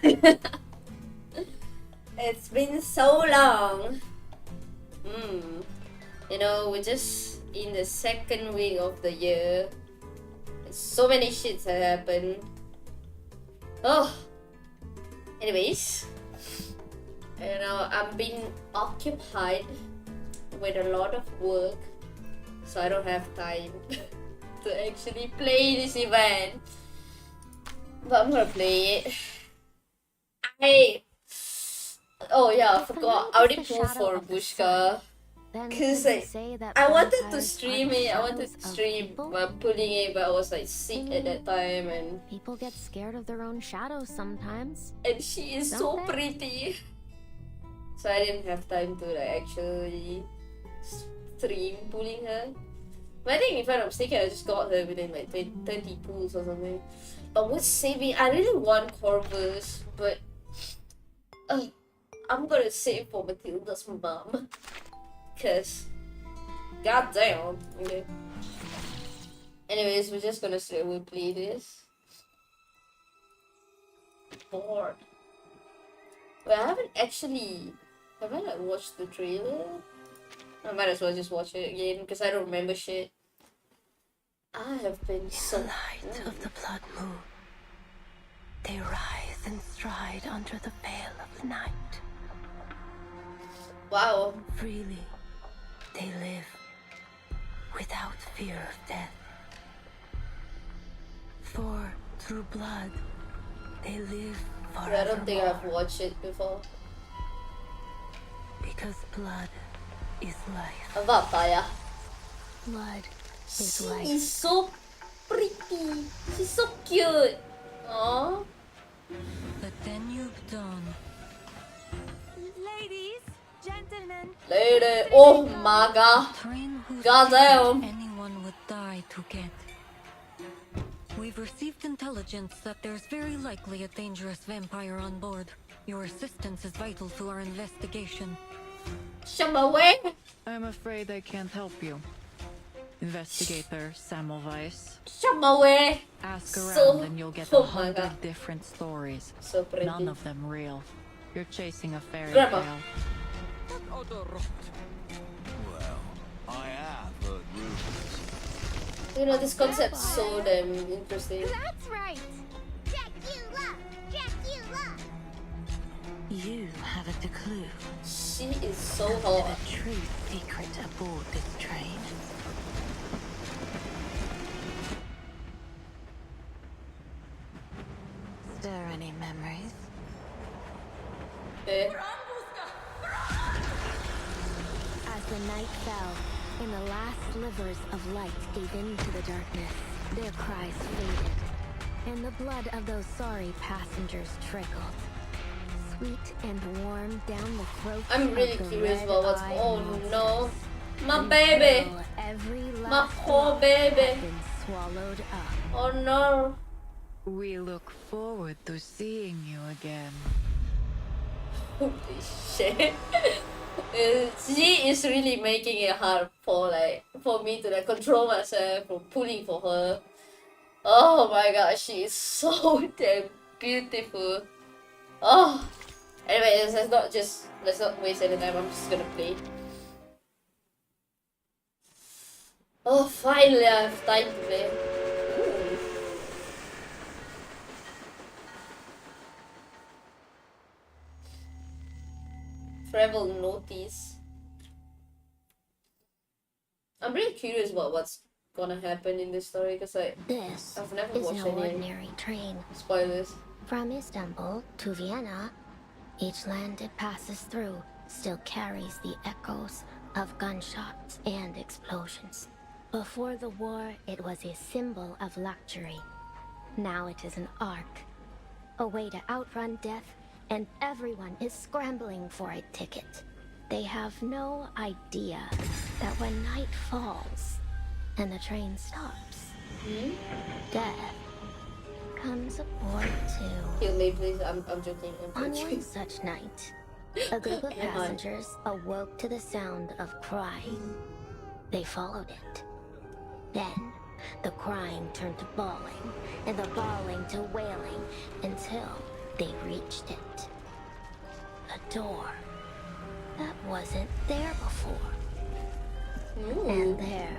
man. It's been so long. You know, we're just in the second week of the year. So many shits have happened. Oh, anyways, you know, I've been occupied with a lot of work, so I don't have time to actually play this event. But I'm gonna play it. Oh yeah, I forgot. I already pulled for Bushka. Cause like, I wanted to stream it. I wanted to stream pulling it, but I was like sick at that time, and people get scared of their own shadows sometimes. And she is so pretty, so I didn't have time to like actually stream pulling her. But I think if I'm not mistaken, I just got her within like 30 pulls or something. But what's saving? I really want Corvus, but I'm gonna save for Matilda's mom. Cause, goddamn. Okay. Anyways, we're just gonna straight away play this. Bored. Well, I haven't actually. Have I like watched the trailer? I might as well just watch it again because I don't remember shit. I have been so. In the light of the blood moon, they rise and stride under the veil of the night. Wow. Freely, they live without fear of death. For through blood, they live forevermore. I don't think I've watched it before. Because blood is life. About Taya. Blood is life. She's so pretty. She's so cute. Aww. The Danube dawn. Ladies, gentlemen. Lady. Oh my god. Goddamn. Anyone would die to get. We've received intelligence that there's very likely a dangerous vampire on board. Your assistance is vital to our investigation. Shamawe? I'm afraid I can't help you. Investigator Sammelweis. Shamawe. Ask around So- and you'll get oh my 100 God. different stories. So pretty. None of them real. You're chasing a fairy Grandma. tale. Well, I have heard rumors. You know, this concept's so damn interesting. That's right. Dracula! Dracula! You haven't a clue. She is so There's hot. a true secret aboard this train. Stir any memories? Eh. As the night fell, and the last slivers of light gave into the darkness, their cries faded, and the blood of those sorry passengers trickled, sweet and warm down the throat. I'm really of the curious about what's. red-eyed Oh monsters, no. My baby. until every My last poor drop baby. had been swallowed up. Oh no. We look forward to seeing you again. Holy shit. She is really making it hard for me to like control myself from pulling for her. Oh my god, she is so damn beautiful. Oh. Anyway, let's not waste any time. I'm just gonna play. Oh, finally I have time to play. Ooh. Travel notice. I'm really curious about what's gonna happen in this story because This I've never is watched no any ordinary train. spoilers. From Istanbul to Vienna, each land it passes through still carries the echoes of gunshots and explosions. Before the war, it was a symbol of luxury. Now it is an ark, a way to outrun death, and everyone is scrambling for a ticket. They have no idea that when night falls and the train stops, death comes aboard too. Kill me, please. I'm joking. I'm On one joking. such night, a group of Am I? passengers awoke to the sound of crying. They followed it. Then, the crying turned to bawling, and the bawling to wailing, until they reached it. A door that wasn't there before. And there,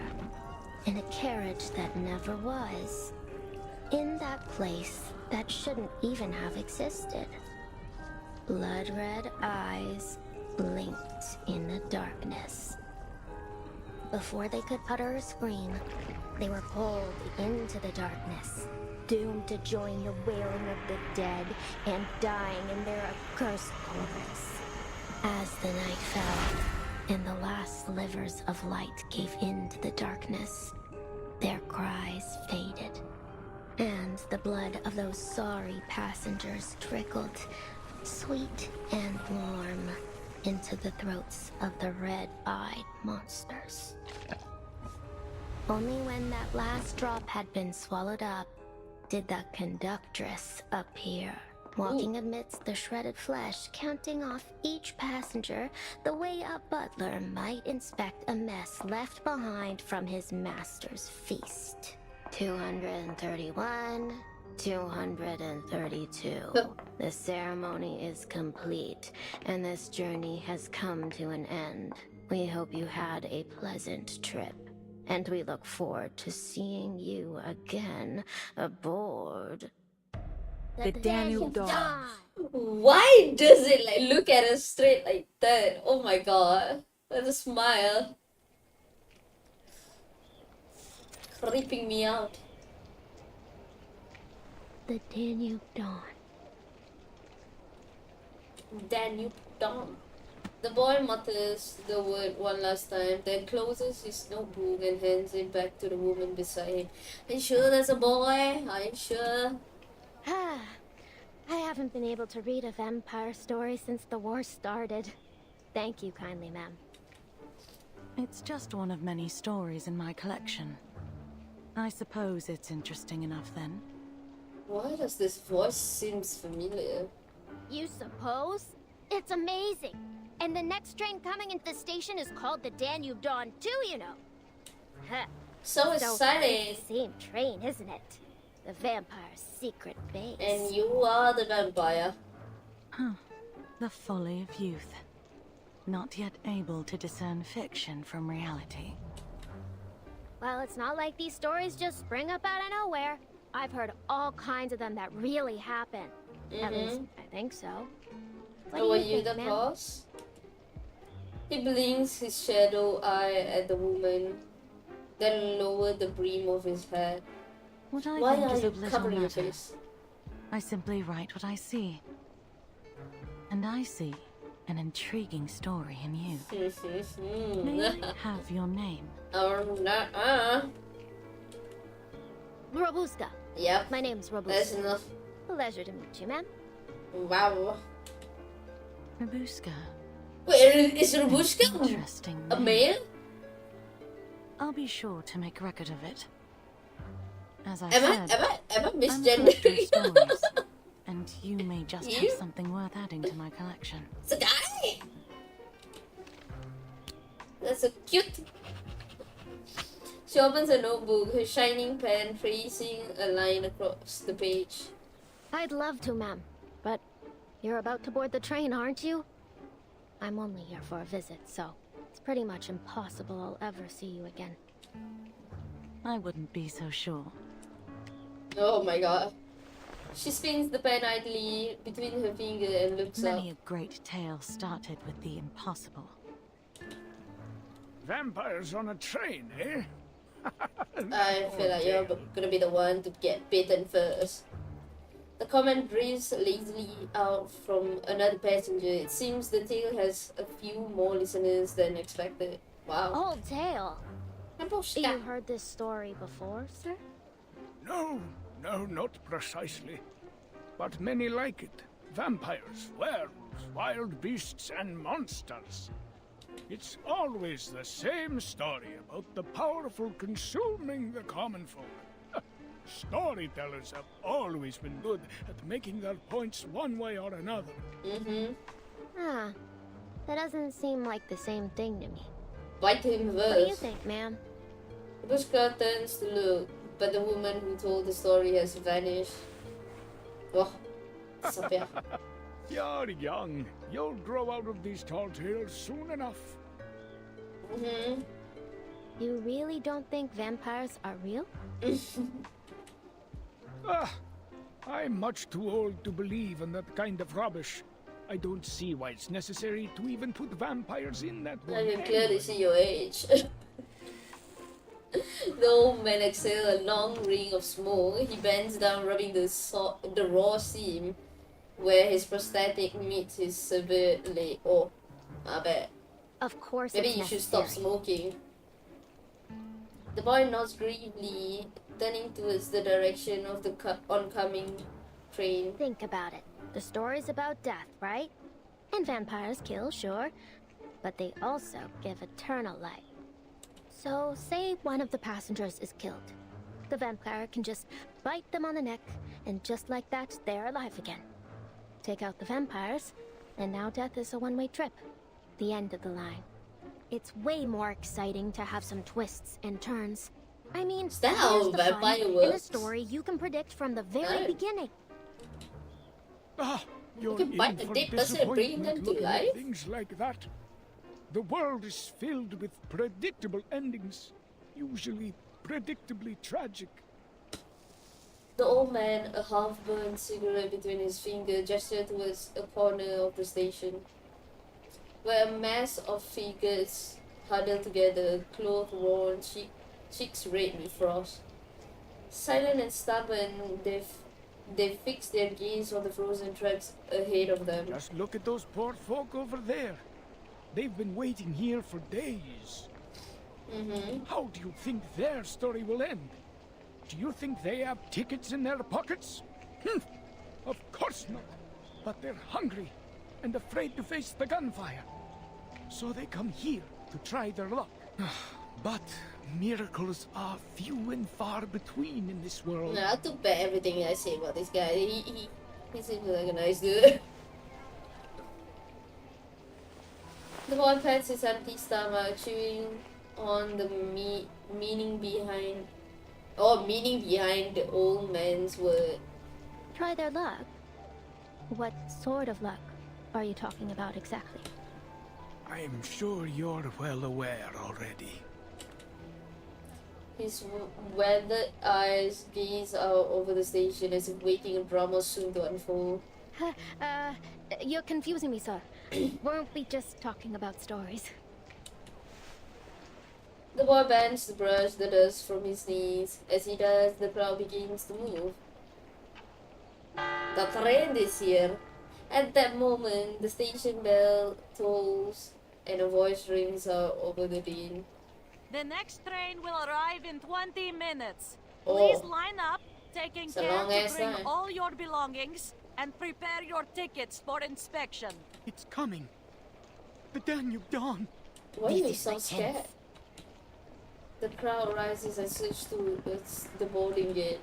in a carriage that never was, in that place that shouldn't even have existed, blood-red eyes blinked in the darkness. Before they could utter a scream, they were pulled into the darkness, doomed to join the wailing of the dead and dying in their accursed chorus. As the night fell, and the last slivers of light gave in to the darkness, their cries faded, and the blood of those sorry passengers trickled, sweet and warm, into the throats of the red-eyed monsters. Only when that last drop had been swallowed up did the conductress appear, walking amidst the shredded flesh, counting off each passenger the way a butler might inspect a mess left behind from his master's feast. 231, 232. The ceremony is complete, and this journey has come to an end. We hope you had a pleasant trip, and we look forward to seeing you again aboard The Danube Dawn. Why does it like look at us straight like that? Oh my god. With a smile. Creeping me out. The Danube Dawn. Danube Dawn. The boy mutters the word one last time, then closes his notebook and hands it back to the woman beside him. Are you sure there's a boy? Are you sure? I haven't been able to read a vampire story since the war started. Thank you kindly, ma'am. It's just one of many stories in my collection. I suppose it's interesting enough then. Why does this voice seems familiar? You suppose? It's amazing. And the next train coming into the station is called the Danube Dawn too, you know. Huh. So exciting. It's the same train, isn't it? The vampire's secret base. And you are the vampire. Huh. The folly of youth. Not yet able to discern fiction from reality. Well, it's not like these stories just spring up out of nowhere. I've heard all kinds of them that really happen. At least, I think so. What do Were you you think, the ma'am? boss? He blinks his shadow eye at the woman, then lowered the brim of his hat. What I Why think are is you of little covering your matter. face? I simply write what I see. And I see an intriguing story in you. May I have your name? Robuska. Yep, My name's that's Robuska. enough. Pleasure to meet you, ma'am. Wow. Robuska. Wait, is Robuska Interesting a name. male? I'll be sure to make record of it. As I Am I said, I'm a misgendering? collector of stories, and you may just You? have something worth adding to my collection. It's a guy. That's so cute. She opens a notebook, her shining pen tracing a line across the page. I'd love to, ma'am. But you're about to board the train, aren't you? I'm only here for a visit, so it's pretty much impossible I'll ever see you again. I wouldn't be so sure. Oh my god. She spins the pen idly between her finger and looks Many up. a great tale started with the impossible. Vampires on a train, eh? I feel like you're gonna be the one to get bitten first. The comment breathes lazily out from another passenger. It seems the tale has a few more listeners than expected. Wow. Old tale. You Robuska. heard this story before, sir? No, not precisely. But many like it. Vampires, werewolves, wild beasts, and monsters. It's always the same story about the powerful consuming the common folk. Storytellers have always been good at making their points one way or another. Huh. That doesn't seem like the same thing to me. Bite him What do you first. think, ma'am? Robuska turns to look, but the woman who told the story has vanished. Oh, Sophia. You're young. You'll grow out of these tall tales soon enough. Mm-hmm. You really don't think vampires are real? I'm much too old to believe in that kind of rubbish. I don't see why it's necessary to even put vampires in that one. I can clearly see your age. The old man exhales a long ring of smoke. He bends down, rubbing the raw seam where his prosthetic meets his severed leg. Oh, I bet. Of course Maybe it's you should necessary. stop smoking. The boy nods gravely, turning towards the direction of the oncoming train. Think about it. The story's about death, right? And vampires kill, sure, but they also give eternal life. So, say one of the passengers is killed. The vampire can just bite them on the neck, and just like that, they're alive again. Take out the vampires, and now death is a one-way trip. The end of the line. It's way more exciting to have some twists and turns. I mean, Is that how here's the fun. vampire In a works? story you can predict from the very Right. beginning. You're can bite in the for dead person and bring them disappointment to looking at life? things like that. The world is filled with predictable endings, usually predictably tragic. The old man, a half-burned cigarette between his fingers, gestured towards a corner of the station, where a mass of figures huddled together, clothes worn, cheeks red with frost. Silent and stubborn, they fixed their gaze on the frozen tracks ahead of them. Just look at those poor folk over there. They've been waiting here for days. Mm-hmm. How do you think their story will end? Do you think they have tickets in their pockets? Of course not. But they're hungry and afraid to face the gunfire. So they come here to try their luck. But miracles are few and far between in this world. Nah, too bad everything I say about this guy. He seems like a nice dude. The boy pats his empty stomach, chewing on the meaning behind the old man's word. Try their luck? What sort of luck are you talking about exactly? I'm sure you're well aware already. His weathered eyes gaze out over the station as if waiting a drama soon to unfold. You're confusing me, sir. Weren't we just talking about stories? The boy bends to brush the dust from his knees. As he does, the crowd begins to move. The train is here. At that moment, the station bell tolls and a voice rings out over the din. The next train will arrive in 20 minutes. Oh. Please line up, taking It's a care long to ass bring time. all your belongings and prepare your tickets for inspection. It's coming. The Danube Dawn. Why are This you is so my scared? chance. The crowd rises and switches to the boarding gate.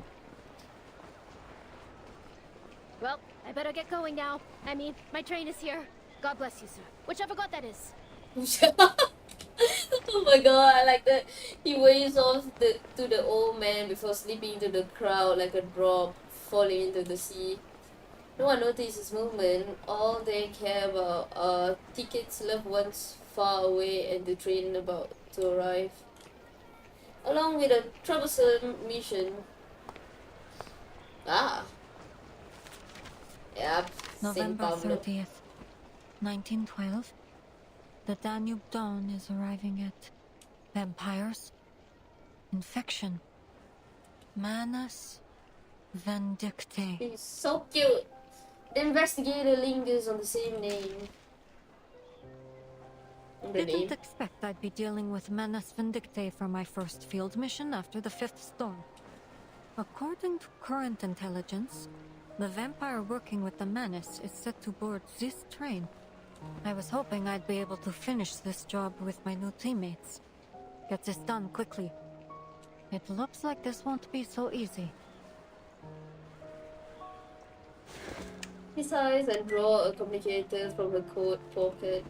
Well, I better get going now. I mean, my train is here. God bless you, sir. Whichever god that is. Oh my god, I like that. He waves off to the old man before slipping into the crowd like a drop falling into the sea. No one notices his movement. All they care about are tickets, loved ones far away, and the train about to arrive. Along with a troublesome mission. Ah. Yep, St. November Pablo. 30th, 1912. The Danube Dawn is arriving at vampires, infection, manus vindictae. He's so cute. The investigator lingers on the same name. The Didn't name. expect I'd be dealing with manus vindictae for my first field mission after the fifth storm. According to current intelligence, the vampire working with the manus is set to board this train. I was hoping I'd be able to finish this job with my new teammates. Get this done quickly. It looks like this won't be so easy. He sighs and draws a communicator from the coat pocket.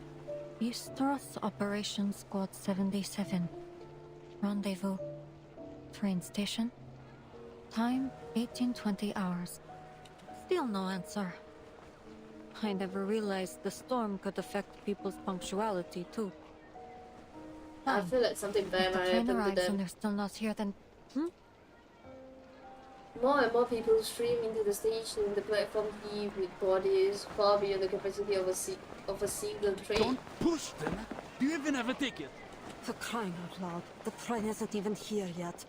Eastros Operations Squad 77. Rendezvous. Train station. Time 1820 hours. Still no answer. I never realized the storm could affect people's punctuality too. I feel like something bad If the might train happen to arrives and them. they're still not here, then More and more people stream into the station. The platform heaved with bodies far beyond the capacity of a single train. Don't push them. Do you even have a ticket? For crying out loud, the train isn't even here yet.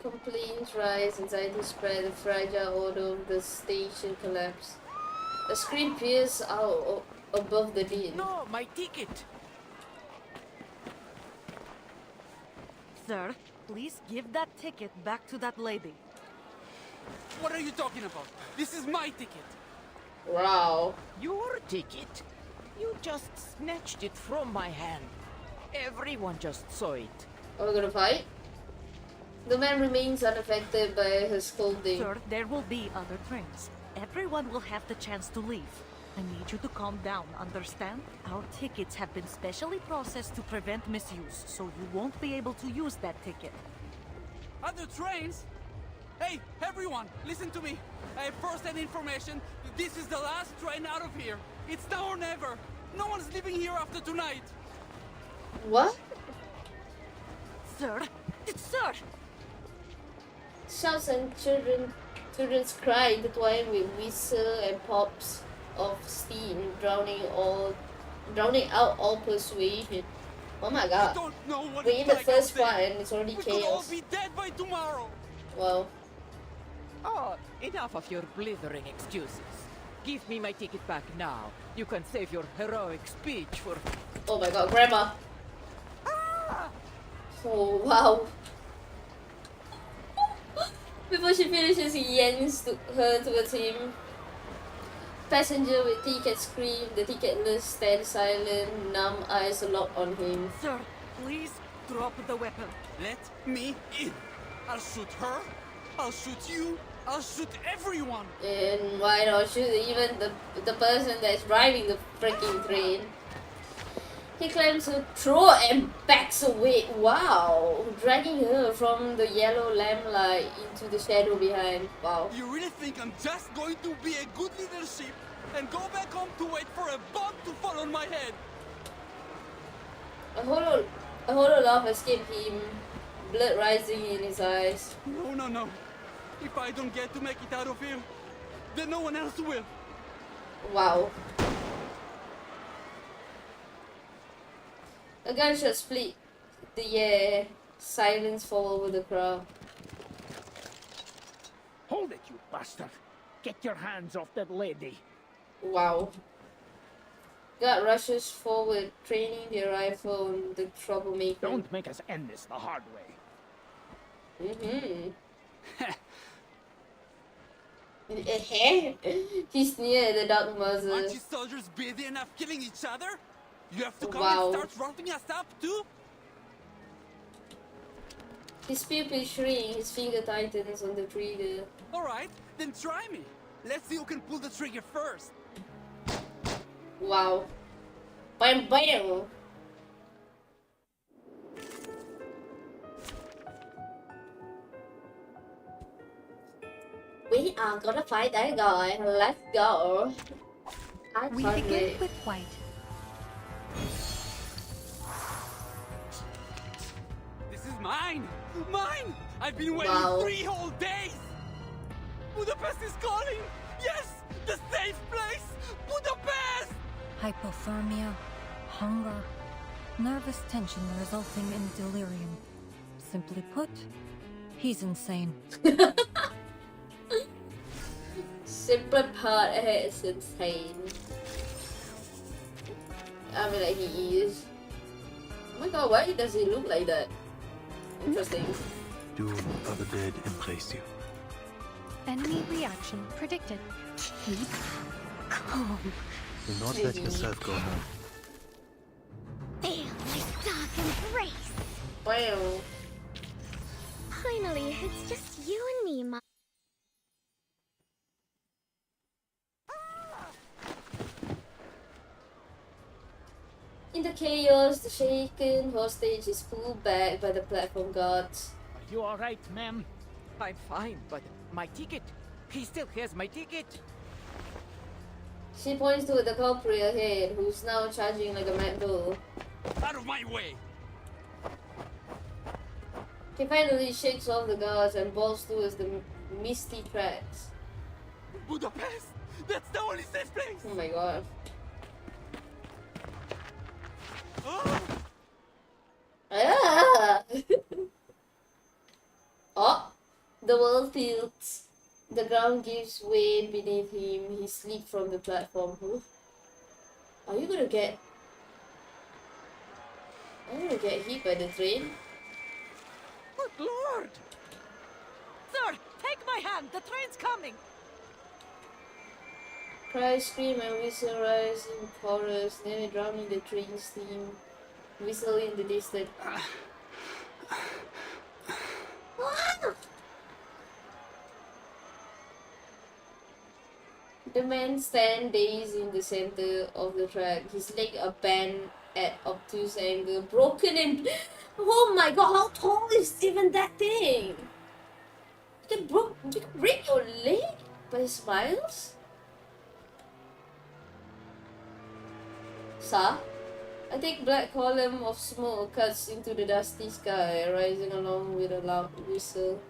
Complaints rise, anxiety spread, the fragile order of the station collapsed. A scream pierced out above the din. No, my ticket! Sir, please give that ticket back to that lady. What are you talking about? This is my ticket. Wow. Your ticket? You just snatched it from my hand. Everyone just saw it. Are we gonna fight? The man remains unaffected by her scolding. Sir, there will be other trains. Everyone will have the chance to leave. I need you to calm down, understand? Our tickets have been specially processed to prevent misuse, so you won't be able to use that ticket. Other trains? Hey, everyone, listen to me. I have first-hand information. This is the last train out of here. It's now or never. No one's leaving here after tonight. What? Sir? Sir! Shouts and children's cry intertwined with whistle and pops of steam, drowning out all persuasion. Oh my I god. don't know what We're it's in the like first out there. part and it's already We could all chaos. be dead by tomorrow. Well, Oh, enough of your blithering excuses. Give me my ticket back now. You can save your heroic speech for... oh my god, Grandma. Oh wow. Before she finishes, he yanks her towards him. Passenger with ticket scream. The ticketless stand silent, numb eyes locked on him. Sir, please drop the weapon. Let me in. I'll shoot her. I'll shoot you. I'll shoot everyone. And why not shoot even the person that's driving the freaking train? He climbs her throat and backs away. Wow, dragging her from the yellow lamplight into the shadow behind. Wow. You really think I'm just going to be a good leadership and go back home to wait for a bomb to fall on my head? A hollow laugh escaped him, blood rising in his eyes. No, no, no. If I don't get to make it out of here, then no one else will. Wow. A gunshot split the air. Silence fall over the crowd. Hold it, you bastard! Get your hands off that lady! Wow. Guard rushes forward, training their rifle on the troublemaker. Don't make us end this the hard way. He sneered at the dark Aren't muzzle. you soldiers busy enough killing each other? You have to come Wow. and start roughing us up too? His pupils shrink, his finger tightens on the trigger. Alright, then try me. Let's see who can pull the trigger first. Wow. Bam bam! We are gonna fight that guy. Let's go. I We can't begin wait. with white. This is mine! Mine! I've been waiting Wow. 3 whole days! Budapest is calling! Yes! The safe place! Budapest! hypothermia, hunger, nervous tension resulting in delirium. Simply put, he's insane. Simple part is insane. I mean, like, he is. Oh my god, why does he look like that? Interesting. Doom of the dead embrace you. Enemy reaction predicted. Keep calm. Do not let yourself go numb. Feel my dark embrace. Wow. Finally, it's just you and me, Mom. In the chaos, the shaken hostage is pulled back by the platform guards. Are you alright, ma'am? I'm fine, but my ticket. He still has my ticket. She points to the culprit ahead, who's now charging like a mad bull. Out of my way! He finally shakes off the guards and bolts towards the misty tracks. Budapest! That's the only safe place! Oh my god. Ah! Oh! The world tilts. The ground gives way beneath him. He slips from the platform. Are you gonna get... I'm gonna get hit by the train? Good lord! Sir, take my hand! The train's coming! Cry, scream, and whistle rise in chorus, nearly drowning the train's steam. Whistle in the distance. Ah! The man stands dazed in the center of the track, his legs are bent at obtuse angle, broken and... Oh my god, how tall is even that thing? You can break your leg by smiles? Sir? A thick black column of smoke cuts into the dusty sky, rising along with a loud whistle.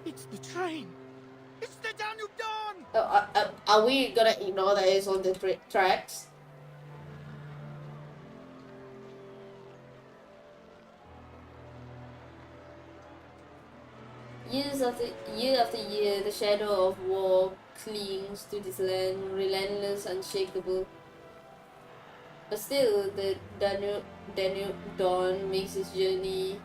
It's the train! It's the Danube Dawn! Are we gonna ignore that it's on the tracks? Year after year, the shadow of war clings to this land, relentless, unshakable. But still, the Danube Dawn makes its journey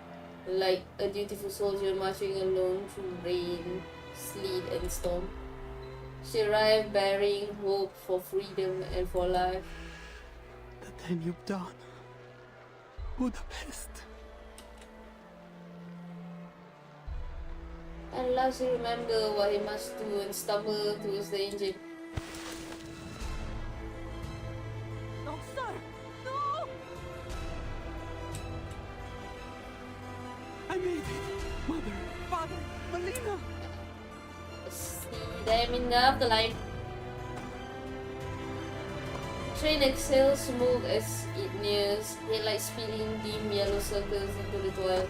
like a dutiful soldier marching alone through rain, sleet, and storm. She arrived bearing hope for freedom and for life. The Danube Dawn. Budapest. At last he remembered what he must do and stumbled towards the engine. No, sir! No! I made it! Mother, father, Melina! See them in the afterlife. Train exhales smoke as it nears, headlights spilling dim yellow circles into the twilight.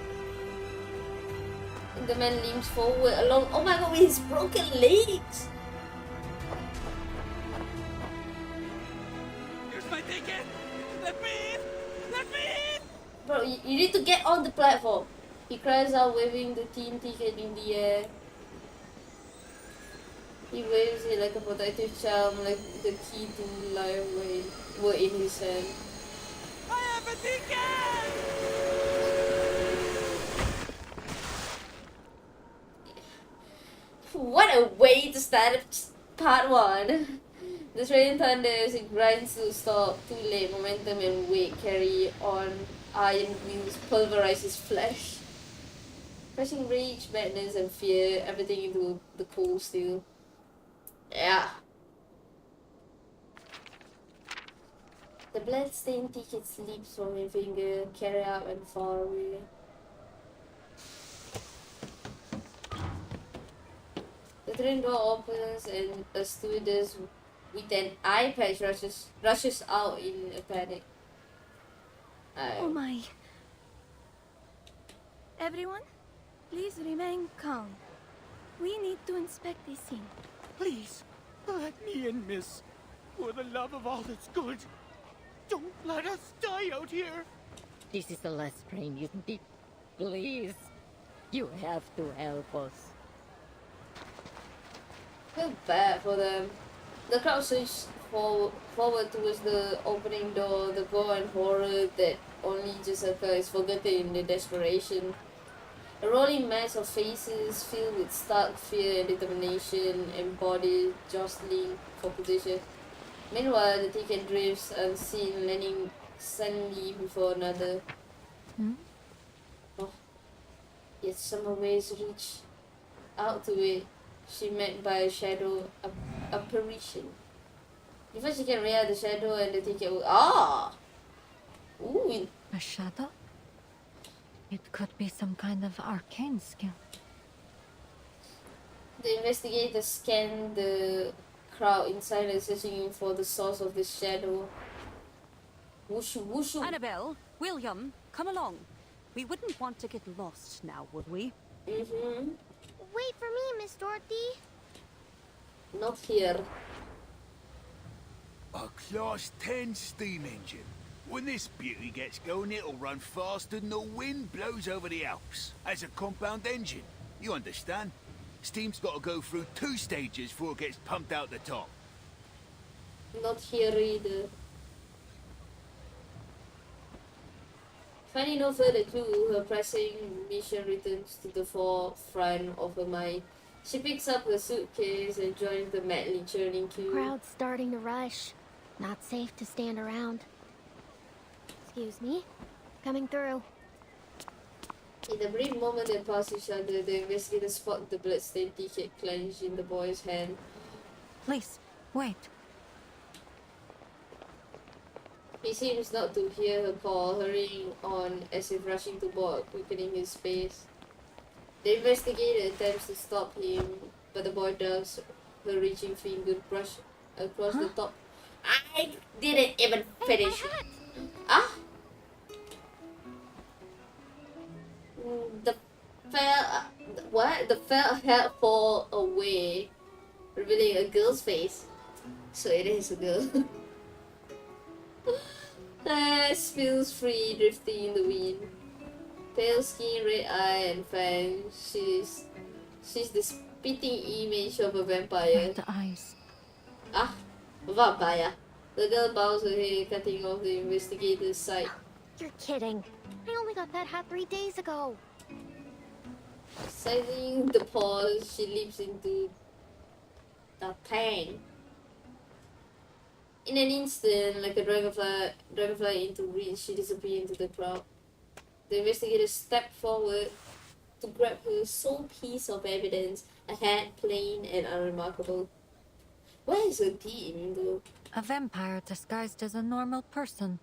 The man leans forward along. Oh my god, with his broken legs! Here's my ticket! Let me in! Let me in! Bro, you need to get on the platform. He cries out, waving the tin ticket in the air. He waves it like a protective charm, like the key to life were in his hand. I have a ticket! What a way to start part 1! The train thunders, it grinds to stop, too late, momentum and weight carry on, iron wheels pulverize his flesh. Crushing rage, madness and fear, everything into the cold steel. Yeah. The blood-stained ticket slips from my finger, carry up and far away. The train door opens and a stewardess with an eye patch rushes out in a panic. Oh my. Everyone, please remain calm. We need to inspect this scene. Please, let me in, miss. For the love of all that's good. Don't let us die out here. This is the last train you need. Please. You have to help us. Feel bad for them. The crowd surges forward towards the opening door, the gore and horror that only Jessica is forgotten in the desperation. A rolling mass of faces filled with stark fear and determination and bodies jostling for position. Meanwhile, the ticket drifts unseen, landing suddenly before another. Oh, yet somehow ways reach out to it. She met by a shadow apparition. Before she can react, the shadow and the ticket will... Ah! Ooh! A shadow? It could be some kind of arcane skill. The investigators scan the crowd in silence searching for the source of the shadow. Whooshu whooshu. Annabelle, William, come along. We wouldn't want to get lost now, would we? Mm-hmm. Wait for me, Miss Dorothy. Not here. A Class 10 steam engine. When this beauty gets going, it'll run faster than the wind blows over the Alps. As a compound engine, you understand? Steam's got to go through 2 stages before it gets pumped out the top. Not here either. Finding no further clue, her pressing mission returns to the forefront of her mind. She picks up her suitcase and joins the madly churning queue. Crowd's starting to rush. Not safe to stand around. Excuse me. Coming through. In the brief moment they pass each other, the investigators spot the bloodstained t-shirt clenched in the boy's hand. Please, wait. He seems not to hear her call, hurrying on as if rushing to board, quickening his pace. The investigator attempts to stop him, but the boy does her reaching finger brush across the top. I didn't even finish. Ah! The felt had fall away, revealing a girl's face. So it is a girl. Spills free, drifting in the wind. Pale skin, red eye, and fangs. She's the spitting image of a vampire. The eyes. Ah, vampire. The girl bows her head, cutting off the investigator's sight. You're kidding. I only got that hat 3 days ago. Sizing the pause, she leaps into the tank. In an instant, like a dragonfly into reach, she disappears into the crowd. The investigators step forward to grab her sole piece of evidence, a hat plain and unremarkable. Where is her team, though? A vampire disguised as a normal person,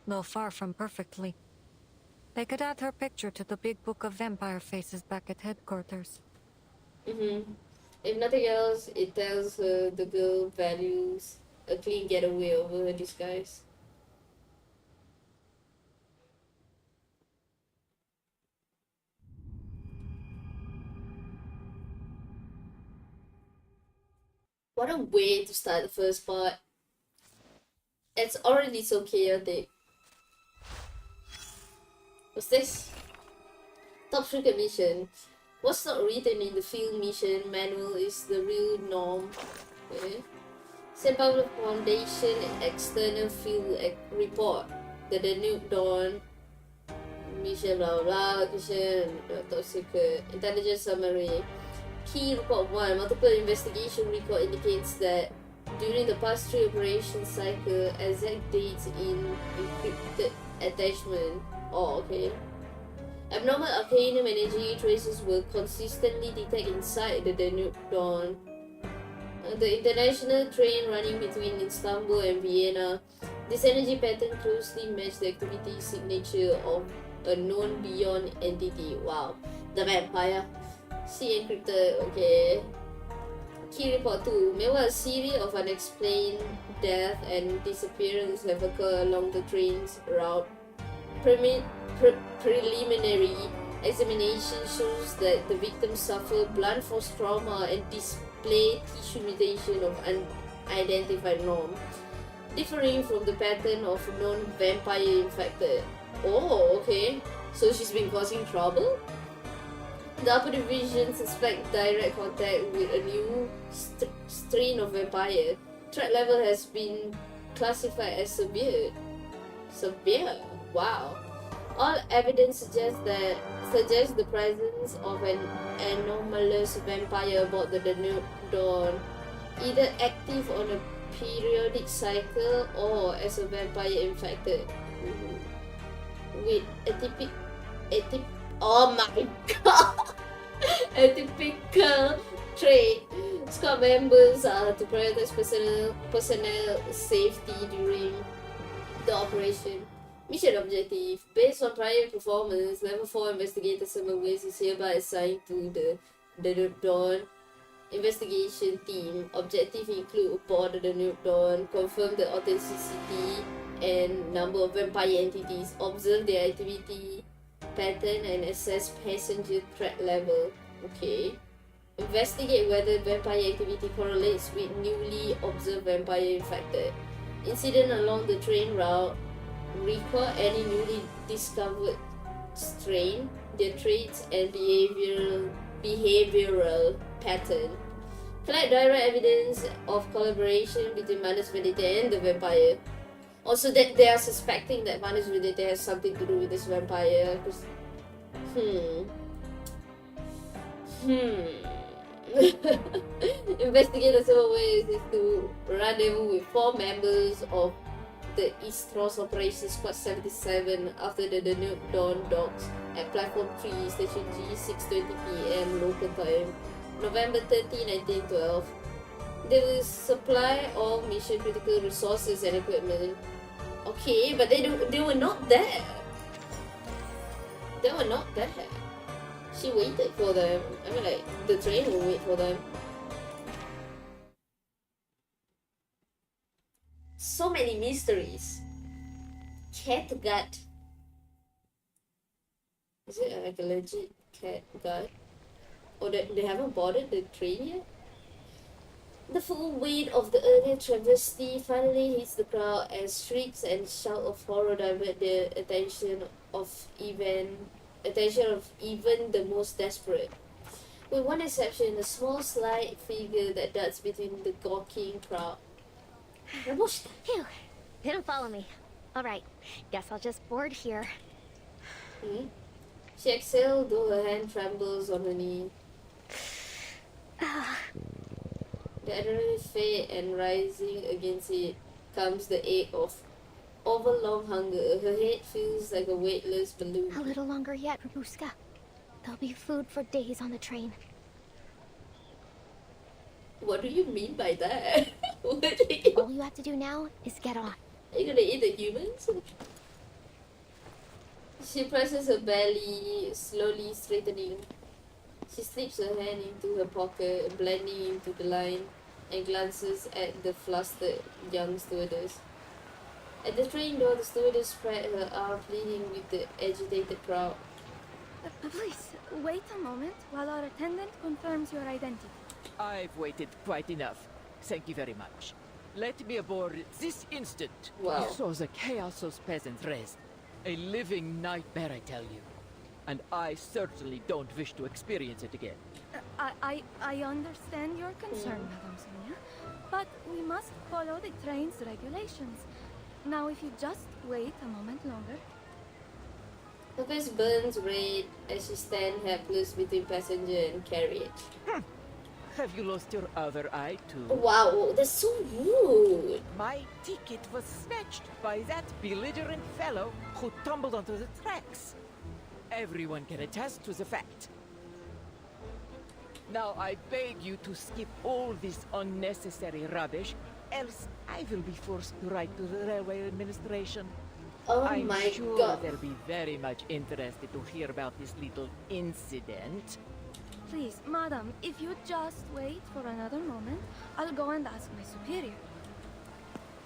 though far from perfectly. They could add her picture to the big book of vampire faces back at headquarters. If nothing else, it tells her the girl values a clean getaway over her disguise. What a way to start the first part. It's already so chaotic. What's this? Top secret mission. What's not written in the field mission manual is the real norm. Okay. St. Pablo Foundation External Field Report. The Danube Dawn. Mission blah blah, mission top secret. Intelligence summary. Key report 1. Multiple investigation record indicates that during the past 3 operation cycle, exact dates in encrypted attachment. Oh, okay. Abnormal arcanum energy traces were consistently detected inside the Danube Dawn. The international train running between Istanbul and Vienna. This energy pattern closely matched the activity signature of a known beyond entity. Wow. The vampire. See encrypted, okay. Key report 2. Meanwhile, a series of unexplained death and disappearance have occurred along the train's route. Preliminary examination shows that the victims suffer blunt force trauma and display tissue mutation of unidentified norm, differing from the pattern of known vampire infected. Oh, okay. So she's been causing trouble? The upper division suspect direct contact with a new strain of vampire. Threat level has been classified as severe. Severe? Wow. All evidence suggests the presence of an anomalous vampire aboard the Danube Dawn, either active on a periodic cycle or as a vampire infected. With oh my god! Atypical trait. Squad members are to prioritize personnel safety during the operation. Mission objective. Based on prior performance, level 4 investigator Summer Waste is hereby assigned to the Dawn. Investigation team. Objectives include board the New Dawn, confirm the authenticity and number of vampire entities, observe their activity pattern, and assess passenger threat level. Okay. Investigate whether vampire activity correlates with newly observed vampire infected. Incident along the train route. Record any newly discovered strain, their traits and behavioral pattern. Collect direct evidence of collaboration between Manus Vendetta and the vampire. Also, that they are suspecting that Manus Vendetta has something to do with this vampire. Investigate the several ways is to rendezvous with 4 members of the East Cross Operations Squad 77 after the New Dawn docks at Platform 3, Station G, 6:20 PM local time, November 30, 1912. They will supply all mission critical resources and equipment. Okay, but they were not there. They were not there. She waited for them. I mean, like, the train will wait for them. So many mysteries. Cat gut. Is it like a legit cat gut? Or they haven't boarded the train yet? The full weight of the earlier travesty finally hits the crowd as shrieks and shouts of horror divert the attention of even the most desperate. With one exception, a small slight figure that darts between the gawking crowd. Phew, didn't follow me. Alright, guess I'll just board here. She exhaled though her hand trembles on her knee. The adrenaline fade and rising against it comes the ache of overlong hunger. Her head feels like a weightless balloon. A little longer yet, Rabuska. There'll be food for days on the train. What do you mean by that? All you have to do now is get on. Are you gonna eat the humans? She presses her belly, slowly straightening. She slips her hand into her pocket, blending into the line, and glances at the flustered young stewardess. At the train door, the stewardess spread her arm, pleading with the agitated crowd. Please, wait a moment while our attendant confirms your identity. I've waited quite enough. Thank you very much. Let me aboard this instant. Wow. So the chaos those peasants raised. A living nightmare, I tell you. And I certainly don't wish to experience it again. I understand your concern, Madame Sonia, but we must follow the train's regulations. Now, if you just wait a moment longer. Her face burns red as she stands helpless between passenger and carriage. Have you lost your other eye too? Wow, that's so rude. My ticket was snatched by that belligerent fellow who tumbled onto the tracks. Everyone can attest to the fact. Now I beg you to skip all this unnecessary rubbish, else I will be forced to write to the railway administration. Oh I'm my sure God. they'll be very much interested to hear about this little incident. Please, Madam, if you just wait for another moment, I'll go and ask my superior.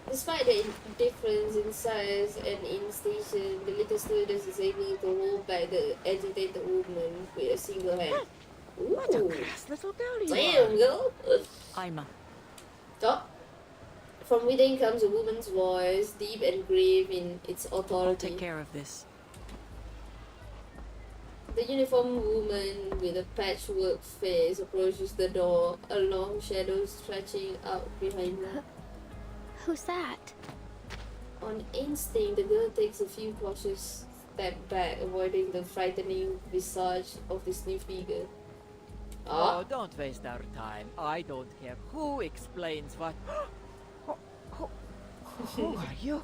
Despite the difference in size and in station, the little stewardess is able to hold back the agitated woman with a single hand. Ooh. What a crass little girl you Damn, are. girl. Ima. Stop. From within comes a woman's voice, deep and grave in its authority. I'll take care of this. The uniformed woman with a patchwork face approaches the door, a long shadow stretching out behind her. Who's that? On instinct, the girl takes a few cautious steps back, avoiding the frightening visage of this new figure. Oh, don't waste our time. I don't care who explains what. Who are you?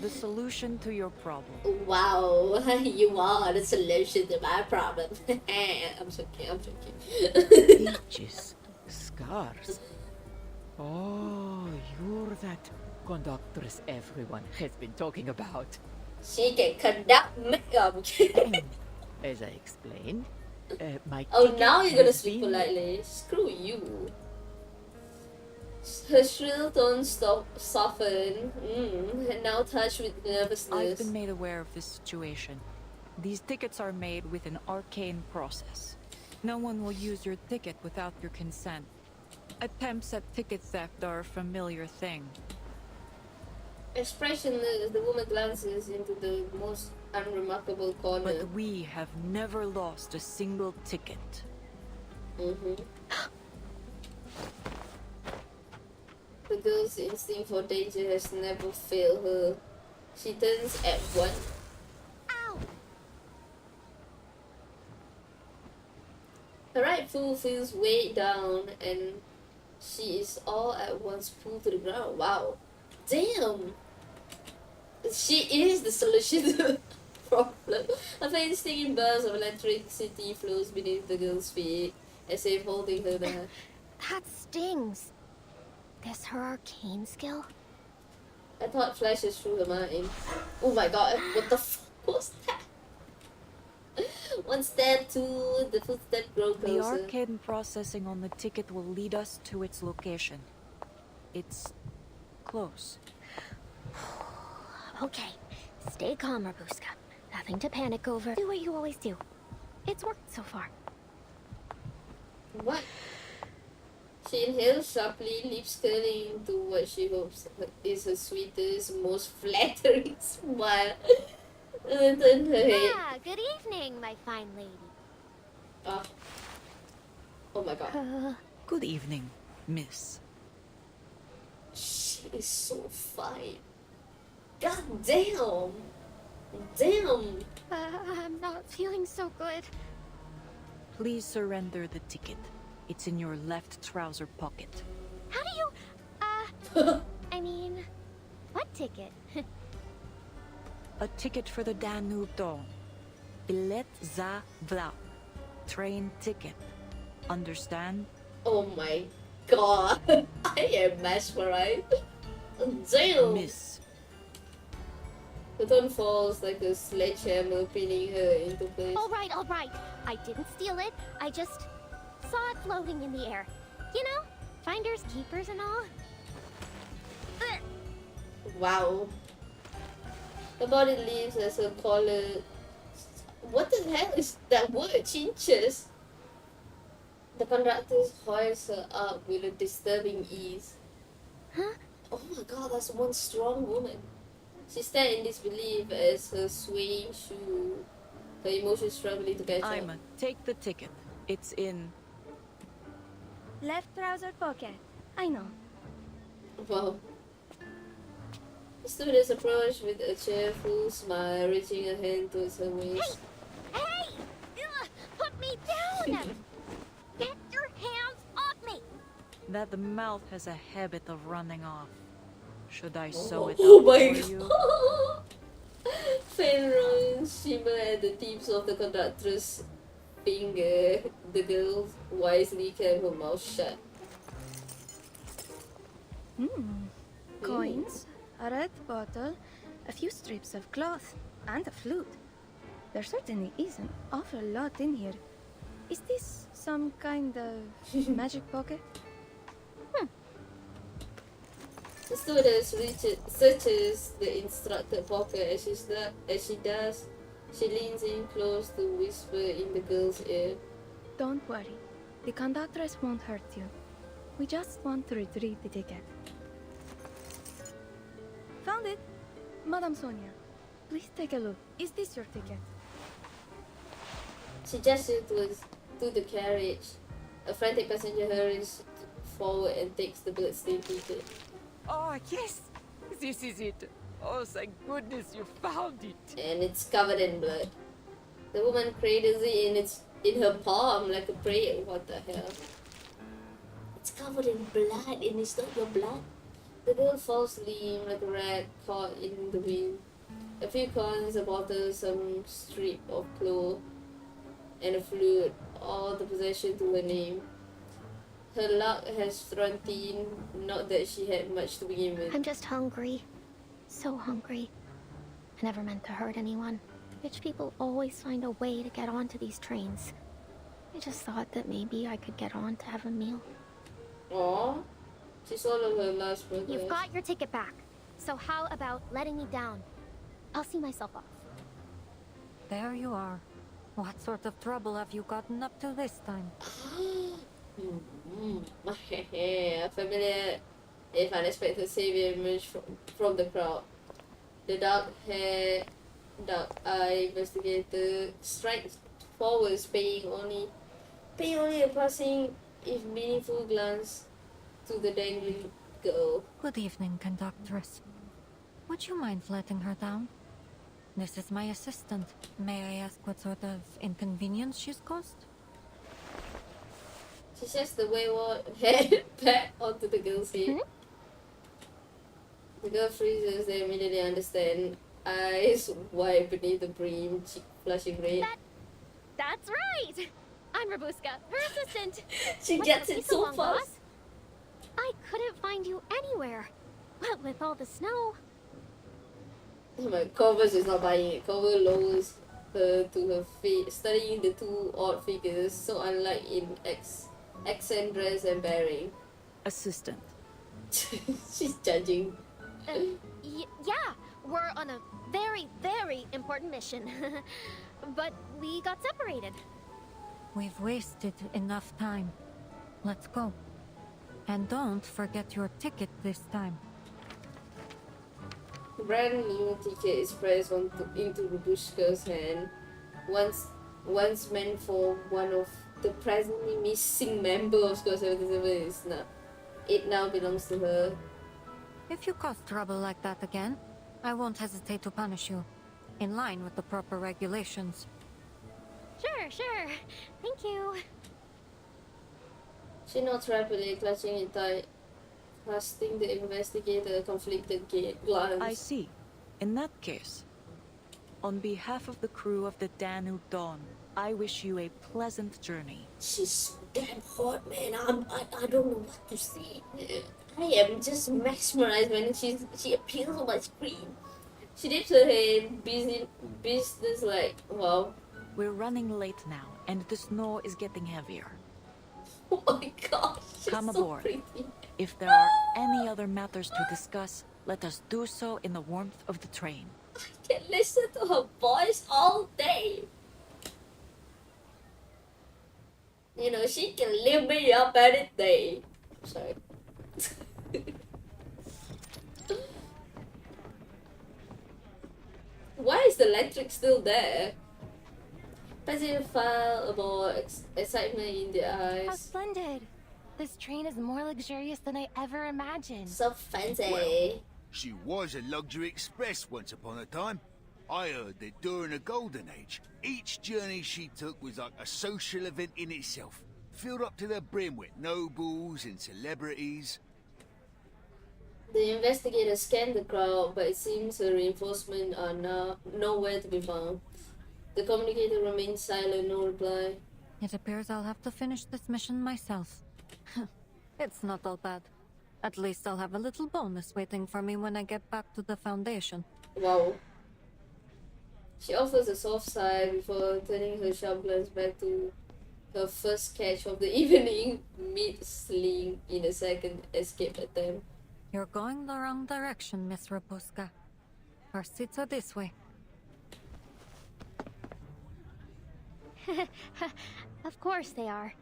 The solution to your problem. Wow, you are the solution to my problem. I'm so cute, I'm so cute. Peaches, scars. Oh, you're that conductress everyone has been talking about. She can conduct me. As I explained, My Oh, ticket now you're gonna has speak been- politely. Screw you. Her shrill tones soften, and now touched with nervousness. I've been made aware of this situation. These tickets are made with an arcane process. No one will use your ticket without your consent. Attempts at ticket theft are a familiar thing. Expressionless, the woman glances into the most unremarkable corner. But we have never lost a single ticket. The girl's instinct for danger has never failed her. She turns at one. Ow! Her right foot feels weighed down and she is all at once pulled to the ground. Wow. Damn! She is the solution to the problem. A faint stinging burst of electricity flows beneath the girl's feet, as if holding her there. That stings. This her arcane skill? A thought flashes through her mind. Oh my god, what the fuck was that? One step, two, the footstep grow The closer. arcane processing on the ticket will lead us to its location. It's close. Okay, stay calm, Rabuska. Nothing to panic over. Do what you always do. It's worked so far. What? She inhales sharply, lips curling into what she hopes is her sweetest, most flattering smile. And then turn her head. Ah, good evening, my fine lady. Ah. Oh my god. Good evening, miss. She is so fine. God damn. Damn. I'm not feeling so good. Please surrender the ticket. It's in your left trouser pocket. How do you... I mean... What ticket? A ticket for the Danube Dawn. Bilet za vlak. Train ticket. Understand? Oh my god. I am mesmerized. Damn. Miss. The tone falls like a sledgehammer, pinning her into place. All right. I didn't steal it. I just saw it floating in the air. You know, finders, keepers, and all. Wow. Her body leaves as her collar. What the hell is that word? Chinches. The conductor hoists her up with a disturbing ease. Huh? Oh my god, that's one strong woman. She stands in disbelief as her swaying shoe, her emotions struggling to catch up. Ima, take the ticket. It's in... Left trouser pocket. I know. Wow. The students approach with a cheerful smile, reaching a hand towards her waist. Hey! Put me down! Get your hands off me! That the mouth has a habit of running off. Should I sew it Oh up my for you? god! Faint runs shimmer at the tips of the conductor's finger. The girl wisely kept her mouth shut. Coins, a red bottle, a few strips of cloth, and a flute. There certainly is an awful lot in here. Is this some kind of magic pocket? The stewardess searches the instructed pocket. As she does, she leans in close to whisper in the girl's ear. Don't worry. The conductress won't hurt you. We just want to retrieve the ticket. Found it! Madame Sonia, please take a look. Is this your ticket? She gestures to the carriage. A frantic passenger hurries forward and takes the bloodstained ticket. Oh, yes! This is it. Oh, thank goodness you found it. And it's covered in blood. The woman cradles it in her palm like a prayer. What the hell? It's covered in blood and it's not your blood. The girl falls limp like a rat caught in the wind. A few coins, a bottle, some strip of cloth, and a flute, all the possession to her name. Her luck has thrown thin, not that she had much to begin with. I'm just hungry. So hungry. I never meant to hurt anyone. Rich people always find a way to get onto these trains. I just thought that maybe I could get on to have a meal. Aw, she's all of her last brothers. You've got your ticket back. So how about letting me down? I'll see myself off. There you are. What sort of trouble have you gotten up to this time? A familiar, if unexpected savior emerged from the crowd. The dark-haired, dark-eyed investigator strides forward, paying only a passing, if meaningful, glance to the dangling girl. Good evening, conductress. Would you mind letting her down? This is my assistant. May I ask what sort of inconvenience she's caused? She sets the wayward head back onto the girl's head. The girl freezes, they immediately understand. Eyes wide beneath the brim, cheek flushing red. That's right! I'm Rabuska, her assistant. She What gets took it you so long, fast. boss? I couldn't find you anywhere. What with all the snow? Oh my, Corvus is not buying it. Corvus lowers her to her feet, studying the two odd figures, so unlike in accent, dress, and bearing. Assistant. She's judging. Yeah, we're on a very, very important mission. But we got separated. We've wasted enough time. Let's go. And don't forget your ticket this time. The brand new ticket is pressed into Rubushka's hand. Once meant for one of the presently missing member of Squad 77 it now belongs to her. If you cause trouble like that again, I won't hesitate to punish you, in line with the proper regulations. Sure. Thank you. She nods rapidly, clutching it tight, casting the investigator a conflicted glance. I see. In that case, on behalf of the crew of the Danube Dawn, I wish you a pleasant journey. She's so damn hot, man. I don't know what to say. I am just mesmerized when she appears on my screen. She dips her head, business like, wow. We're running late now, and the snow is getting heavier. Oh my gosh, she's Come so aboard. pretty. If there are any other matters to discuss, let us do so in the warmth of the train. I can listen to her voice all day. You know, she can lift me up any day. Sorry. Why is the electric still there? Passenger file about excitement in their eyes. How splendid. This train is more luxurious than I ever imagined. So fancy. Well, she was a luxury express once upon a time. I heard that during the Golden Age, each journey she took was like a social event in itself, filled up to the brim with nobles and celebrities. The investigators scanned the crowd, but it seems the reinforcements are now nowhere to be found. The communicator remains silent, no reply. It appears I'll have to finish this mission myself. It's not all bad. At least I'll have a little bonus waiting for me when I get back to the Foundation. Wow. She offers a soft sigh before turning her sharp glance back to her first catch of the evening, mid-sling in a second escape attempt. You're going the wrong direction, Miss Rabuska. Our seats are this way. Of course they are.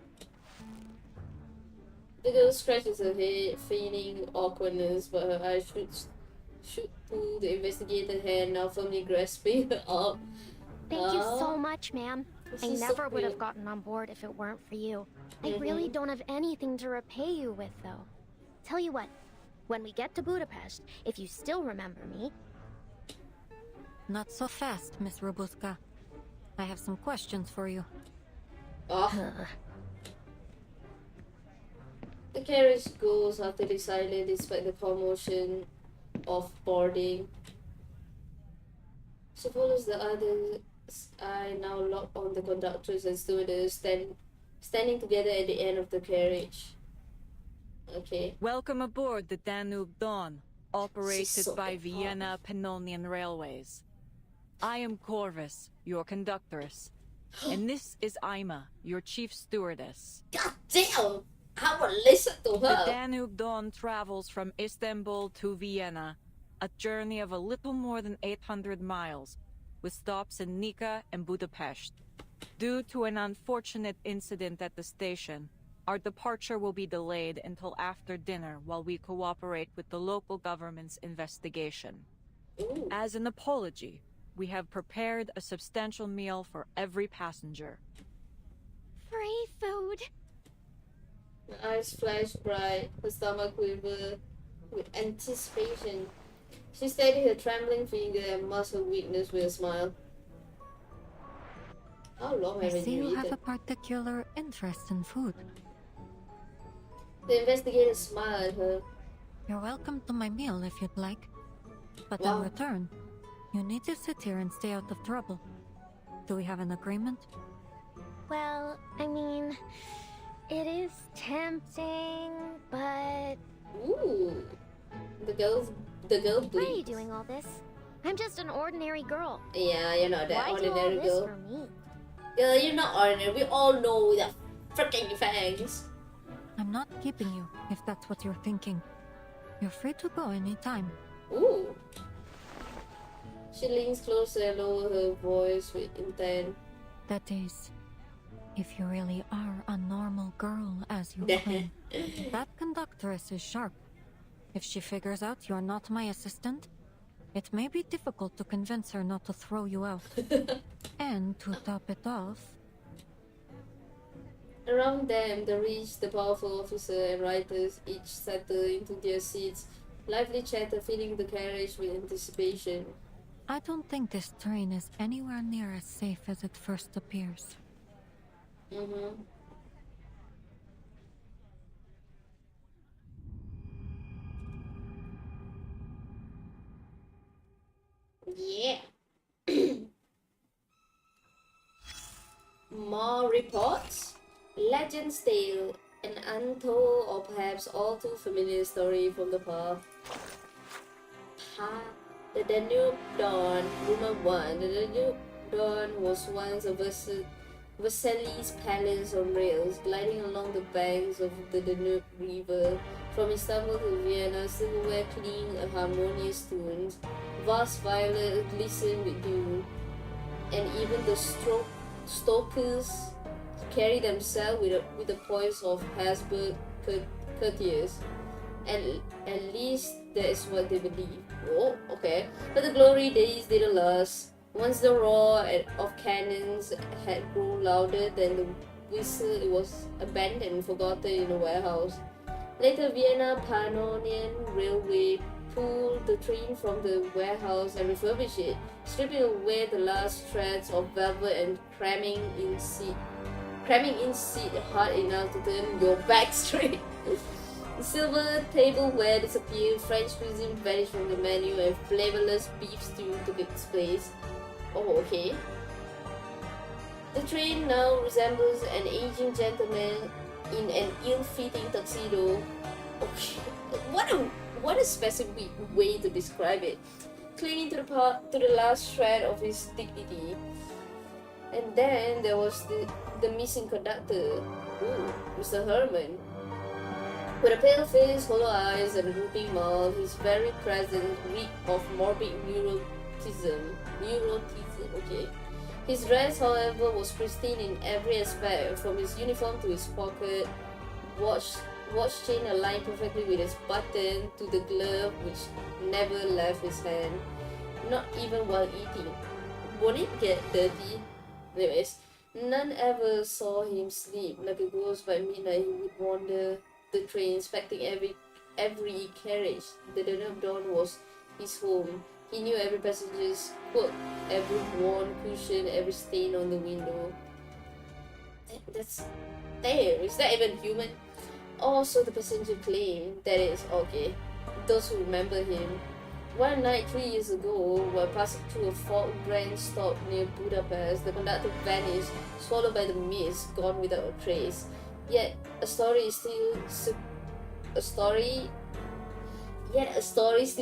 The girl scratches her head, feigning awkwardness, but her eyes shoot to the investigator's hand, now firmly grasping her up. Thank you so much, ma'am. I She's so never would have cute. gotten on board if it weren't for you. I really don't have anything to repay you with, though. Tell you what, when we get to Budapest, if you still remember me... Not so fast, Miss Rabuska. I have some questions for you. The carriage goes utterly silent despite the commotion of boarding. She follows the others' eye, now locked on the conductors and stewardess standing together at the end of the carriage. Okay. Welcome aboard the Danube Dawn, operated so by good. Vienna Pannonian Railways. I am Corvus, your conductress. And this is Ima, your chief stewardess. God damn! I will listen to The her. Danube Dawn travels from Istanbul to Vienna, a journey of a little more than 800 miles, with stops in Nika and Budapest. Due to an unfortunate incident at the station, our departure will be delayed until after dinner while we cooperate with the local government's investigation. Ooh. As an apology, we have prepared a substantial meal for every passenger. Free food. Her eyes flash bright, her stomach quiver with anticipation. She steadied her trembling finger and masked her weakness with a smile. How long I haven't see you you have eaten? a particular interest in food. The investigator smiled at her. You're welcome to my meal if you'd like. But Wow. in return, you need to sit here and stay out of trouble. Do we have an agreement? Well, I mean, it is tempting, but... Ooh. The girl Why bleeds. are you doing all this? I'm just an ordinary girl. Yeah, you're not that Why do all ordinary this girl. for me? Girl, you're not ordinary. We all know the freaking fangs. I'm not keeping you, if that's what you're thinking. You're free to go anytime. Ooh. She leans closer and lowers her voice with intent. That is, if you really are a normal girl, as you claim. That conductress is sharp. If she figures out you're not my assistant, it may be difficult to convince her not to throw you out. And to top it off... Around them, the rich, the powerful officer and writers each settle into their seats, lively chatter filling the carriage with anticipation. I don't think this train is anywhere near as safe as it first appears. Yeah. More reports? Legend's tale, an untold or perhaps all too familiar story from the past. The Danube Dawn. Rumor 1. The Danube Dawn was once a Versailles palace on rails, gliding along the banks of the Danube River. From Istanbul to Vienna, silverware clean a harmonious tunes. Vast violet glistened with dew, and even the stokers carry themselves with the poise of Habsburg courtiers. At least that is what they believe. Oh, okay. But the glory days didn't last. Once the roar of cannons had grown louder than the whistle, it was abandoned and forgotten in a warehouse. Later, Vienna Pannonian Railway pulled the train from the warehouse and refurbished it, stripping away the last shreds of velvet and cramming in seat hard enough to turn your back straight. The silver tableware disappeared, French cuisine vanished from the menu, and flavorless beef stew took its place. Oh, okay. The train now resembles an aging gentleman in an ill-fitting tuxedo. Okay, what a specific way to describe it. Clinging to the last shred of his dignity. And then there was the missing conductor. Ooh, Mr. Herman. With a pale face, hollow eyes, and a drooping mouth, his very presence reeked of morbid neuroticism, okay. His dress, however, was pristine in every aspect, from his uniform to his pocket watch chain aligned perfectly with his button, to the glove which never left his hand, not even while eating. Won't it get dirty? Anyways, none ever saw him sleep. Like a ghost by midnight, he would wander the train, inspecting every carriage. The Danube Dawn was his home. He knew every passenger's quirk, every worn cushion, every stain on the window. That's there. Is that even human? Also, the passenger claimed, that is, okay, those who remember him. One night 3 years ago, while passing through a fog-drenched stop near Budapest, the conductor vanished, swallowed by the mist, gone without a trace. Yet a story still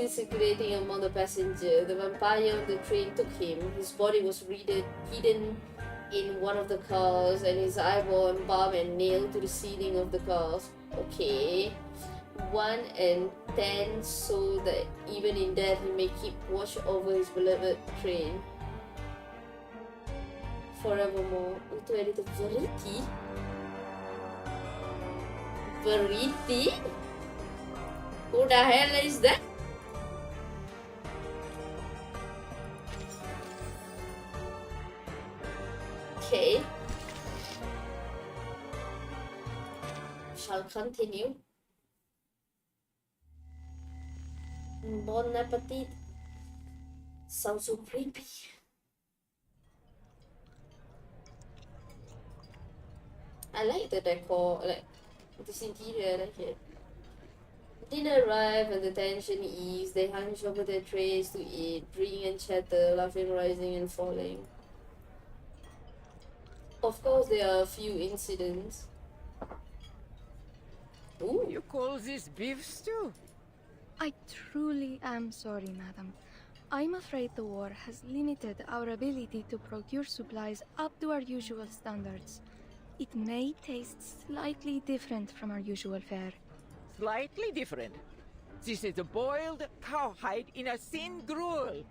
circulating among the passengers. The vampire on the train took him. His body was hidden in one of the cars and his eyeball and bomb and nailed to the ceiling of the cars. Okay. 1 and 10 so that even in death he may keep watch over his beloved train forevermore. Itu editor Verity? Verity? Who the hell is that? Okay. Shall continue. Bon appetit. Sounds so creepy. I like the decor, like this interior, I like it. Dinner arrived and the tension eased. They hunched over their trays to eat, drink and chatter, laughing, rising and falling. Of course, there are a few incidents. Ooh. You call this beef stew? I truly am sorry, madam. I'm afraid the war has limited our ability to procure supplies up to our usual standards. It may taste slightly different from our usual fare. Slightly different. This is a boiled cowhide in a thin gruel.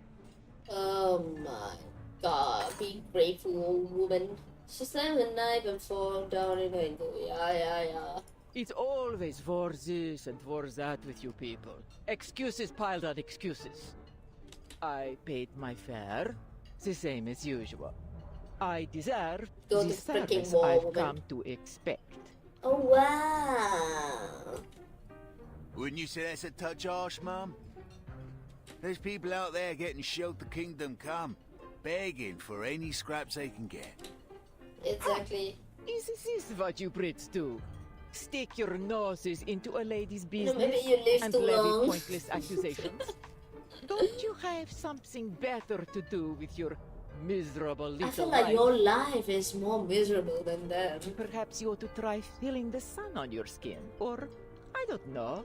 Oh my god, be grateful, old woman. She slammed a knife and fall down in her ankle. Yeah. It's always for this and for that with you people. Excuses piled on excuses. I paid my fare, the same as usual. I deserve Go the to freaking service wall, I've woman. come to expect. Oh wow. Wouldn't you say that's a touch harsh, Mum? There's people out there getting shot the kingdom come, begging for any scraps they can get. Exactly. Is this what you Brits do? Stick your noses into a lady's No, business maybe you live and too levy long. pointless accusations? Don't you have something better to do with your miserable little I feel like life? your life is more miserable than them. Perhaps you ought to try feeling the sun on your skin. Or, I don't know,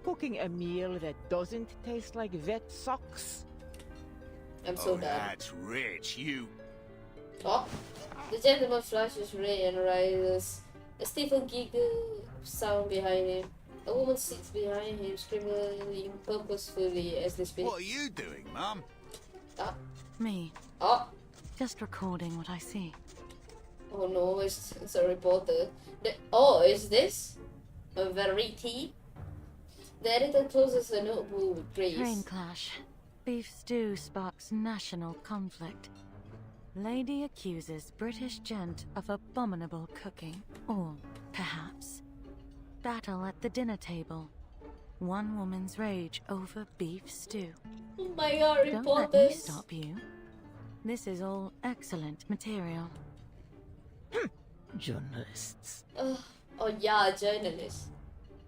cooking a meal that doesn't taste like wet socks. I'm so Oh, bad. that's rich, you. Oh, the gentleman flashes ray and rises. A stifled giggle sound behind him. A woman sits behind him, scribbling purposefully as they speak. What are you doing, Mum? Me. Oh. Just recording what I see. Oh no, it's a reporter. Is this a Verity? The editor closes a notebook with grace. Train clash. Beef stew sparks national conflict. Lady accuses British gent of abominable cooking. Or, perhaps, battle at the dinner table. One woman's rage over beef stew. Oh my god, Don't let me reporters! stop you. This is all excellent material. Journalists. Oh yeah, journalist.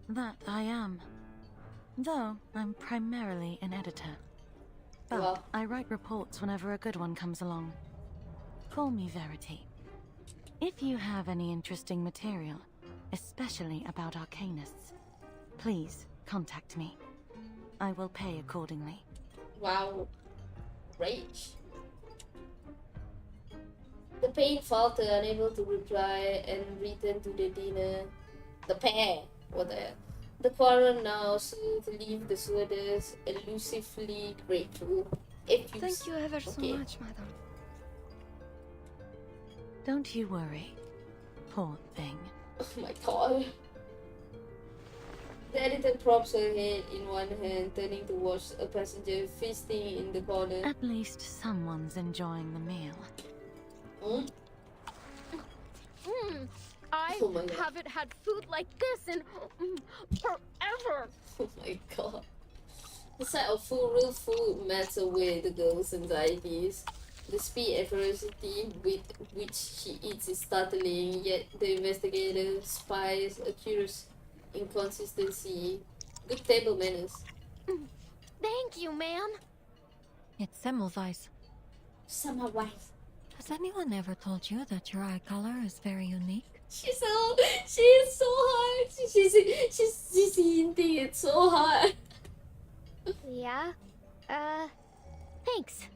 That I am. Though I'm primarily an editor. But Well. I write reports whenever a good one comes along. Call me Verity. If you have any interesting material, especially about arcanists, please contact me. I will pay accordingly. Wow. Rage. The pair falter, unable to reply, and return to the dinner. The pair. What the hell? The quarrel now to leave the Swedish elusively grateful. Thank you ever so much, madam. Don't you worry. Poor thing. Oh my god. The editor props her head in one hand, turning to watch a passenger feasting in the corner. At least someone's enjoying the meal. I Oh my God. haven't had food like this in forever. Oh my god. The sight of real food melts away the girl's anxieties. The speed and ferocity with which she eats is startling, yet the investigator spies a curious inconsistency. Good table manners. Thank you, ma'am. It's Semmelweis. Semmelweis. Has anyone ever told you that your eye color is very unique? She is so hard. She's hinting it's so hard. Yeah. Thanks.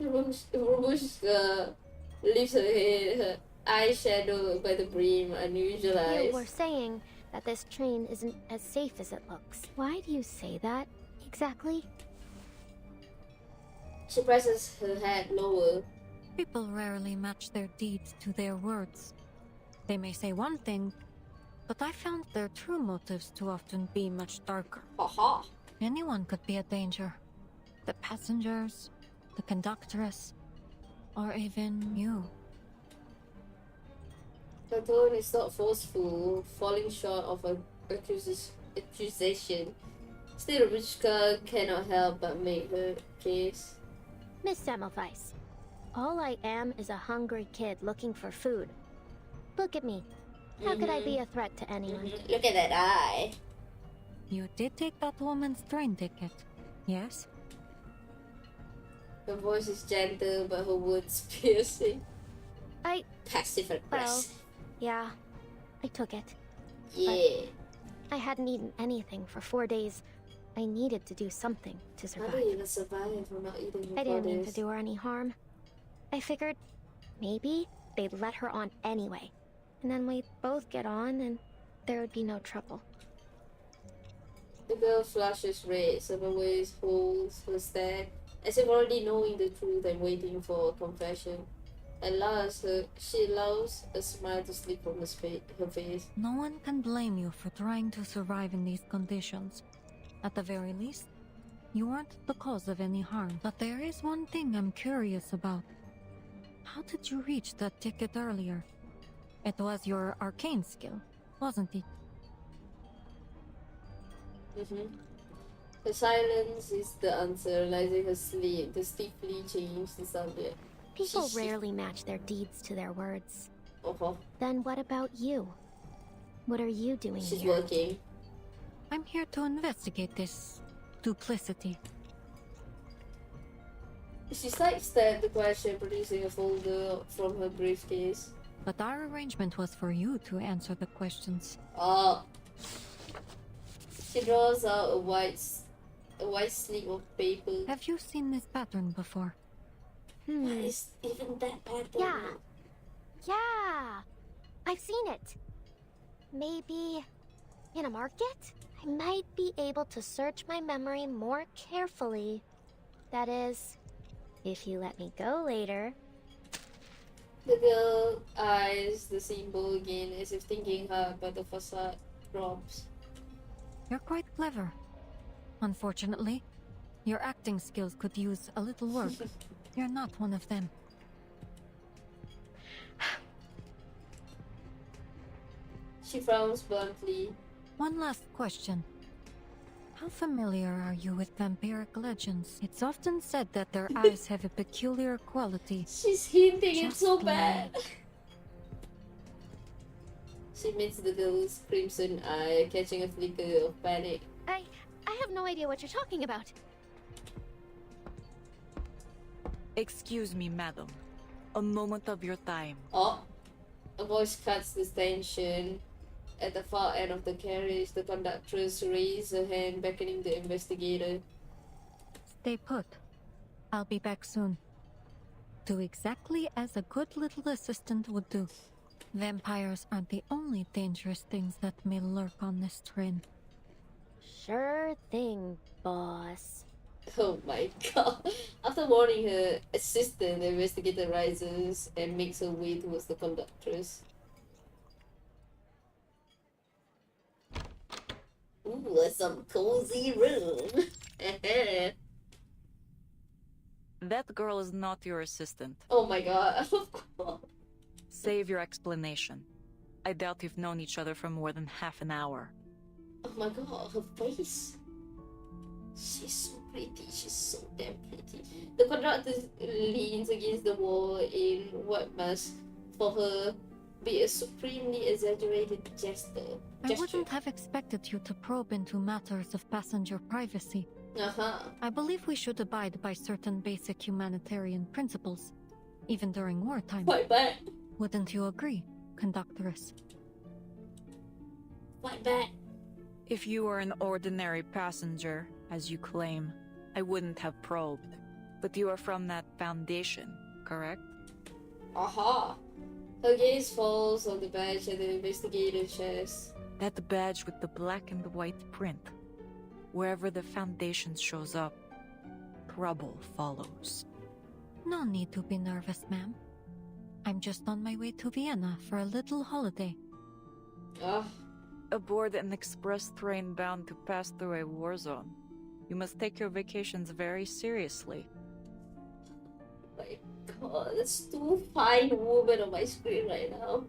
Rubushka lifts her head, her eyes shadowed by the brim, unusual You were eyes. saying that this train isn't as safe as it looks. Why do you say that, exactly? She presses her head lower. People rarely match their deeds to their words. They may say one thing, but I found their true motives to often be much darker. Haha. Anyone could be a danger. The passengers, the conductress, or even you. Her tone is not forceful, falling short of an accusation. Still, Ruchka cannot help but make her case. Miss Semmelweis, all I am is a hungry kid looking for food. Look at me. How could I be a threat to anyone? Look at that eye. You did take that woman's train ticket, yes? Her voice is gentle, but her words piercing. Passive aggressive. Well, yeah, I took it. Yeah. But I hadn't eaten anything for 4 days. I needed to do something to survive. How do you even survive if you're not eating for I didn't 4 mean to days? do her any harm. I figured maybe they'd let her on anyway. And then we'd both get on and there would be no trouble. The girl flushes red, Semmelweis holds her stand, as if already knowing the truth and waiting for a confession. At last, she allows a smile to slip from her face. No one can blame you for trying to survive in these conditions. At the very least, you weren't the cause of any harm. But there is one thing I'm curious about. How did you reach that ticket earlier? It was your arcane skill, wasn't it? Her silence is the answer, realizing her sleep, the stiffly changed the subject. People rarely match their deeds to their words. Uh-huh. Then what about you? What are you doing She's here? working. I'm here to investigate this duplicity. She sidestepped the question, producing a folder from her briefcase. But our arrangement was for you to answer the questions. She draws out a white slip of paper. Have you seen this pattern before? What is even that pattern? Yeah, I've seen it. Maybe in a market? I might be able to search my memory more carefully. That is, if you let me go later. The girl eyes the symbol again, as if thinking hard, but the facade drops. You're quite clever. Unfortunately, your acting skills could use a little work. You're not one of them. She frowns bluntly. One last question. How familiar are you with vampiric legends? It's often said that their eyes have a peculiar quality. She's hinting it Just so like- bad. She meets the girl's crimson eye, catching a flicker of panic. I have no idea what you're talking about. Excuse me, madam. A moment of your time. Oh, a voice cuts the tension. At the far end of the carriage, the conductress raises her hand, beckoning the investigator. Stay put. I'll be back soon. Do exactly as a good little assistant would do. Vampires aren't the only dangerous things that may lurk on this train. Sure thing, boss. Oh my god. After warning her assistant, the investigator rises and makes her way towards the conductress. Ooh, some cozy room. That girl is not your assistant. Oh my god, of course. Save your explanation. I doubt you've known each other for more than half an hour. Oh my god, her face. She's so pretty, she's so damn pretty. The conductor leans against the wall in what must, for her, be a supremely exaggerated gesture. I wouldn't have expected you to probe into matters of passenger privacy. I believe we should abide by certain basic humanitarian principles, even during wartime. Fight back. Wouldn't you agree, conductress? Fight back. If you were an ordinary passenger, as you claim, I wouldn't have probed. But you are from that foundation, correct? Aha! Her gaze falls on the badge at the investigator's chest. That badge with the black and white print. Wherever the Foundation shows up, trouble follows. No need to be nervous, ma'am. I'm just on my way to Vienna for a little holiday. Ah. Aboard an express train bound to pass through a war zone. You must take your vacations very seriously. My god, there's two fine women on my screen right now.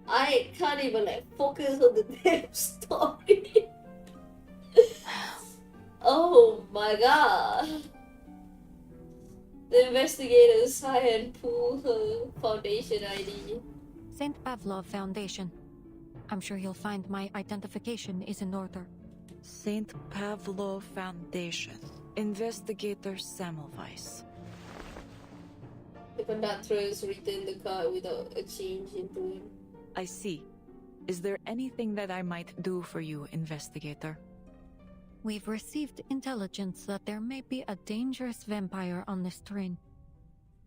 I can't even like focus on the damn story. Oh my god. The investigators sigh and pull her Foundation ID. St. Pavlov Foundation. I'm sure you'll find my identification is in order. St. Pavlov Foundation. Investigator Semmelweis. The conductors returned the car without a change in tone. I see. Is there anything that I might do for you, investigator? We've received intelligence that there may be a dangerous vampire on this train.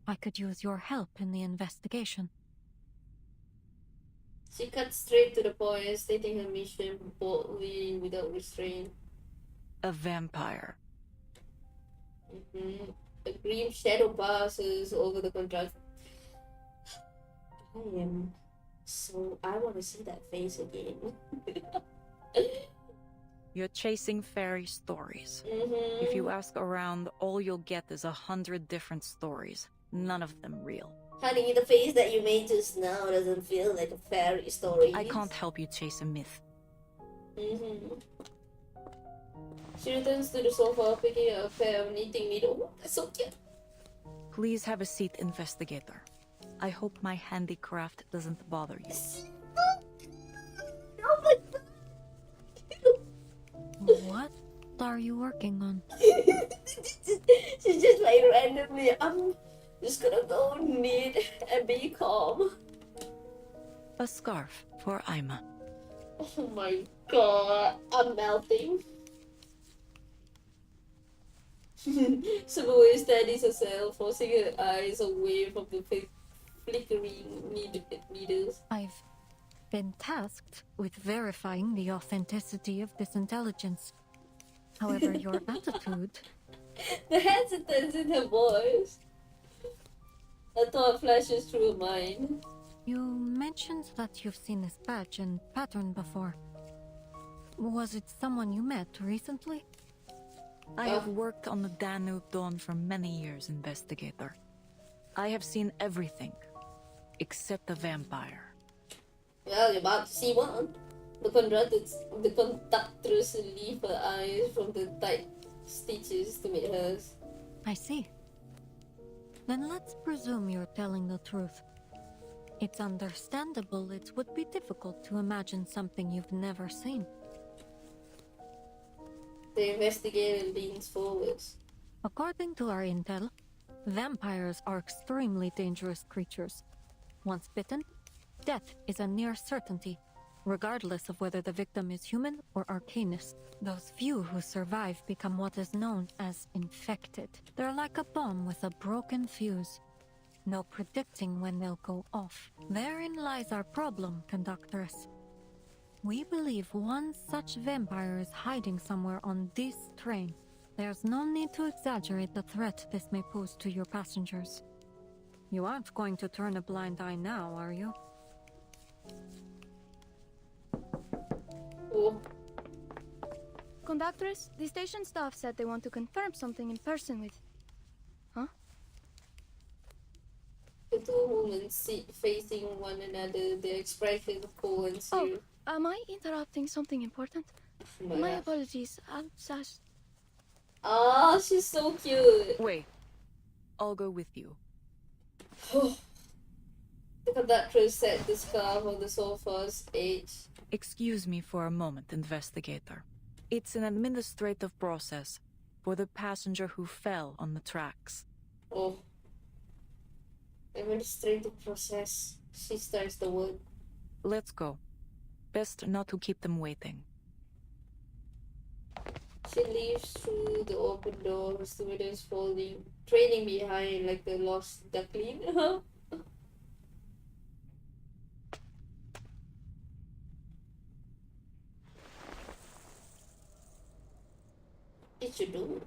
I could use your help in the investigation. She cut straight to the point, stating her mission boldly without restraint. A vampire. A green shadow passes over the contract. I want to see that face again. You're chasing fairy stories. If you ask around, all you'll get is 100 different stories. None of them real. Honey, the face that you made just now doesn't feel like a fairy story. I can't help you chase a myth. She returns to the sofa, picking up a pair of knitting needles. Oh, that's so cute. Please have a seat, investigator. I hope my handicraft doesn't bother you. Oh my god. What are you working on? She's just like randomly, I'm just gonna go knit and be calm. A scarf for Ima. Oh my god, I'm melting. Samoa steadies herself, forcing her eyes away from the flickering needles. I've been tasked with verifying the authenticity of this intelligence. However, your attitude... The hesitance in her voice. A thought flashes through her mind. You mentioned that you've seen this badge and pattern before. Was it someone you met recently? I have worked on the Danube Dawn for many years, investigator. I have seen everything, except the vampire. Well, you're about to see one. The conductress leave her eyes from the tight stitches to meet hers. I see. Then let's presume you're telling the truth. It's understandable it would be difficult to imagine something you've never seen. The investigator leans forwards. According to our intel, vampires are extremely dangerous creatures. Once bitten, death is a near certainty, regardless of whether the victim is human or arcanist. Those few who survive become what is known as infected. They're like a bomb with a broken fuse. No predicting when they'll go off. Therein lies our problem, conductress. We believe one such vampire is hiding somewhere on this train. There's no need to exaggerate the threat this may pose to your passengers. You aren't going to turn a blind eye now, are you? Oh. Conductress, the station staff said they want to confirm something in person with... Huh? The two women sit facing one another, their expressions cool and serious. Oh, am I interrupting something important? My apologies, I'll just... Oh, she's so cute. Wait, I'll go with you. The conductress set the scarf on the sofa's edge. Excuse me for a moment, investigator. It's an administrative process for the passenger who fell on the tracks. Oh. Administrative process. She starts the word. Let's go. Best not to keep them waiting. She leaves through the open door, her stewardess trailing behind like the lost duckling. did you do?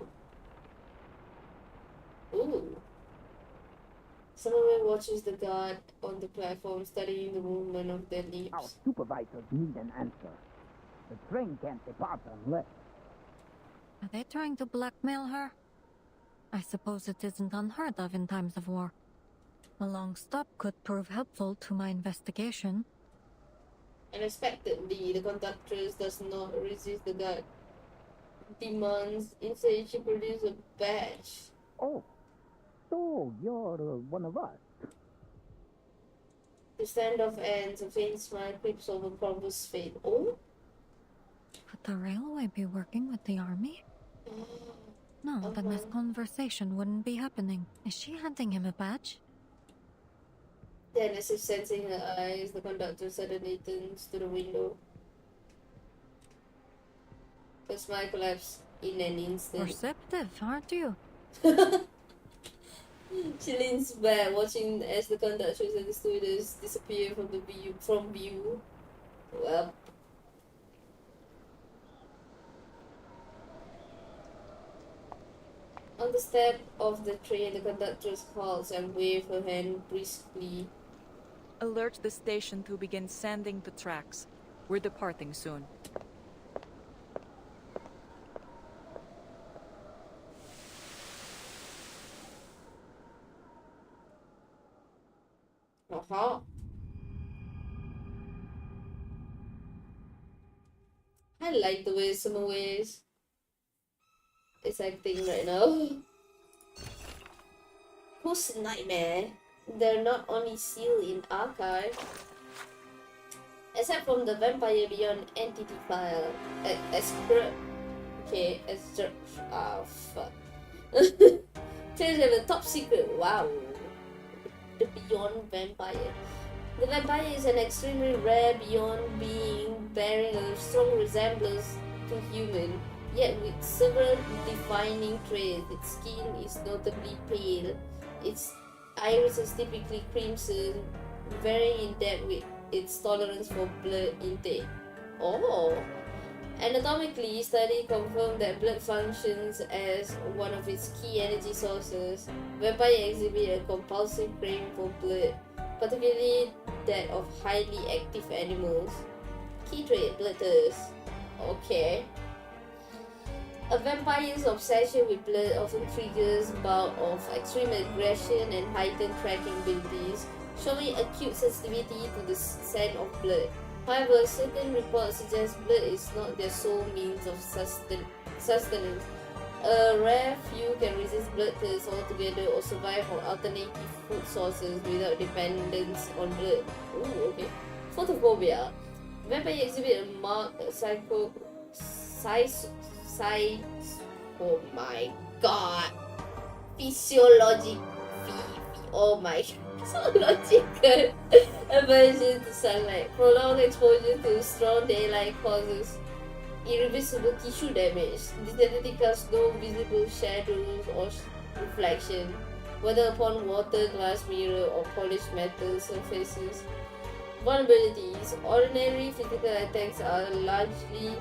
Ooh. Someone watches the guard on the platform studying the movement of their Our lips. supervisors need an answer. The train can't depart unless... Are they trying to blackmail her? I suppose it isn't unheard of in times of war. A long stop could prove helpful to my investigation. Unexpectedly, the conductress does not resist the guard demands. Instead, she produces a badge. Oh, so you're one of us. The standoff ends, a faint smile creeps over Corvus' face. Oh? Could the railway be working with the army? No, then this conversation wouldn't be happening. Is she handing him a badge? Then, as if sensing her eyes, the conductor suddenly turns to the window. Her smile collapses in an instant. Perceptive, aren't you? She leans back, watching as the conductress and the stewardess disappear from view. Well. On the step of the train, the conductress halts and waves her hand briskly. Alert the station to begin sanding the tracks. We're departing soon. Uh-huh. I like the way Summer Ways is acting right now. Whose nightmare? They're not only sealed in archive, except from the Vampire Beyond entity file. Fuck. Tells you the top secret. Wow. The Beyond Vampire. The vampire is an extremely rare beyond being bearing a strong resemblance to human, yet with several defining traits. Its skin is notably pale. Its iris is typically crimson, varying in depth with its tolerance for blood intake. Oh! Anatomically, study confirmed that blood functions as one of its key energy sources. Vampires exhibit a compulsive craving for blood, particularly that of highly active animals. Key trait: bloodthirst. Okay. A vampire's obsession with blood often triggers bouts of extreme aggression and heightened tracking abilities, showing acute sensitivity to the scent of blood. However, certain reports suggest blood is not their sole means of sustenance. A rare few can resist bloodthirst altogether or survive on alternative food sources without dependence on blood. Ooh, okay. Photophobia. Vampires exhibit a marked oh my god. Oh my physiological aversion to sunlight. Prolonged exposure to strong daylight causes irreversible tissue damage. This tendency casts no visible shadows or reflection, whether upon water, glass mirror, or polished metal surfaces. Vulnerabilities. Ordinary physical attacks are largely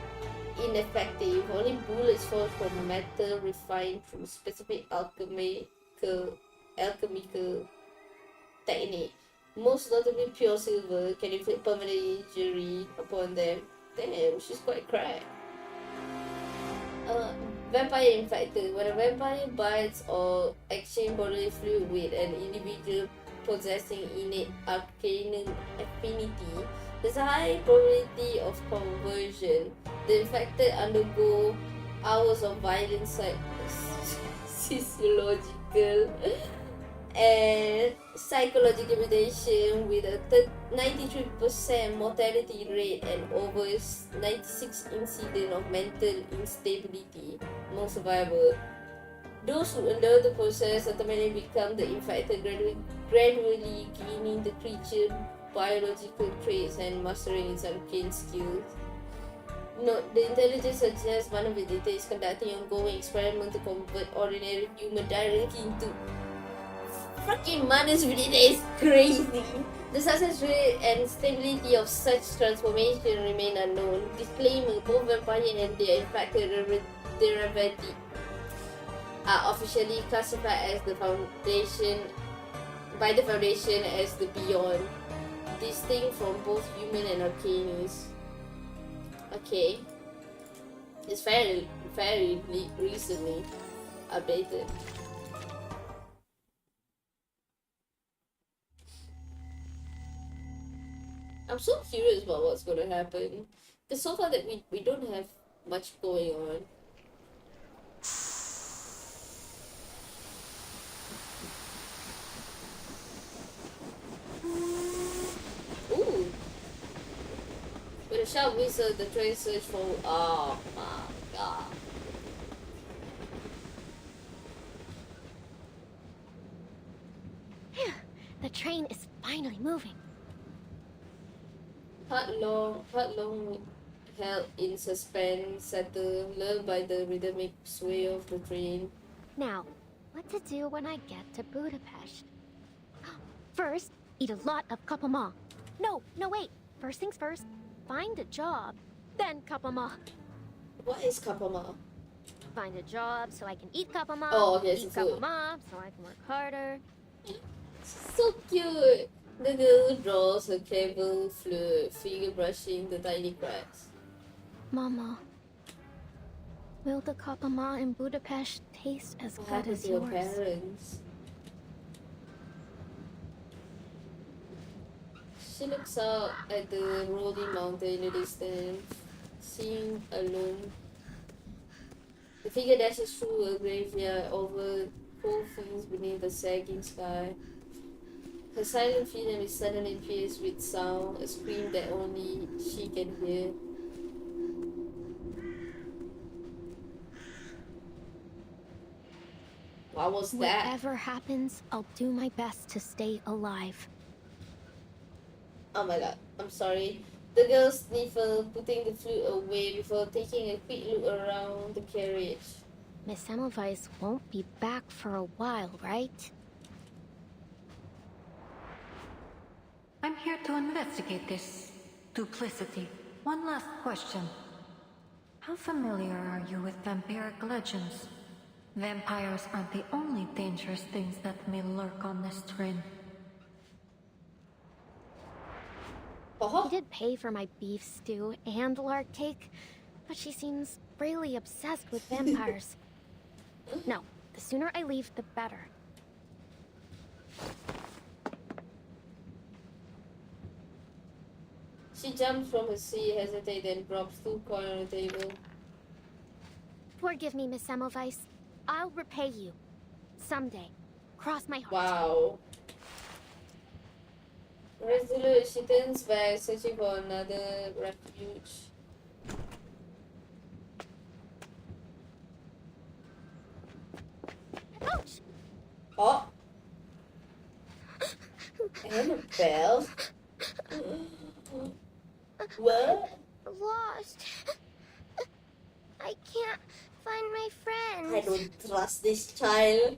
ineffective. Only bullets fall from metal refined through specific alchemical technique. Most notably, pure silver can inflict permanent injury upon them. Damn, she's quite cracked. Vampire infected. When a vampire bites or exchanges bodily fluid with an individual possessing innate arcane affinity, there's a high probability of conversion. The infected undergo hours of violent physiological and psychological mutation with a 93% mortality rate and over 96 incidents of mental instability among survivors. Those who endure the process ultimately become the infected, gradually gaining the creature's biological traits and mastering its arcane skills. Note, the intelligence suggests one of the data is conducting ongoing experiment to convert ordinary human directly into fucking Manus Village is crazy. The success rate and stability of such transformation remain unknown. Disclaimer: both vampire and their infected are officially classified as the Foundation by the Foundation as the Beyond, distinct from both human and arcanists. Okay, it's very recently updated. I'm so curious about what's going to happen, because so far that we don't have much going on. Ooh. With a sharp whistle, the train surged forward. Oh my god. Phew, the train is finally moving. Heart long held in suspense, settled, lulled by the rhythmic sway of the train. Now, what to do when I get to Budapest? First, eat a lot of kapama. No, wait. First things first, find a job, then kapama. What is kapama? Find a job so I can eat kapama. Oh, okay, eat so food. kapama so I can work harder. So cute! The girl draws her cable flute, finger brushing the tiny cracks. Mama, will the kapama in Budapest taste as What good happened as to your yours? parents? She looks out at the rolling mountain in the distance, seeing alone. The figure dashes through a graveyard over cold fields beneath the sagging sky. Her silent freedom is suddenly pierced with sound, a scream that only she can hear. What was that? Whatever happens, I'll do my best to stay alive. Oh my god, I'm sorry. The girl sniffled, putting the flute away before taking a quick look around the carriage. Miss Semmelweis won't be back for a while, right? I'm here to investigate this duplicity. One last question. How familiar are you with vampiric legends? Vampires aren't the only dangerous things that may lurk on this train. He did pay for my beef stew and lark cake, but she seems really obsessed with vampires. No, the sooner I leave, the better. She jumps from her seat, hesitates, and drops 2 coins on the table. Forgive me, Miss Semmelweis. I'll repay you. Someday. Cross my heart. Wow. Resolute, she turns back, searching for another refuge. Ouch! Oh! Annabelle? What? Lost. I can't find my friends. I don't trust this child.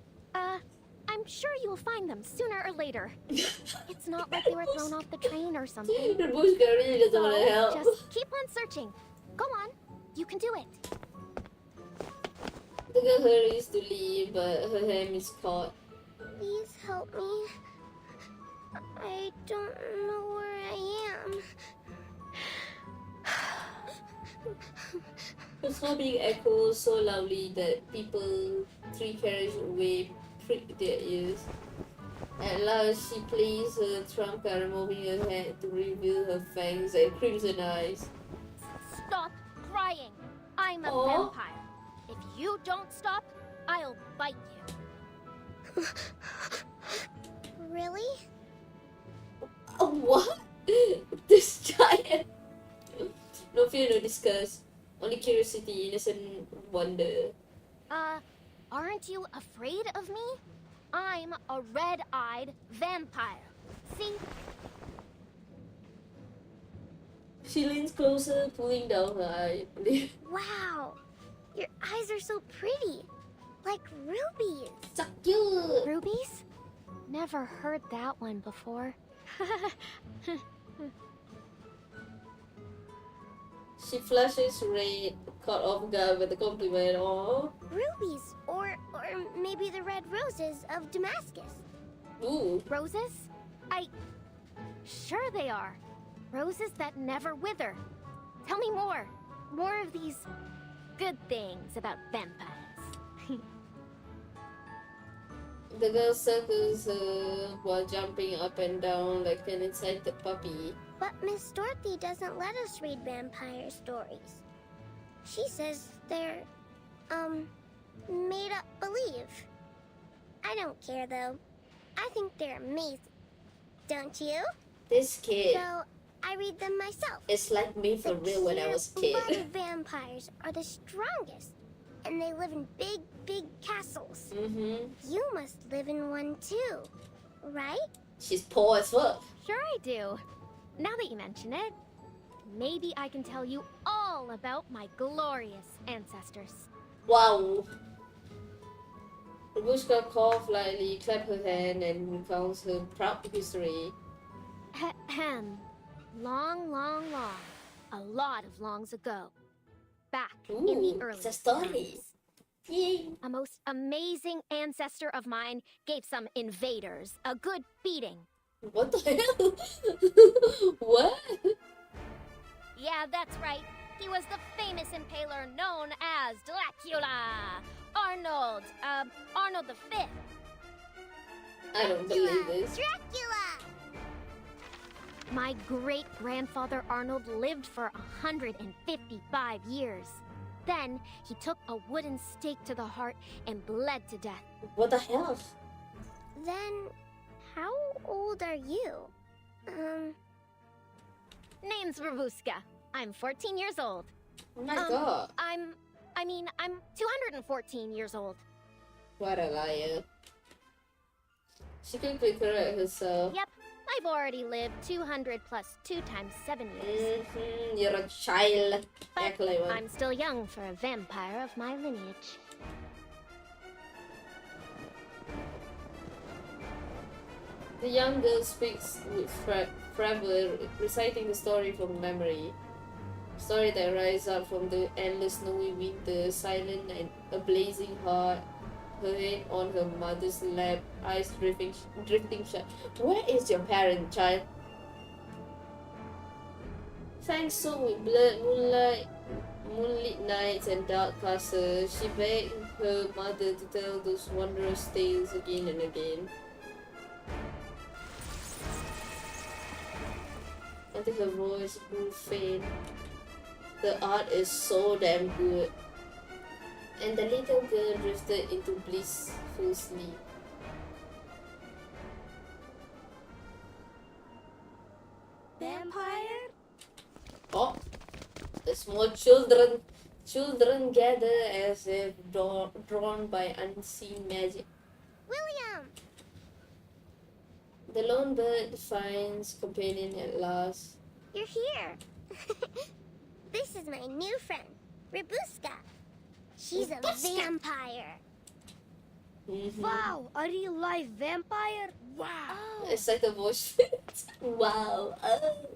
I'm sure you'll find them sooner or later. It's not like they were thrown off the train or something. The bush girl really doesn't want to help. Just keep on searching. Go on. You can do it. The girl hurries to leave, but her hand is caught. Please help me. I don't know where I am. Her sobbing echoes so loudly that people 3 carriages away prick their ears. At last, she places her trump card, removing her hand to reveal her fangs and crimson eyes. Stop crying. I'm a vampire. If you don't stop, I'll bite you. Really? What? This giant? No fear, no disgust. Only curiosity, innocent wonder. Aren't you afraid of me? I'm a red-eyed vampire. See? She leans closer, pulling down her eyelid. Wow! Your eyes are so pretty. Like rubies. So cute. Rubies? Never heard that one before. She flushes red, caught off guard with a compliment. Oh. Rubies, or maybe the red roses of Damascus. Ooh. Roses? Sure they are. Roses that never wither. Tell me more. More of these good things about vampires. The girl circles while jumping up and down like an excited puppy. But Miss Dorothy doesn't let us read vampire stories. She says they're, made up believe. I don't care though. I think they're amazing. Don't you? This kid. So I read them myself. It's like me for real when I was a kid. Blooded vampires are the strongest, and they live in big, big castles. Mm-hmm. You must live in one too, right? She's poor as fuck. Sure I do. Now that you mention it, maybe I can tell you all about my glorious ancestors. Wow. Babushka coughed lightly, clapped her hand, and recounts her proud history. Ahem. Long, long, long. A lot of longs ago. Back in the early it's a story. times. Yay. A most amazing ancestor of mine gave some invaders a good beating. What the hell? What? Yeah, that's right. He was the famous impaler known as Dracula. Arnold the Fifth. I don't believe this. Dracula! My great-grandfather Arnold lived for 155 years. Then, he took a wooden stake to the heart and bled to death. What the hell? Then, how old are you? Name's Rabuska. I'm 14 years old. Oh my god. I'm 214 years old. What a liar. She quickly correct herself. Yep, I've already lived 200 plus 2 times 7 years. Mm-hmm, you're a child. But I'm still young for a vampire of my lineage. The young girl speaks with fervor, reciting the story from memory. Story that rises up from the endless snowy winter, silent and a blazing heart, her head on her mother's lap, eyes drifting shut. Where is your parent, child? Fang soaked with blood, moonlit nights and dark castles, she begged her mother to tell those wondrous tales again and again. Until her voice grew faint. The art is so damn good. And the little girl drifted into blissful sleep. Vampire? Oh, the small children gather as if drawn by unseen magic. William! The lone bird finds companion at last. You're here. This is my new friend, Rabuska. She's a vampire. Mm-hmm. Wow, a real life vampire? Wow. Oh. It's like a voice. Wow. Oh.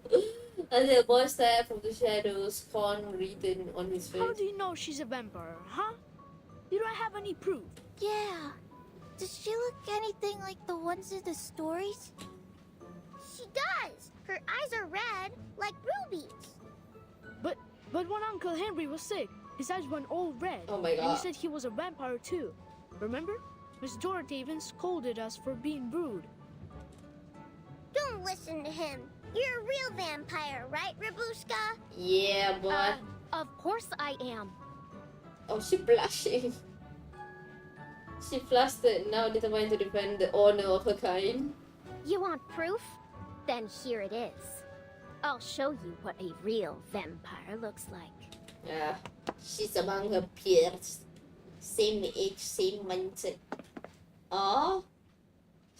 And the boy stared from the shadows, scorn written on his face. How do you know she's a vampire, huh? You don't have any proof. Yeah. Does she look anything like the ones in the stories? She does. Her eyes are red, like rubies. But when Uncle Henry was sick, his eyes went all red. Oh my And god. he said he was a vampire too. Remember? Miss Dorothy even scolded us for being rude. Don't listen to him. You're a real vampire, right, Rabuska? Yeah, boy. Of course I am. Oh, she blushing. She flustered, now determined to defend the honor of her kind. You want proof? Then here it is. I'll show you what a real vampire looks like. Yeah, she's among her peers. Same age, same mindset. Oh,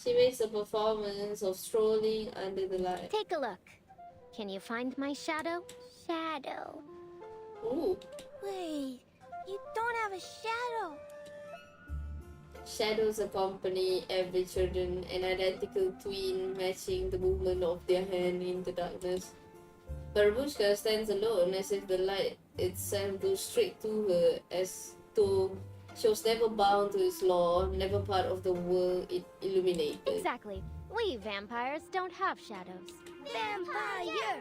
she makes a performance of strolling under the light. Take a look. Can you find my shadow? Shadow. Ooh. Wait, you don't have a shadow. Shadows accompany every children, an identical twin matching the movement of their hand in the darkness. Babushka stands alone as if the light itself goes straight to her, as though she was never bound to its law, never part of the world it illuminated. Exactly. We vampires don't have shadows. Vampire!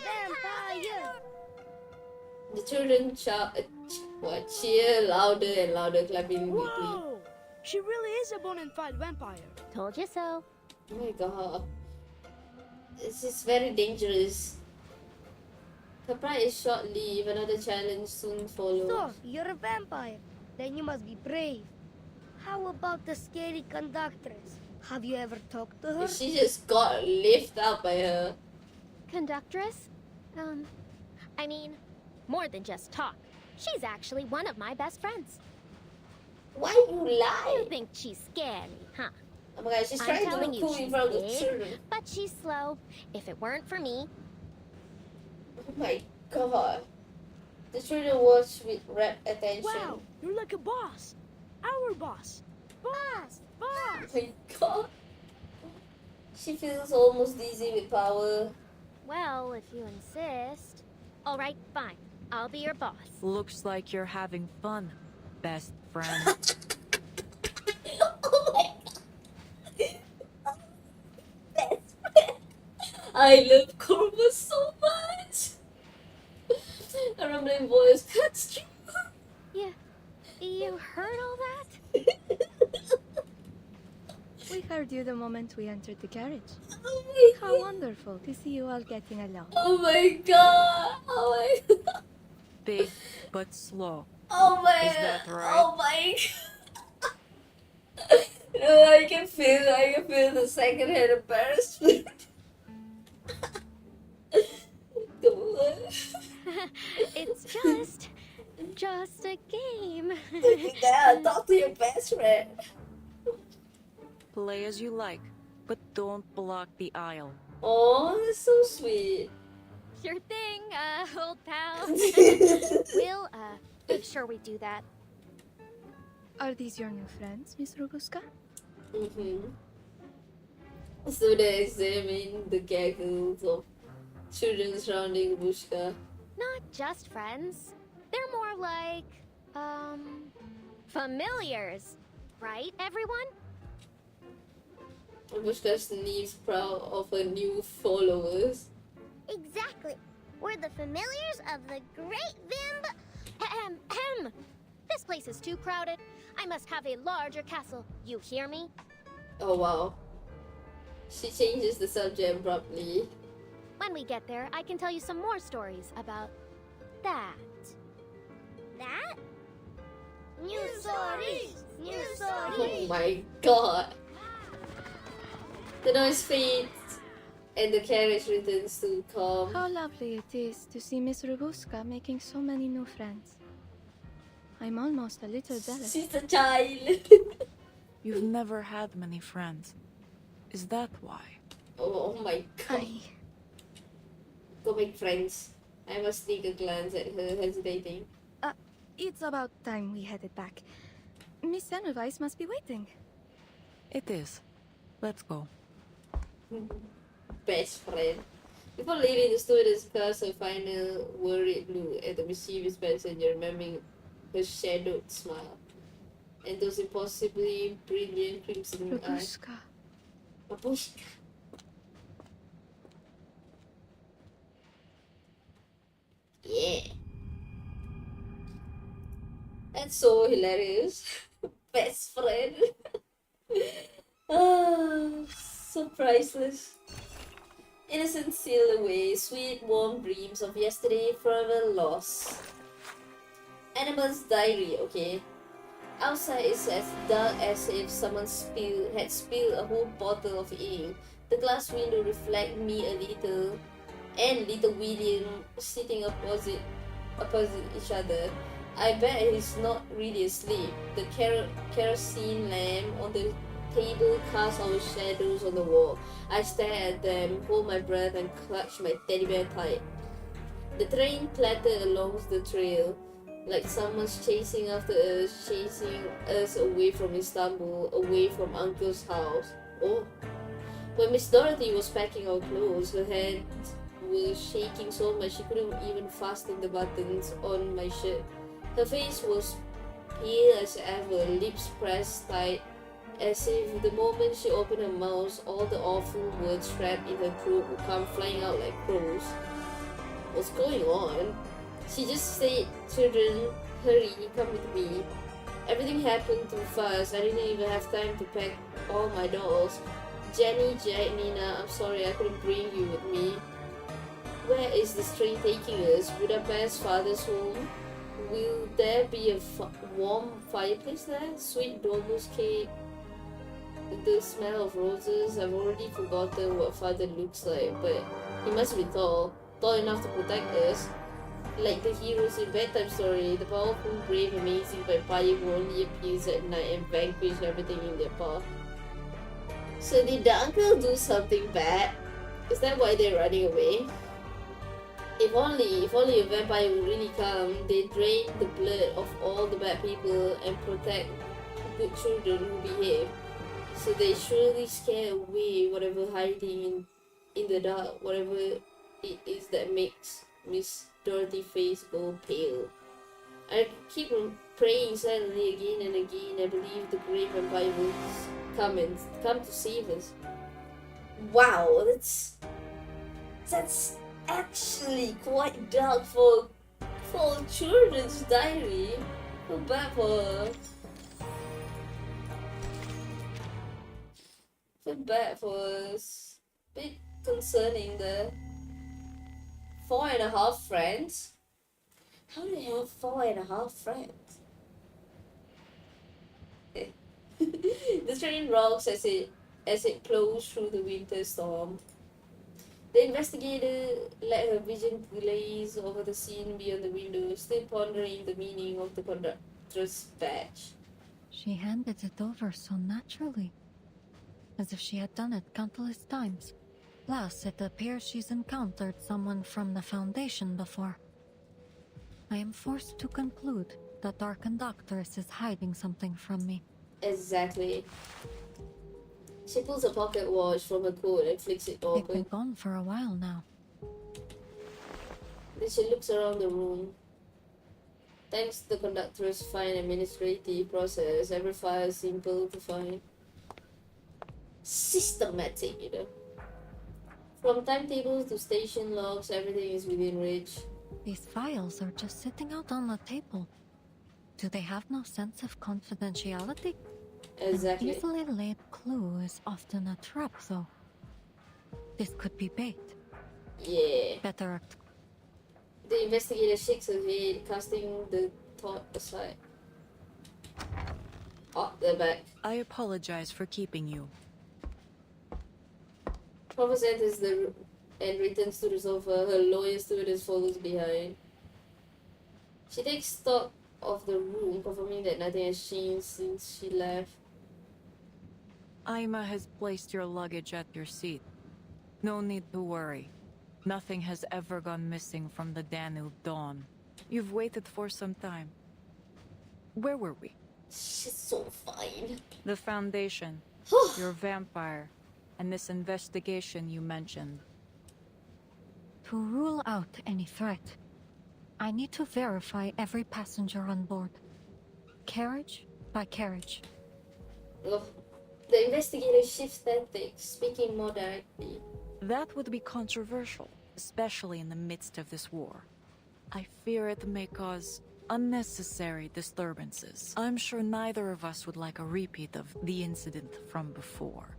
Vampire! The children cheer louder and louder, clapping weakly. Whoa! She really is a bona fide vampire. Told you so. Oh my god. This is very dangerous. Capra is short-lived, another challenge soon follows. So, you're a vampire. Then you must be brave. How about the scary conductress? Have you ever talked to her? She just got lifted up by her. Conductress? I mean, more than just talk. She's actually one of my best friends. Why you lie? You think she's scary, huh? Oh my god, she's trying to look cool in front of the children. But she's slow. If it weren't for me... Oh my god. The children watch with rapt attention. Wow, you're like a boss. Our boss. Boss! Oh Boss! my god. She feels almost dizzy with power. Well, if you insist. Alright, fine. I'll be your boss. Looks like you're having fun, best friend. I love Korma so much. A rumbling voice cuts through. Yeah, you heard all that? We heard you the moment we entered the carriage. Oh my How wonderful to see you all getting along. Oh my god. Oh my god. Big but slow. Oh my. Is that right? Oh my. No, I can feel the second-hand embarrassment. Come on. It's just a game. Yeah, talk to your best friend. Play as you like, but don't block the aisle. Oh, that's so sweet. Sure thing, old pal. We'll, make sure we do that. Are these your new friends, Miss Robuska? So they examine the gaggles of children surrounding Bushka. Not just friends. They're more like, familiars. Right, everyone? Bushka sneezes, proud of her new followers. Exactly. We're the familiars of the great Vimb. Ahem. This place is too crowded. I must have a larger castle. You hear me? Oh wow. She changes the subject abruptly. When we get there, I can tell you some more stories about that. That? New stories! New Oh stories! my god. The noise fades and the carriage returns to calm. How lovely it is to see Miss Robuska making so many new friends. I'm almost a little jealous. She's a child. You've never had many friends. Is that why? Oh my god. Go make friends. I must take a glance at her, hesitating. It's about time we headed back. Miss Semmelweis must be waiting. It is. Let's go. Best friend. Before leaving the stewardess cast a final worried look at the mischievous passenger, remembering her shadowed smile and those impossibly brilliant crimson eyes. Babushka. Yeah. That's so hilarious. Best friend. So priceless. Innocent sail away, sweet warm dreams of yesterday forever lost. Animal's diary, okay. Outside is as dark as if someone had spilled a whole bottle of ink. The glass window reflects me a little, and little William sitting opposite each other. I bet he's not really asleep. The kerosene lamp on the table casts our shadows on the wall. I stare at them, hold my breath, and clutch my teddy bear tight. The train clattered along the trail, like someone's chasing after us, chasing us away from Istanbul, away from Uncle's house. Oh. When Miss Dorothy was packing our clothes, her hand were shaking so much she couldn't even fasten the buttons on my shirt. Her face was pale as ever, lips pressed tight, as if the moment she opened her mouth, all the awful words trapped in her throat would come flying out like crows. What's going on? She just said, "Children, hurry, come with me." Everything happened too fast. I didn't even have time to pack all my dolls. Jenny, Jack, Nina, I'm sorry I couldn't bring you with me. Where is this train taking us? Budapest, father's home? Will there be a warm fireplace there? Sweet Domus cake? The smell of roses? I've already forgotten what father looks like, but he must be tall. Tall enough to protect us. Like the heroes in bedtime story, the powerful, brave, amazing vampire who only appears at night and vanquish everything in their path. So did the uncle do something bad? Is that why they're running away? If only a vampire would really come, they drain the blood of all the bad people and protect good children who behave. So they surely scare away whatever hiding in the dark, whatever it is that makes Miss Dorothy's face go pale. I keep praying silently again and again. I believe the great vampire will come to save us. Wow, that's actually quite dark for a children's diary. Feel bad for her. Feel bad for us. Bit concerning there. 4.5 friends? How do they have 4.5 friends? The train rocks as it plows through the winter storm. The investigator let her vision glaze over the scene beyond the window, still pondering the meaning of the conductor's badge. She handed it over so naturally, as if she had done it countless times. Plus, it appears she's encountered someone from the Foundation before. I am forced to conclude that our conductress is hiding something from me. Exactly. She pulls a pocket watch from her coat and flicks it open. They've been gone for a while now. Then she looks around the room. Thanks to the conductor's fine administrative process, every file is simple to find. Systematic, you know. From timetables to station logs, everything is within reach. These files are just sitting out on the table. Do they have no sense of confidentiality? Exactly. An easily laid clue is often a trap, though. This could be bait. Yeah. Better act. The investigator shakes her head, casting the thought aside. Oh, they're back. I apologize for keeping you. Thomas enters the room and returns to the sofa. Her lawyer stewardess follows behind. She takes stock of the room, confirming that nothing has changed since she left. Ima has placed your luggage at your seat. No need to worry. Nothing has ever gone missing from the Danube Dawn. You've waited for some time. Where were we? She's so fine. The Foundation, your vampire, and this investigation you mentioned. To rule out any threat, I need to verify every passenger on board. Carriage by carriage. Ugh. The investigator shifts tactics, speaking more directly. That would be controversial, especially in the midst of this war. I fear it may cause unnecessary disturbances. I'm sure neither of us would like a repeat of the incident from before.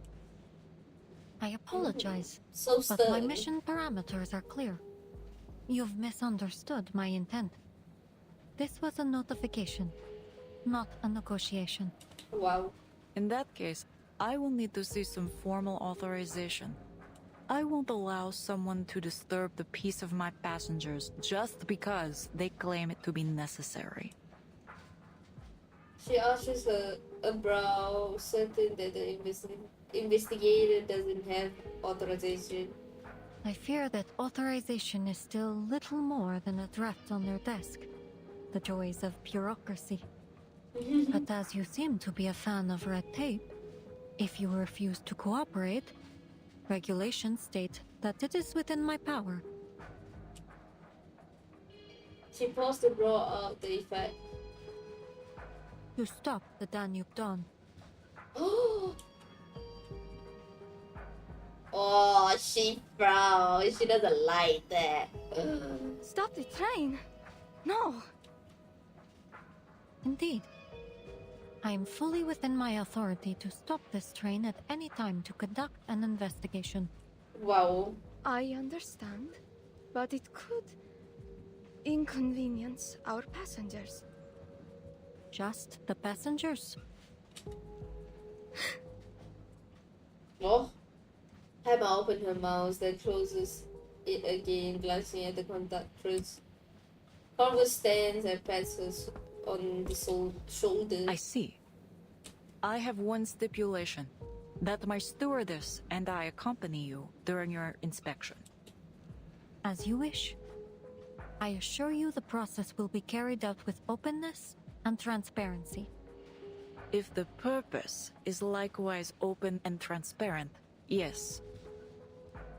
I apologize, so but my mission parameters are clear. You've misunderstood my intent. This was a notification, not a negotiation. Wow. In that case, I will need to see some formal authorization. I won't allow someone to disturb the peace of my passengers just because they claim it to be necessary. She arches a brow, certain that the investigator doesn't have authorization. I fear that authorization is still little more than a draft on their desk. The joys of bureaucracy. But as you seem to be a fan of red tape, if you refuse to cooperate, regulations state that it is within my power She paused to draw out the effect. To stop the Danube Dawn. Oh, she frowned. She doesn't like that. Stop the train! No! Indeed. I am fully within my authority to stop this train at any time to conduct an investigation. Wow. I understand, but it could inconvenience our passengers. Just the passengers? Oh. Emma opened her mouth, then closes it again, glancing at the conductress. Converse stands and pats her on the shoulder. I see. I have one stipulation. That my stewardess and I accompany you during your inspection. As you wish. I assure you the process will be carried out with openness and transparency. If the purpose is likewise open and transparent, yes.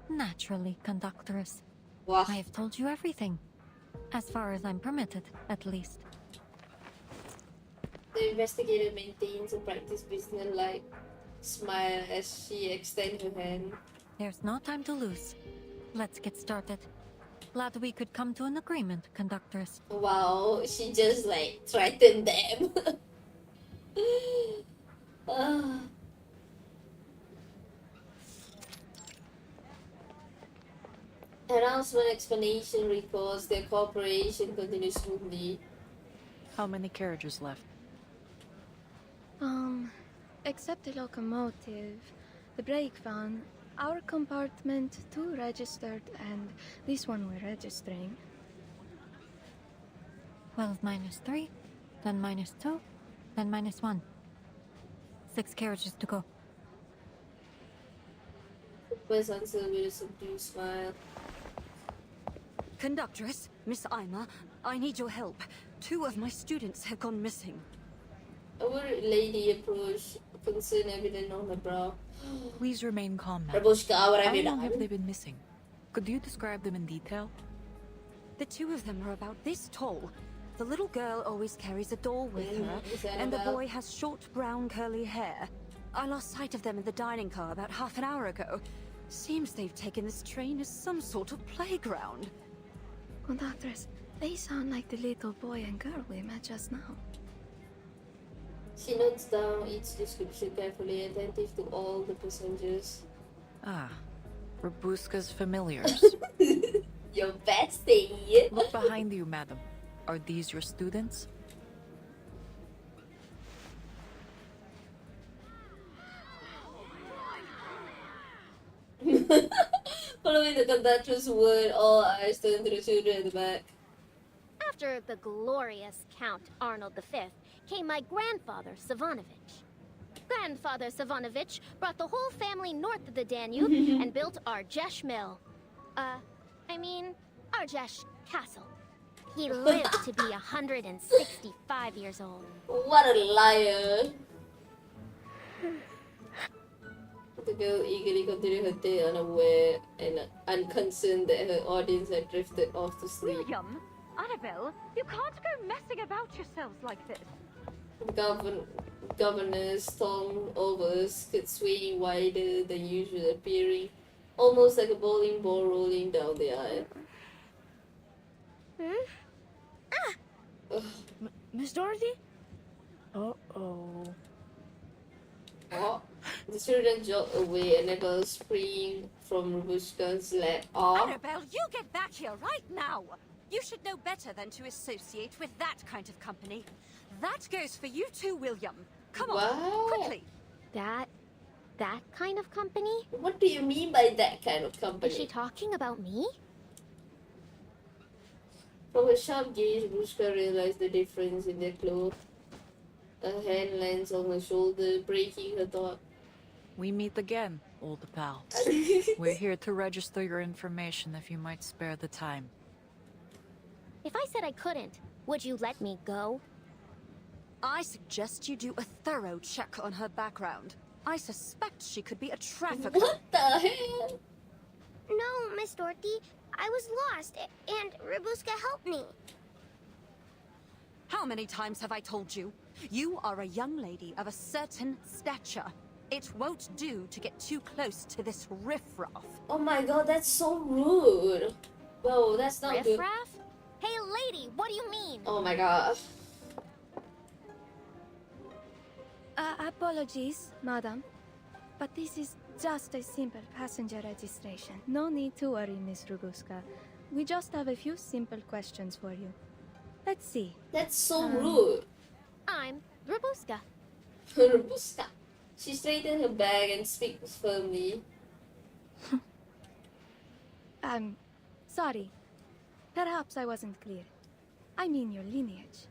Naturally, conductress. Wow. I have told you everything. As far as I'm permitted, at least. The investigator maintains a practiced business-like smile as she extends her hand. There's no time to lose. Let's get started. Glad we could come to an agreement, conductress. Wow, she just like threatened them. Announcement explanation records their cooperation continues smoothly. How many carriages left? Except the locomotive, the brake van, our compartment 2 registered, and this one we're registering. 12 minus 3, then minus 2, then minus 1. 6 carriages to go. Wes answered with a subdued smile. Conductress, Miss Ima, I need your help. 2 of my students have gone missing. A worried lady approached, concern evident on her brow. Please remain calm, ma'am. Rabushka, what have How you long done? have they been missing? Could you describe them in detail? The 2 of them are about this tall. The little girl always carries a doll with her, Is that and the about- boy has short brown curly hair. I lost sight of them in the dining car about half an hour ago. Seems they've taken this train as some sort of playground. Conductress, they sound like the little boy and girl we met just now. She notes down each description carefully, attentive to all the passengers. Ah, Rabuska's familiars. Your bestie! Look behind you, madam. Are these your students? Following the conductor's word, all eyes turned to the children at the back. After the glorious Count Arnold V came my grandfather, Savanovich. Grandfather Savanovich brought the whole family north of the Danube and built Arjesh Mill. Arjesh Castle. He lived to be 165 years old. What a liar! The girl eagerly continued her tale, unaware and unconcerned that her audience had drifted off to sleep. William, Annabelle, you can't go messing about yourselves like this. The governor's tall over skirt swaying wider than usual, appearing almost like a bowling ball rolling down the aisle. Miss Dorothy? Oh, the children jogged away, Annabelle springing from Rabushka's lap. Annabelle, you get back here right now! You should know better than to associate with that kind of company. That goes for you too, William. Come on, Wow. quickly. That kind of company? What do you mean by that kind of company? Is she talking about me? From her sharp gaze, Rabushka realized the difference in their clothes. A hand lands on her shoulder, breaking her thought. We meet again, old pal. We're here to register your information if you might spare the time. If I said I couldn't, would you let me go? I suggest you do a thorough check on her background. I suspect she could be a trafficker. What the hell? No, Miss Dorothy. I was lost, and Rabuska helped me. How many times have I told you? You are a young lady of a certain stature. It won't do to get too close to this riffraff. Oh my god, that's so rude. Whoa, that's not good. Riffraff? Hey, lady, what do you mean? Oh my god. Apologies, madam. But this is just a simple passenger registration. No need to worry, Miss Rubuska. We just have a few simple questions for you. Let's see. That's so rude. I'm Robuska. Robusta. She straightened her back and speaks firmly. Sorry. Perhaps I wasn't clear. I mean your lineage.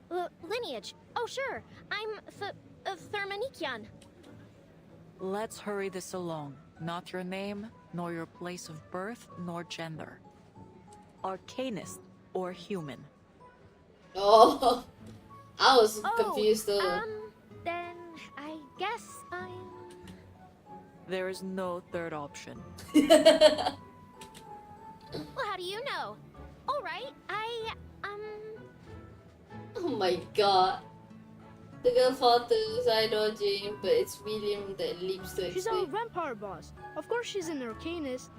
Lineage? Oh, sure. I'm Thermanikian. Let's hurry this along. Not your name, nor your place of birth, nor gender. Arcanist or human? Oh, I was confused too. Then I guess I'm... There is no third option. Well, how do you know? All right, Oh my god. The girl thought it was I dodging, but it's William that leaps to She's explain. our vampire boss. Of course she's an arcanist.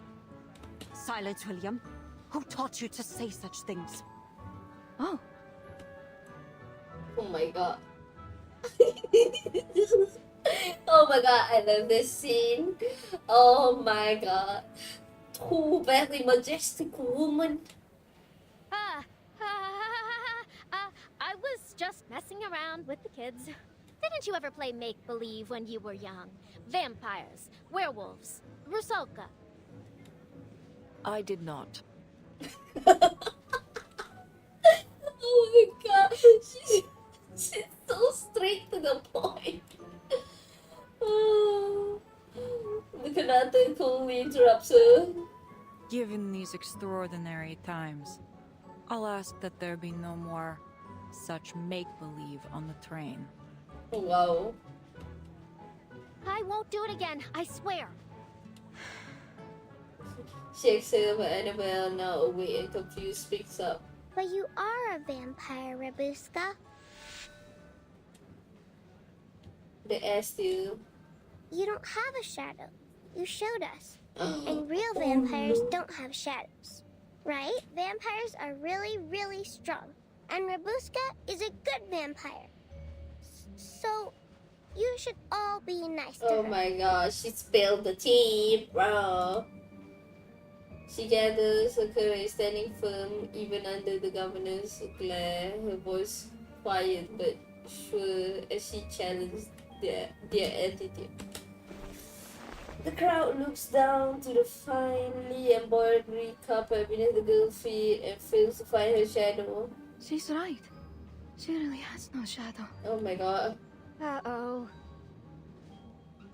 Silence, William. Who taught you to say such things? Oh. Oh my god. Oh my god, I love this scene. Oh my god. Two very majestic woman. I was just messing around with the kids. Didn't you ever play make-believe when you were young? Vampires, werewolves, Rusalka. I did not. Oh my god, she's so straight to the point. Oh, the Kanata coolly interrupts her. Given these extraordinary times, I'll ask that there be no more such make-believe on the train. Wow. I won't do it again, I swear. She exhales, but Annabelle, now awake and confused, speaks up. But you are a vampire, Rabuska. The air still. You don't have a shadow. You showed us. And real vampires don't have shadows. Right? Vampires are really, really strong. And Rabuska is a good vampire. So, you should all be nice to her. Oh my gosh, she spilled the tea, bro. She gathers her courage, standing firm even under the governor's glare, her voice quiet but sure as she challenged their attitude. The crowd looks down to the finely embroidered carpet beneath the girl's feet and fails to find her shadow. She's right. She really has no shadow. Oh my god. Uh-oh.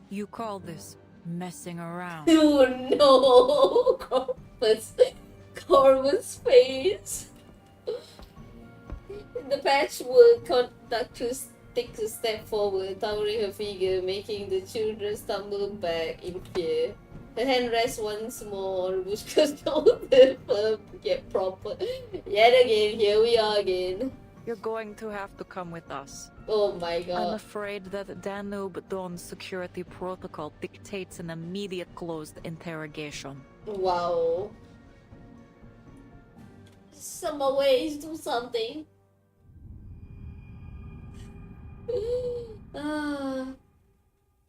You call this messing around? Oh no! Corvus' face. The patchwork conductress takes a step forward, towering her figure, making the children stumble back in fear. Her hand rests once more on Bushka's shoulder, firm yet proper. Yet again, here we are again. You're going to have to come with us. Oh my god. I'm afraid that Danube Dawn's security protocol dictates an immediate closed interrogation. Wow. Some ways do something.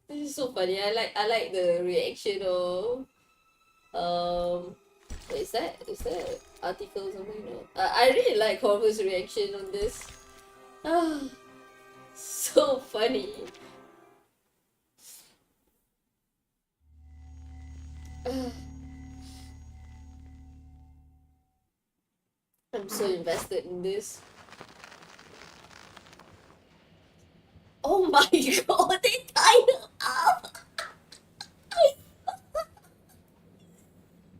This is so funny. I like the reaction of what is that? Is that article or something? No. I really like Corvus' reaction on this. So funny. I'm so invested in this. Oh my god, they tied her up!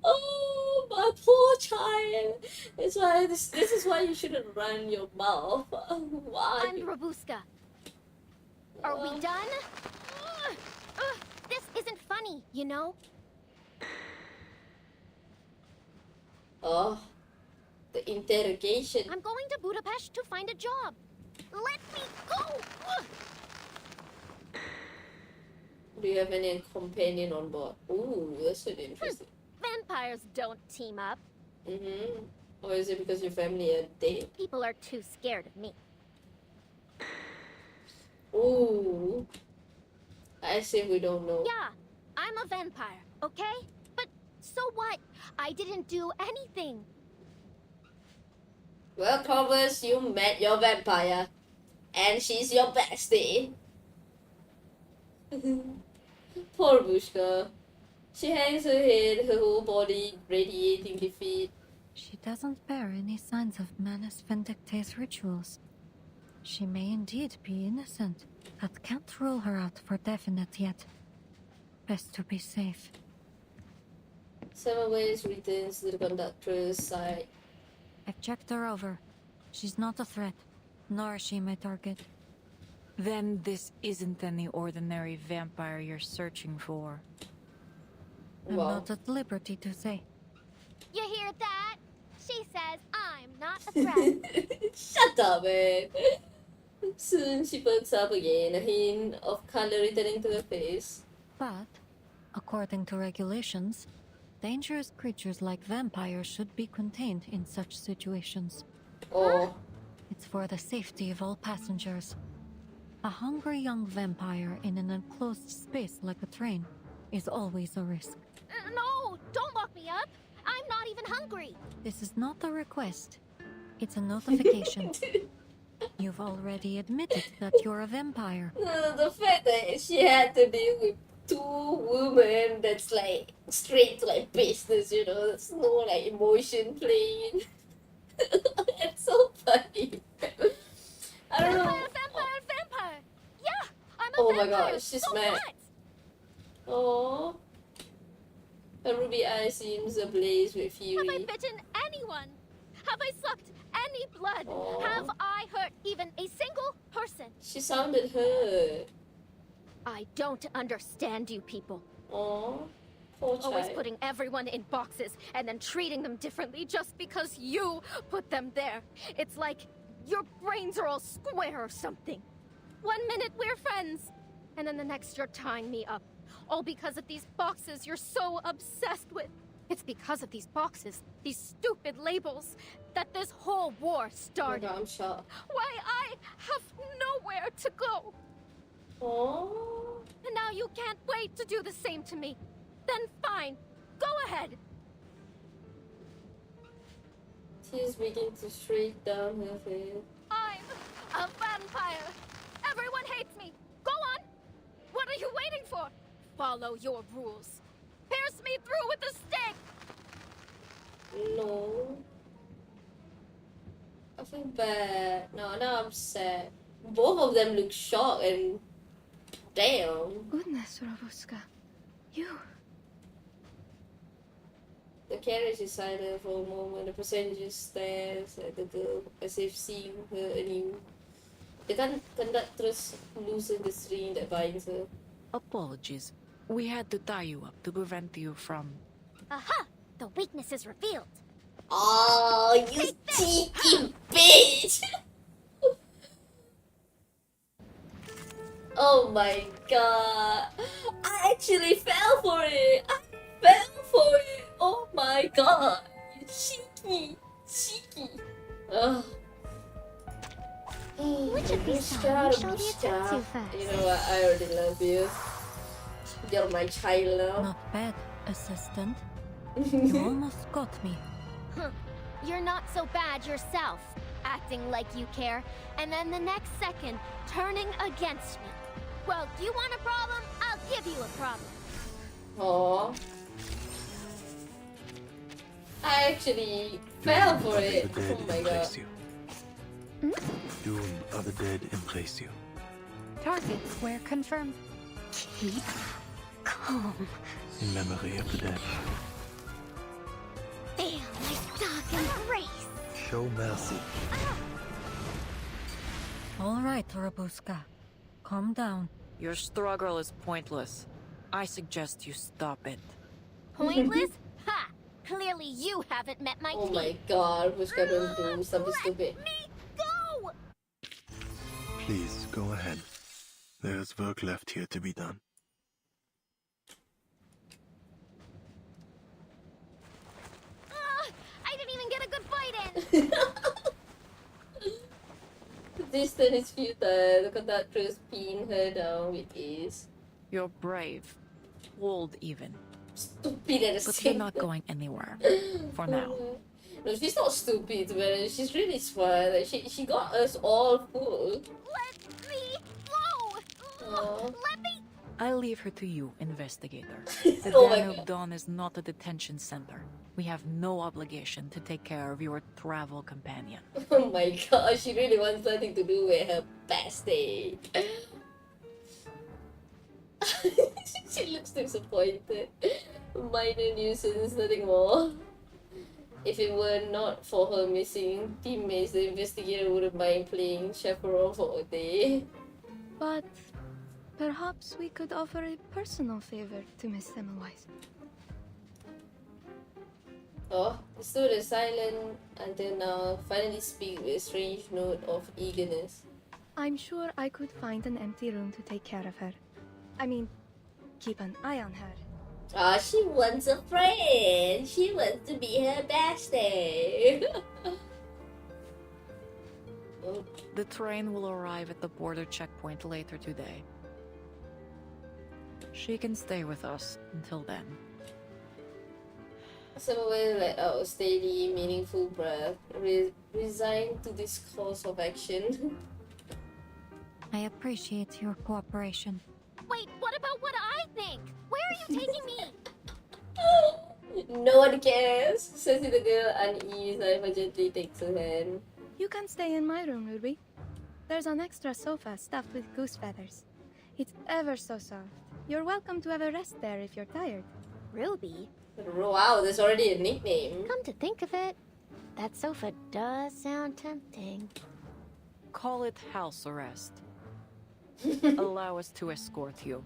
Oh, my poor child. That's why this is why you shouldn't run your mouth. Why? I'm Robuska. Are we done? This isn't funny, you know? Oh. The interrogation. I'm going to Budapest to find a job. Let me go! Ugh. Do you have any companion on board? Ooh, that's really interesting. Vampires don't team up. Mm-hmm. Or is it because your family are dead? People are too scared of me. Ooh. I say we don't know. Yeah, I'm a vampire, okay? But so what? I didn't do anything. Well, Clovis, you met your vampire. And she's your bestie. Poor Bushka. She hangs her head, her whole body radiating defeat. She doesn't bear any signs of Manus Vindictae's rituals. She may indeed be innocent, but can't rule her out for definite yet. Best to be safe. Summerways returns to the conductor's side. I've checked her over. She's not a threat, nor is she my target. Then this isn't any ordinary vampire you're searching for. I'm not at liberty to say. You hear that? She says I'm not a threat. Shut up, man. Soon she perks up again, a hint of color returning to her face. But, according to regulations, dangerous creatures like vampires should be contained in such situations. Oh. It's for the safety of all passengers. A hungry young vampire in an enclosed space like a train is always a risk. No, don't lock me up. I'm not even hungry. This is not a request. It's a notification. You've already admitted that you're a vampire. The fact that she had to deal with two women that's like straight to like business, you know, there's no like emotion playing. It's so funny. I don't know. Vampire! Yeah, I'm a Oh vampire! my god, she's so mad. what? Oh. Her ruby eye seems ablaze with fury. Have I bitten anyone? Have I sucked any blood? Aww. Have I hurt even a single person? She sounded hurt. I don't understand you people. Oh, poor Always child. putting everyone in boxes and then treating them differently just because you put them there. It's like your brains are all square or something. 1 minute we're friends, and then the next you're tying me up. All because of these boxes you're so obsessed with. It's because of these boxes, these stupid labels, that this whole war started. Oh my God, I'm shocked. Why I have nowhere to go. Oh. And now you can't wait to do the same to me. Then fine, go ahead. Tears begin to streak down her face. I'm a vampire. Everyone hates me. Go on. What are you waiting for? Follow your rules. Pierce me through with a stick. No. I feel bad. No, now I'm sad. Both of them look shocked and damn. Goodness, Robuska. You. The carriage is silent for a moment. The passenger stares at the girl as if seeing her anew. The conductress loosens the string that binds her. Apologies. We had to tie you up to prevent you from... Aha! The weakness is revealed. Oh, you cheeky bitch! Oh my god. I actually fell for it. I fell for it. Oh my god. You cheeky. Ugh. Which of these songs shall we attend to first? You know what? I already love you. You're my child now. Not bad, assistant. You almost got me. Huh. You're not so bad yourself, acting like you care, and then the next second, turning against me. Well, you want a problem? I'll give you a problem. Aww. I actually fell for it. The dead Oh my god. embrace you. Doom of the dead embrace you. Target where confirmed. Keep calm. In memory of the dead. Feel my dark embrace. Show mercy. All right, Robuska. Calm down. Your struggle is pointless. I suggest you stop it. Pointless? Ha! Clearly you haven't met my Oh teeth. my god, Pushka, don't do something stupid. Go! Please, go ahead. There's work left here to be done. I didn't even get a good bite in. This turn is futile. The conductress pinned her down with ease. You're brave. Bold even. Stupid at the But same you're not time. going anywhere. For now. No, she's not stupid, man. She's really smart. Like, she got us all fooled. Let me go! Let me... I'll leave her to you, investigator. The Oh my Danube Dawn is not a detention center. We have no obligation to take care of your travel companion. Oh my god, she really wants nothing to do with her bestie. She looks disappointed. Minor nuisance, nothing more. If it were not for her missing teammates, the investigator wouldn't mind playing chaperone for a day. But perhaps we could offer a personal favor to Miss Semmelweis. Oh, the student silent until now, finally speak with a strange note of eagerness. I'm sure I could find an empty room to take care of her. I mean, keep an eye on her. Ah, she wants a friend. She wants to be her bestie. Oh, The train will arrive at the border checkpoint later today. She can stay with us until then. Samuel let out a steady, meaningful breath, resigned to this course of action. I appreciate your cooperation. Wait, what about what I think? Where are you taking me? No one cares, says the girl uneasy. Cypher gently takes her hand. You can stay in my room, Ruby. There's an extra sofa stuffed with goose feathers. It's ever so soft. You're welcome to have a rest there if you're tired. Ruby? Wow, there's already a nickname. Come to think of it, that sofa does sound tempting. Call it house arrest. Allow us to escort you.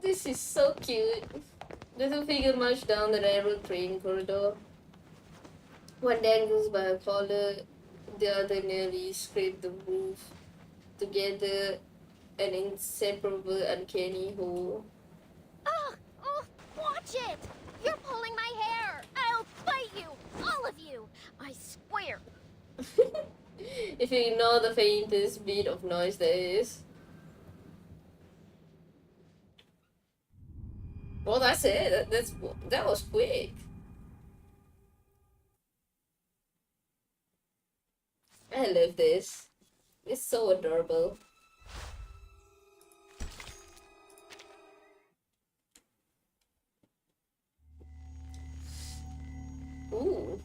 This is so cute. The two figures march down the narrow train corridor. One dangles by a collar, the other nearly scrape the roof. Together, an inseparable, uncanny whole. Oh, watch it! You're pulling my hair! I'll bite you! All of you! I swear! If you ignore the faintest bit of noise there is. Well, that's it. That was quick. I love this. It's so adorable. Ooh.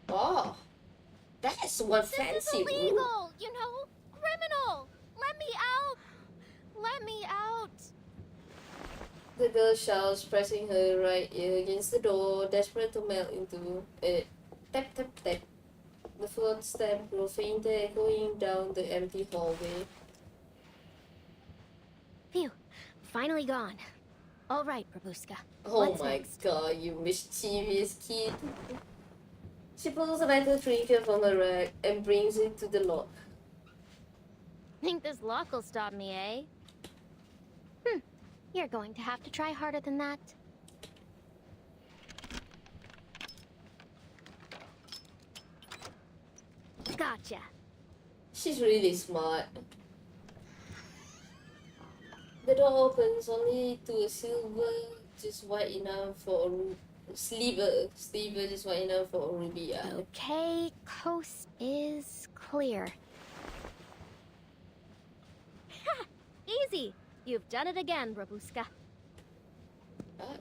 Oh, that's one fancy This is room. illegal, you know? Criminal! Let me out! Let me out! The girl shouts, pressing her right ear against the door, desperate to melt into it. Tap, tap, tap. The footsteps grow fainter, echoing down the empty hallway. Phew, finally gone. All right, Babushka. Oh What's my next? god, you mischievous kid. She pulls a metal trinket from her rack and brings it to the lock. Think this lock will stop me, eh? You're going to have to try harder than that. Gotcha. She's really smart. The door opens only to a silver just wide enough for a sliver just wide enough for a ruby eye. Okay, coast is clear. Ha! Easy! You've done it again, Babushka.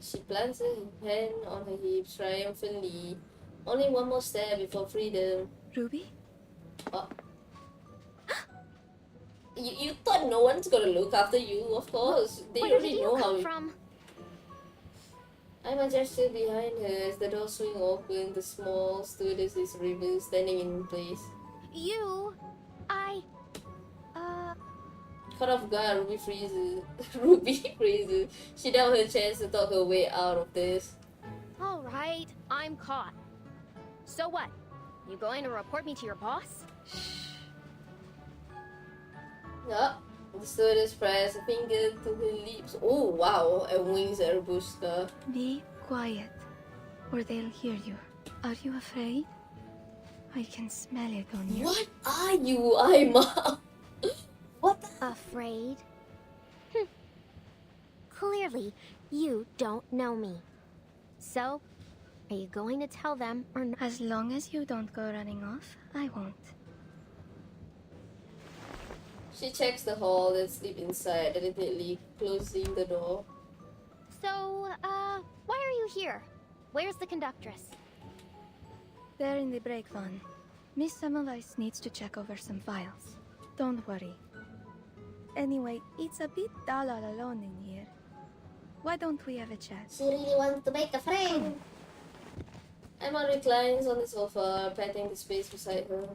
She plants her hand on her hips triumphantly. Only one more step before freedom. Ruby? Oh. You thought no one's gonna look after you, of course. They Where already did you know how come from? I'm a gesture behind her as the door swings open. The small stewardess is ribbon standing in place. You Caught off guard, Ruby freezes. Ruby freezes. She down her chance to talk her way out of this. Alright, I'm caught. So what? You going to report me to your boss? Yup. The stewardess pressed a finger to her lips. Oh wow, and winks at Robusta. Be quiet, or they'll hear you. Are you afraid? I can smell it on you. What are you, Aima? What the? Afraid? Clearly, you don't know me. So, are you going to tell them or not? As long as you don't go running off, I won't. She checks the hall, then sleep inside, delicately closing the door. So, why are you here? Where's the conductress? They're in the break van. Miss Semmelweis needs to check over some files. Don't worry. Anyway, it's a bit dull all alone in here. Why don't we have a chat? She really wants to make a friend. Emma reclines on the sofa, patting the space beside her.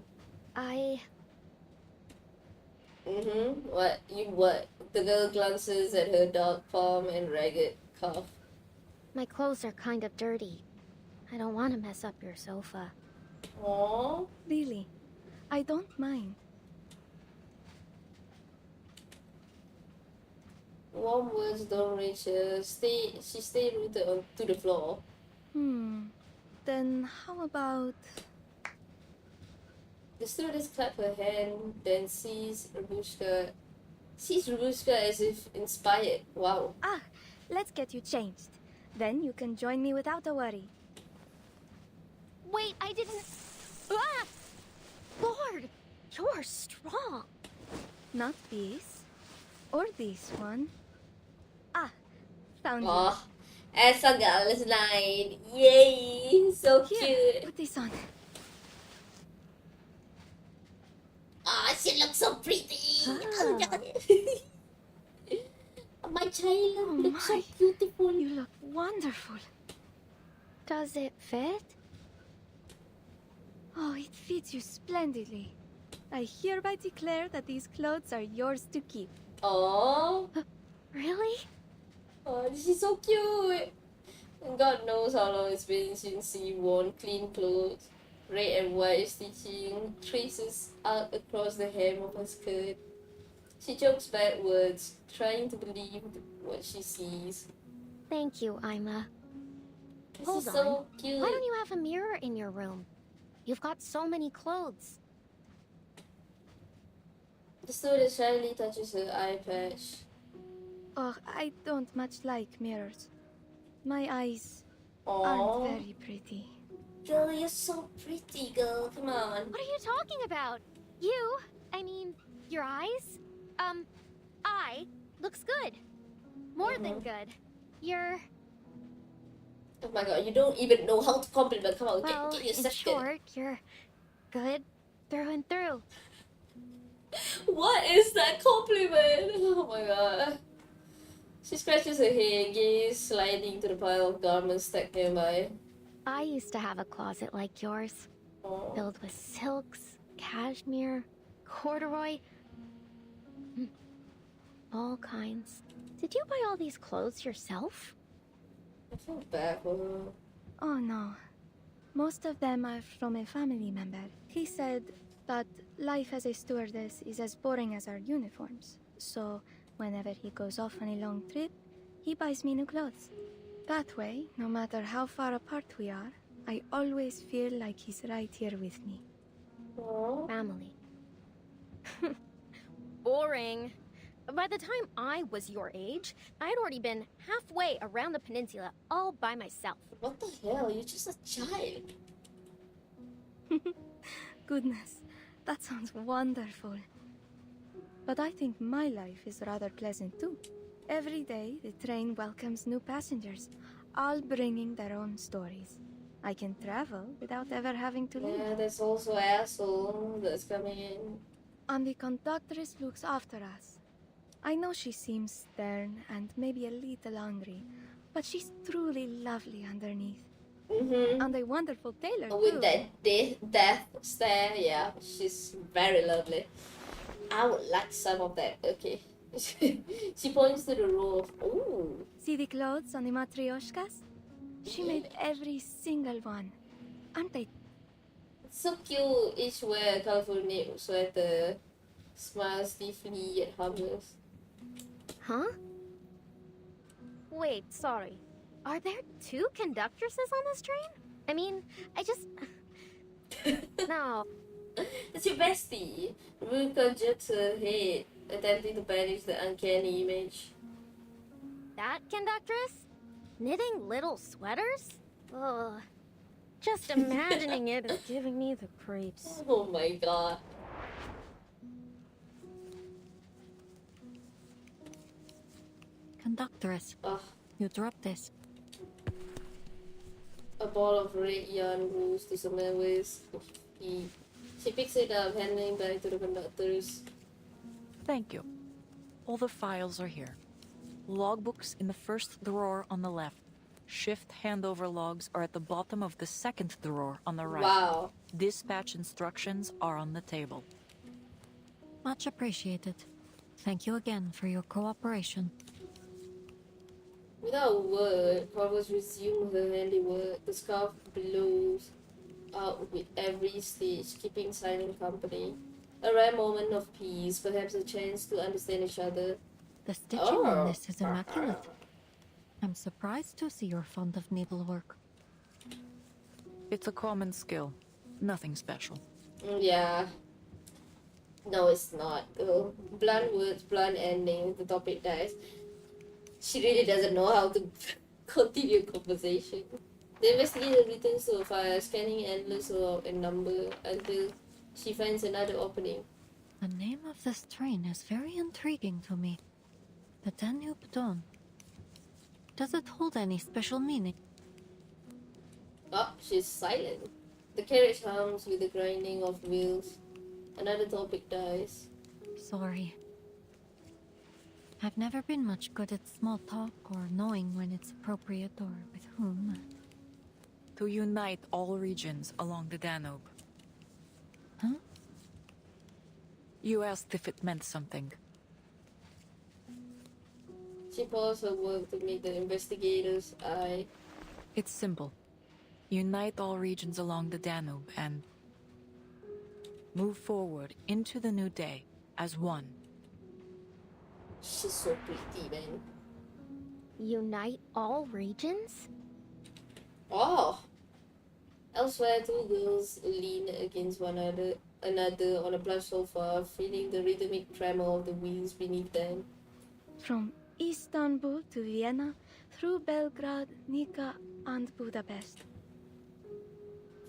What? You what? The girl glances at her dark palm and ragged cuff. My clothes are kind of dirty. I don't want to mess up your sofa. Aww. Really? I don't mind. Warm words don't reach her. She stayed rooted to the floor. Then how about... The stewardess claps her hand, then sees Rubushka as if inspired. Wow. Ah, let's get you changed. Then you can join me without a worry. Wait, I didn't... Ah! Lord, you're strong. Not this. Or this one. Ah, found you. Aw, as a girl's night. Yay, so cute. Put this on. Ah, she looks so pretty. My child looks so beautiful. You look wonderful. Does it fit? Oh, it fits you splendidly. I hereby declare that these clothes are yours to keep. Oh, really? Oh, this is so cute. And God knows how long it's been since she worn clean clothes. Red and white stitching traces out across the hem of her skirt. She chokes backwards, trying to believe what she sees. Thank you, Ima. This Hold is on. so cute. Why don't you have a mirror in your room? You've got so many clothes. The stewardess shyly touches her eye patch. Oh, I don't much like mirrors. My eyes Aww. aren't very pretty. Girl, you're so pretty, girl. Come on. What are you talking about? I mean, your eyes? Eye looks good. More than good. You're... Oh my god, you don't even know how to compliment. Come on, well, get in yourself short, you're good through and through. What is that compliment? Oh my god. She scratches her head, gaze sliding to the pile of garments stacked nearby. I used to have a closet like yours, filled with silks, cashmere, corduroy, all kinds. Did you buy all these clothes yourself? I feel bad for her. Oh no. Most of them are from a family member. He said that life as a stewardess is as boring as our uniforms. So, whenever he goes off on a long trip, he buys me new clothes. That way, no matter how far apart we are, I always feel like he's right here with me. Family. Boring. By the time I was your age, I'd already been halfway around the peninsula all by myself. What the hell? You're just a child. Goodness, that sounds wonderful. But I think my life is rather pleasant too. Every day, the train welcomes new passengers, all bringing their own stories. I can travel without ever having to leave. Yeah, there's also an asshole that's coming in. And the conductress looks after us. I know she seems stern and maybe a little angry, but she's truly lovely underneath. And a wonderful tailor, With too. that death stare, yeah, she's very lovely. I would like some of that. Okay. She points to the row of. Ooh. See the clothes on the matryoshkas? She made every single one. Aren't they? It's so cute. Each wear a colorful knit sweater. Smiles stiffly at Hummers. Huh? Wait, sorry. Are there 2 conductresses on this train? I mean, I just... No. It's your bestie. Ruka jerks her head, attempting to banish the uncanny image. That conductress? Knitting little sweaters? Ugh. Just imagining it is giving me the creeps. Oh my god. Conductress, you dropped this. A ball of red yarn rules to someone with. She picks it up, handing it back to the conductors. Thank you. All the files are here. Logbooks in the first drawer on the left. Shift handover logs are at the bottom of the second drawer on the right. Wow. Dispatch instructions are on the table. Much appreciated. Thank you again for your cooperation. Without a word, Corvus resumed her handiwork. The scarf blows out with every stitch, keeping silent company. A rare moment of peace, perhaps a chance to understand each other. The stitching on this is immaculate. I'm surprised to see you're fond of needlework. It's a common skill. Nothing special. Yeah. No, it's not. Blunt words, blunt ending, the topic dies. She really doesn't know how to continue conversation. The investigator returns to her fire, scanning endless row and number until she finds another opening. The name of this train is very intriguing to me. The Danube Dawn. Does it hold any special meaning? Oh, she's silent. The carriage hums with the grinding of wheels. Another topic dies. Sorry. I've never been much good at small talk or knowing when it's appropriate or with whom. To unite all regions along the Danube. Huh? You asked if it meant something. She paused her work to meet the investigator's eye. It's simple. Unite all regions along the Danube and move forward into the new day as one. She's so pretty, man. Unite all regions? Oh! Elsewhere, 2 girls lean against another on a plush sofa, feeling the rhythmic tremor of the wheels beneath them. From Istanbul to Vienna, through Belgrade, Nika, and Budapest.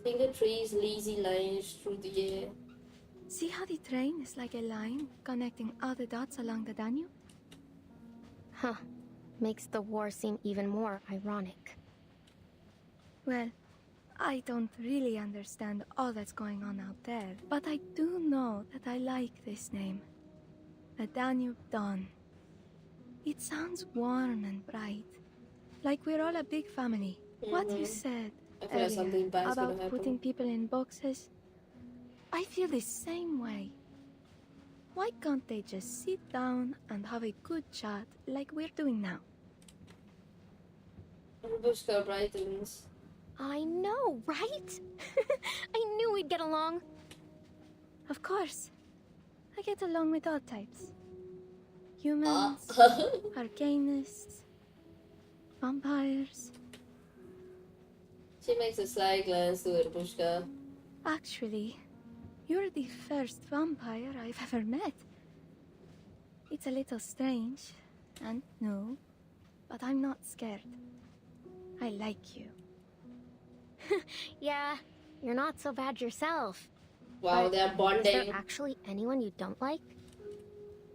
Finger trace lazy lines through the air. See how the train is like a line connecting all the dots along the Danube? Huh. Makes the war seem even more ironic. Well, I don't really understand all that's going on out there, but I do know that I like this name. The Danube Dawn. It sounds warm and bright, like we're all a big family. What you said I feel like something earlier bad's gonna about happen. putting people in boxes, I feel the same way. Why can't they just sit down and have a good chat like we're doing now? Rubushka brightens. I know, right? I knew we'd get along. Of course. I get along with all types. Humans, arcanists, vampires. She makes a sly glance to Rubushka. Actually, you're the first vampire I've ever met. It's a little strange and new, but I'm not scared. I like you. Yeah, you're not so bad yourself. Wow, But they're bonding. Is there actually anyone you don't like?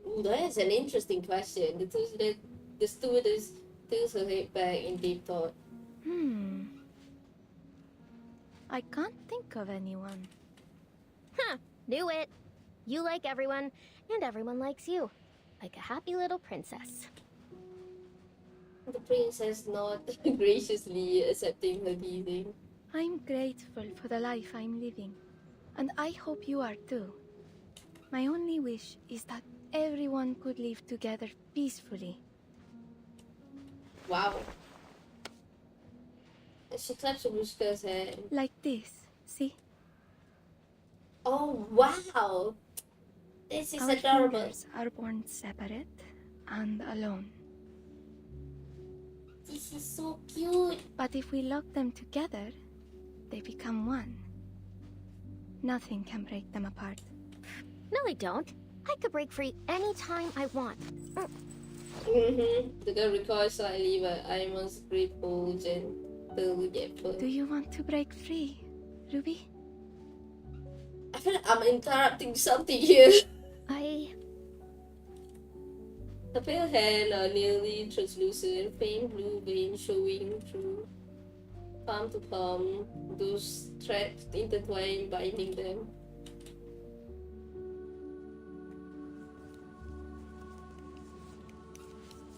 Ooh, that's an interesting question. The stewardess tilts her head back in deep thought. I can't think of anyone. Huh, do it. You like everyone, and everyone likes you. Like a happy little princess. The princess not graciously accepting her leaving. I'm grateful for the life I'm living, and I hope you are too. My only wish is that everyone could live together peacefully. Wow. She claps Ruska's hand. Like this, see? Oh, wow! This is Our adorable. fingers are born separate and alone. This is so cute. But if we lock them together, they become one. Nothing can break them apart. No, they don't. I could break free anytime I want. The girl recoils slightly, but I must grateful gentle yet firm. Do you want to break free, Ruby? I feel like I'm interrupting something here. The pale hand are nearly translucent, faint blue veins showing through palm to palm, those threads intertwined binding them.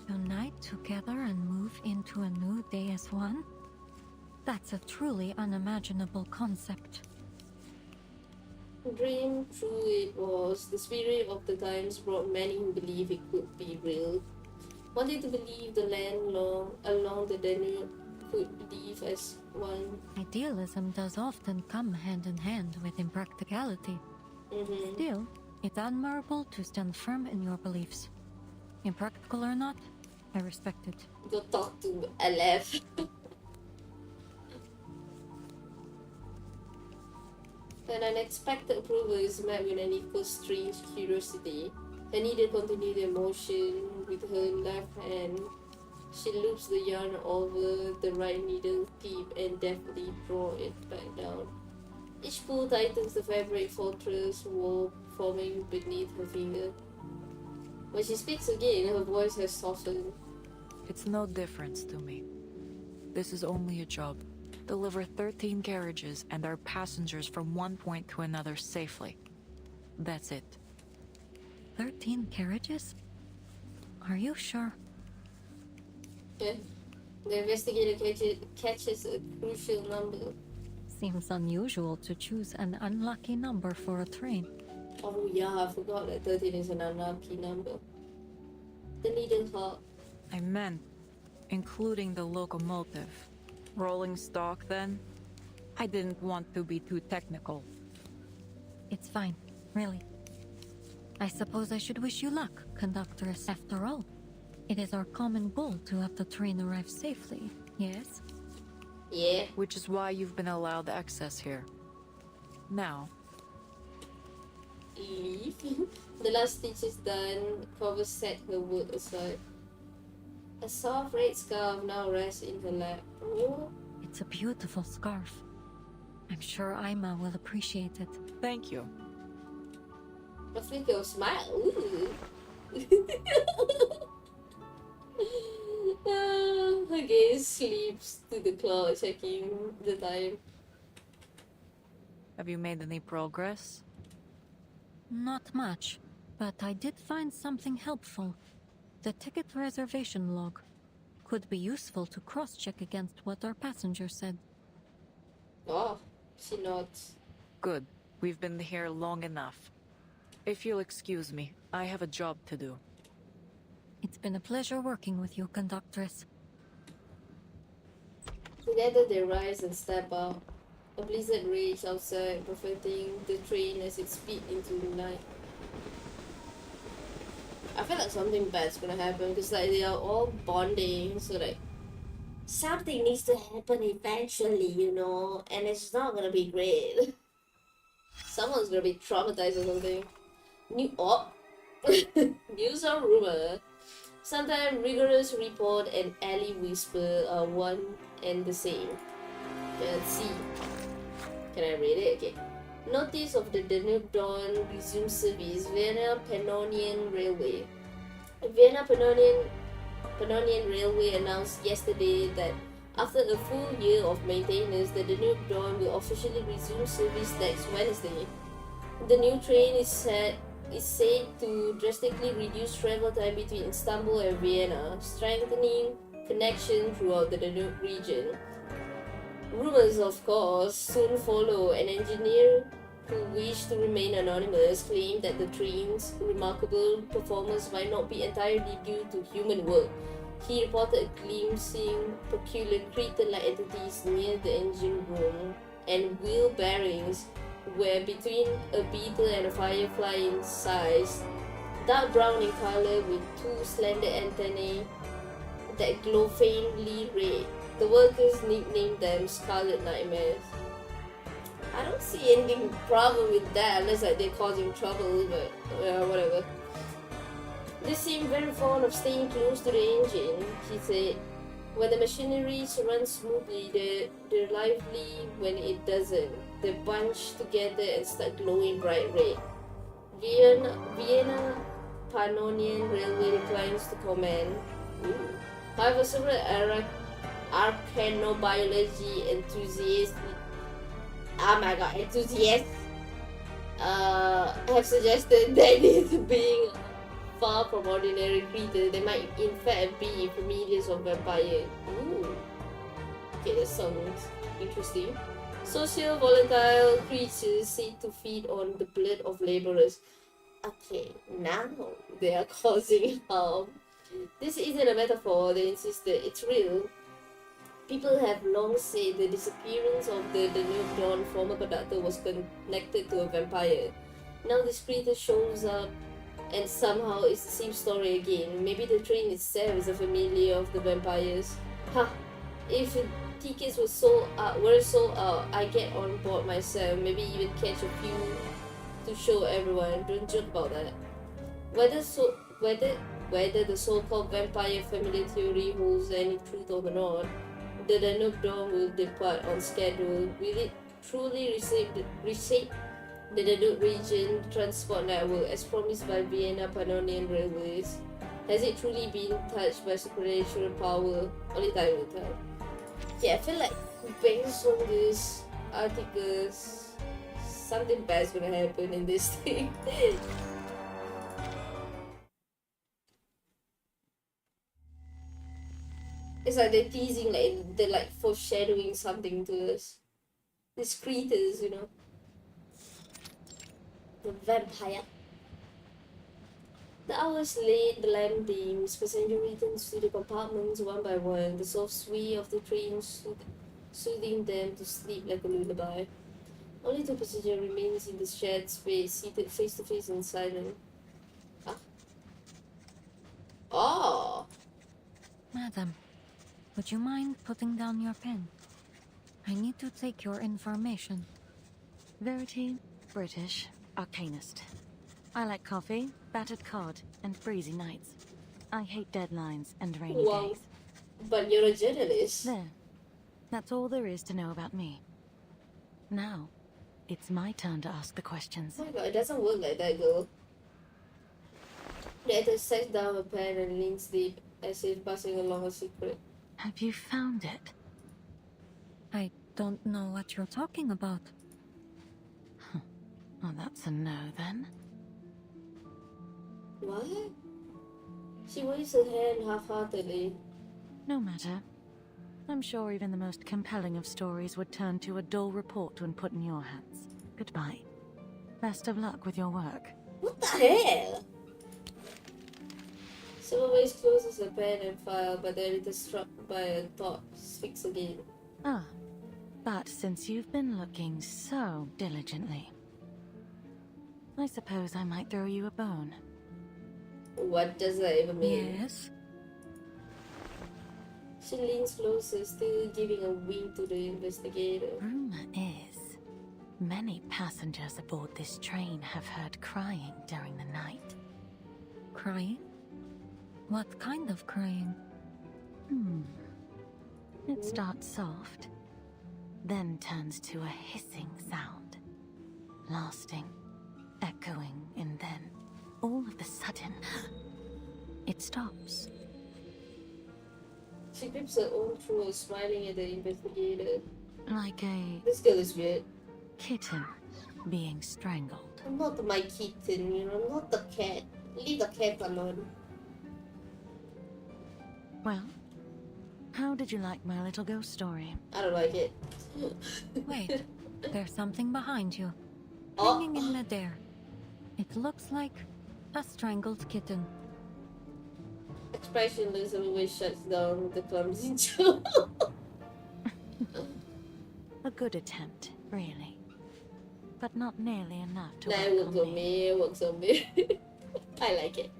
Unite together and move into a new day as one? That's a truly unimaginable concept. Dream true it was. The spirit of the times brought many who believed it could be real. Wanted to believe the land along the Danube could live as one. Idealism does often come hand in hand with impracticality. Still, it's admirable to stand firm in your beliefs. Impractical or not, I respect it. Go talk to Aleph. An unexpected approval is met with an equal strange curiosity. Her needle continued the motion with her left hand. She loops the yarn over the right needle tip and deftly draw it back down. Each pull tightens the fabric fortress wall forming beneath her finger. When she speaks again, her voice has softened. It's no difference to me. This is only a job. Deliver 13 carriages and our passengers from one point to another safely. That's it. 13 carriages? Are you sure? Yeah. The investigator catches a crucial number. Seems unusual to choose an unlucky number for a train. Oh yeah, I forgot that 13 is an unlucky number. The needle hot. I meant, including the locomotive. Rolling stock, then? I didn't want to be too technical. It's fine, really. I suppose I should wish you luck, conductress. After all, it is our common goal to have the train arrive safely, yes? Yeah. Which is why you've been allowed access here. Now. Leave. The last stitch is done. Cover set her wood aside. A soft red scarf now rests in her lap. Oh. It's a beautiful scarf. I'm sure Ima will appreciate it. Thank you. A flicker of smile. Ooh. Her gaze sleeps to the clock, checking the time. Have you made any progress? Not much, but I did find something helpful. The ticket reservation log could be useful to cross-check against what our passenger said. Oh, she nods. Good. We've been here long enough. If you'll excuse me, I have a job to do. It's been a pleasure working with you, conductress. Together they rise and step out. A blizzard rages outside, preventing the train as it speeds into the night. I feel like something bad's gonna happen because like they are all bonding, so like something needs to happen eventually, you know, and it's not gonna be great. Someone's gonna be traumatized or something. News or rumor. Sometimes rigorous report and alley whisper are one and the same. Let's see. Can I read it? Okay. Notice of the Danube Dawn resumes service. Vienna Pannonian Railway. Vienna Pannonian Railway announced yesterday that after a full year of maintenance, the Danube Dawn will officially resume service next Wednesday. The new train is said to drastically reduce travel time between Istanbul and Vienna, strengthening connection throughout the Danube region. Rumors, of course, soon follow. An engineer who wished to remain anonymous claimed that the train's remarkable performance might not be entirely due to human work. He reported glimpsing peculiar crater-like entities near the engine room, and wheel bearings were between a beetle and a firefly in size, dark brown in color with two slender antennae that glow faintly red. The workers nicknamed them Scarlet Nightmares. I don't see anything problem with that unless like they're causing trouble, but whatever. They seem very fond of staying close to the engine, he said. When the machinery runs smoothly, they're lively. When it doesn't, they bunch together and start glowing bright red. Vienna Pannonian Railway declines to comment. However, several arcanobiology enthusiasts have suggested that it being far from ordinary creatures, they might in fact be familiars of vampires. Ooh. Okay, that sounds interesting. Social volatile creatures said to feed on the blood of laborers. Okay, now they are causing harm. This isn't a metaphor, they insisted. It's real. People have long said the disappearance of the Danube Dawn former conductor was connected to a vampire. Now this creature shows up, and somehow it's the same story again. Maybe the train itself is a familiar of the vampires. Ha! If tickets were sold out, I get on board myself. Maybe even catch a few to show everyone. Don't joke about that. Whether the so-called vampire family theory holds any truth or not, the Danube Dawn will depart on schedule. Will it truly reshape the Danube region transport network as promised by Vienna Pannonian Railways? Has it truly been touched by supernatural power? Only time will tell. Yeah, I feel like based on these articles, something bad's gonna happen in this thing. It's like they're teasing, like they're like foreshadowing something to us. These creatures, you know. The vampire. The hours late, the lamp dims, passenger returns to the compartments one by one, the soft sway of the train soothing them to sleep like a lullaby. Only two passengers remains in the shared space, seated face to face and silent. Ah. Oh! Madam, would you mind putting down your pen? I need to take your information. Verity, British, arcanist. I like coffee, battered cod, and breezy nights. I hate deadlines and rainy days. But you're a journalist. There. That's all there is to know about me. Now, it's my turn to ask the questions. Oh my god, it doesn't work like that, girl. The actor sets down a pen and leans deep, as if passing along a secret. Have you found it? I don't know what you're talking about. Oh, that's a no, then. What? She waves her hand half-heartedly. No matter. I'm sure even the most compelling of stories would turn to a dull report when put in your hands. Goodbye. Best of luck with your work. What the hell? Silverways closes the pen and file, but then it is struck by a thought. Speaks again. Ah, but since you've been looking so diligently, I suppose I might throw you a bone. What does that even mean? Yes? She leans closer, still giving a wink to the investigator. Rumor is, many passengers aboard this train have heard crying during the night. Crying? What kind of crying? It starts soft, then turns to a hissing sound, lasting, echoing, and then, all of a sudden, it stops. She grips her own throat, smiling at the investigator. Like a... This girl is weird. Kitten being strangled. I'm not my kitten, you know, I'm not the cat. Leave the cat alone. Well, How did you like my little ghost story? I don't like it. Wait, there's something behind you. Oh. Hanging in midair. It looks like a strangled kitten. Expressionless always shuts down the clumsy Chooo. A good attempt, really. But not nearly enough to Nah, it welcome works on me. me, it works on me. I like it.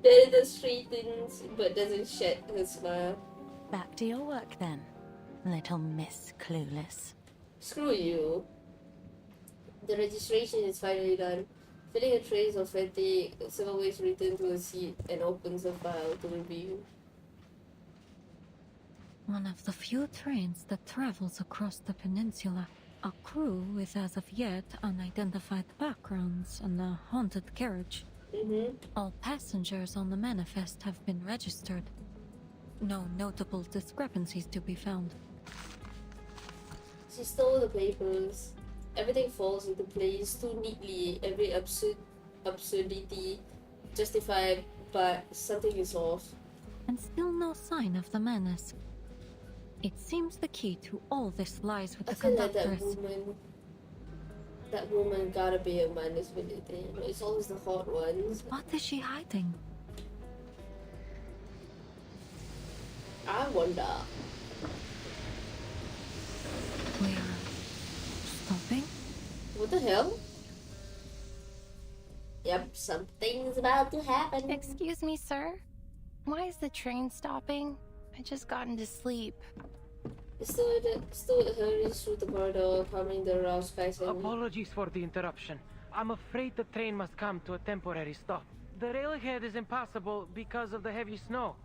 There is a straightens but doesn't shed her smile. Back to your work then, little Miss Clueless. Screw you. The registration is finally done. Filling a trace of fatigue, Silverways returns to her seat and opens a file to review. One of the few trains that travels across the peninsula. A crew with as of yet unidentified backgrounds and a haunted carriage. All passengers on the manifest have been registered. No notable discrepancies to be found. She stole the papers. Everything falls into place too neatly. Every absurdity justified, but something is off. And still no sign of the menace. It seems the key to all this lies with I the feel like conductress. that woman gotta be a minus with it. It's always the hot ones. What is she hiding? I wonder. We're stopping? What the hell? Yep, something's about to happen. Excuse me, sir? Why is the train stopping? I just got into sleep. The steward hurries through the corridor, calming the aroused passenger. Apologies for the interruption. I'm afraid the train must come to a temporary stop. The railhead is impassable because of the heavy snow.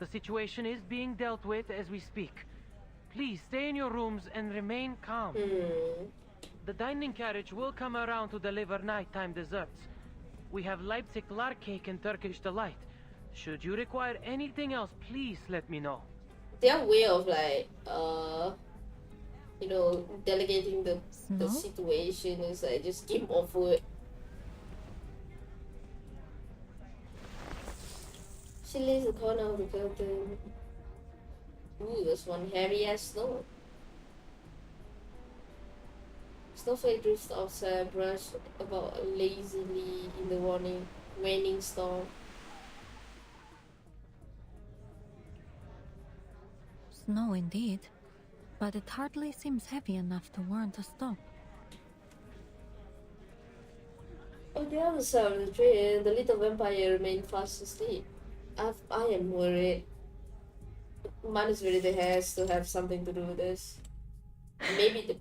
The situation is being dealt with as we speak. Please stay in your rooms and remain calm. The dining carriage will come around to deliver nighttime desserts. We have Leipzig lark cake and Turkish delight. Should you require anything else, please let me know. Their way of like, delegating the situation is like just keep off food. She lays the corner of the curtain. Ooh, there's one hairy ass snow. Snowflake drifts outside, brush about lazily in the waning storm. Snow indeed, but it hardly seems heavy enough to warrant a stop. On the other side of the train, the little vampire remained fast asleep. I am worried. Manus really has to have something to do with this. Maybe the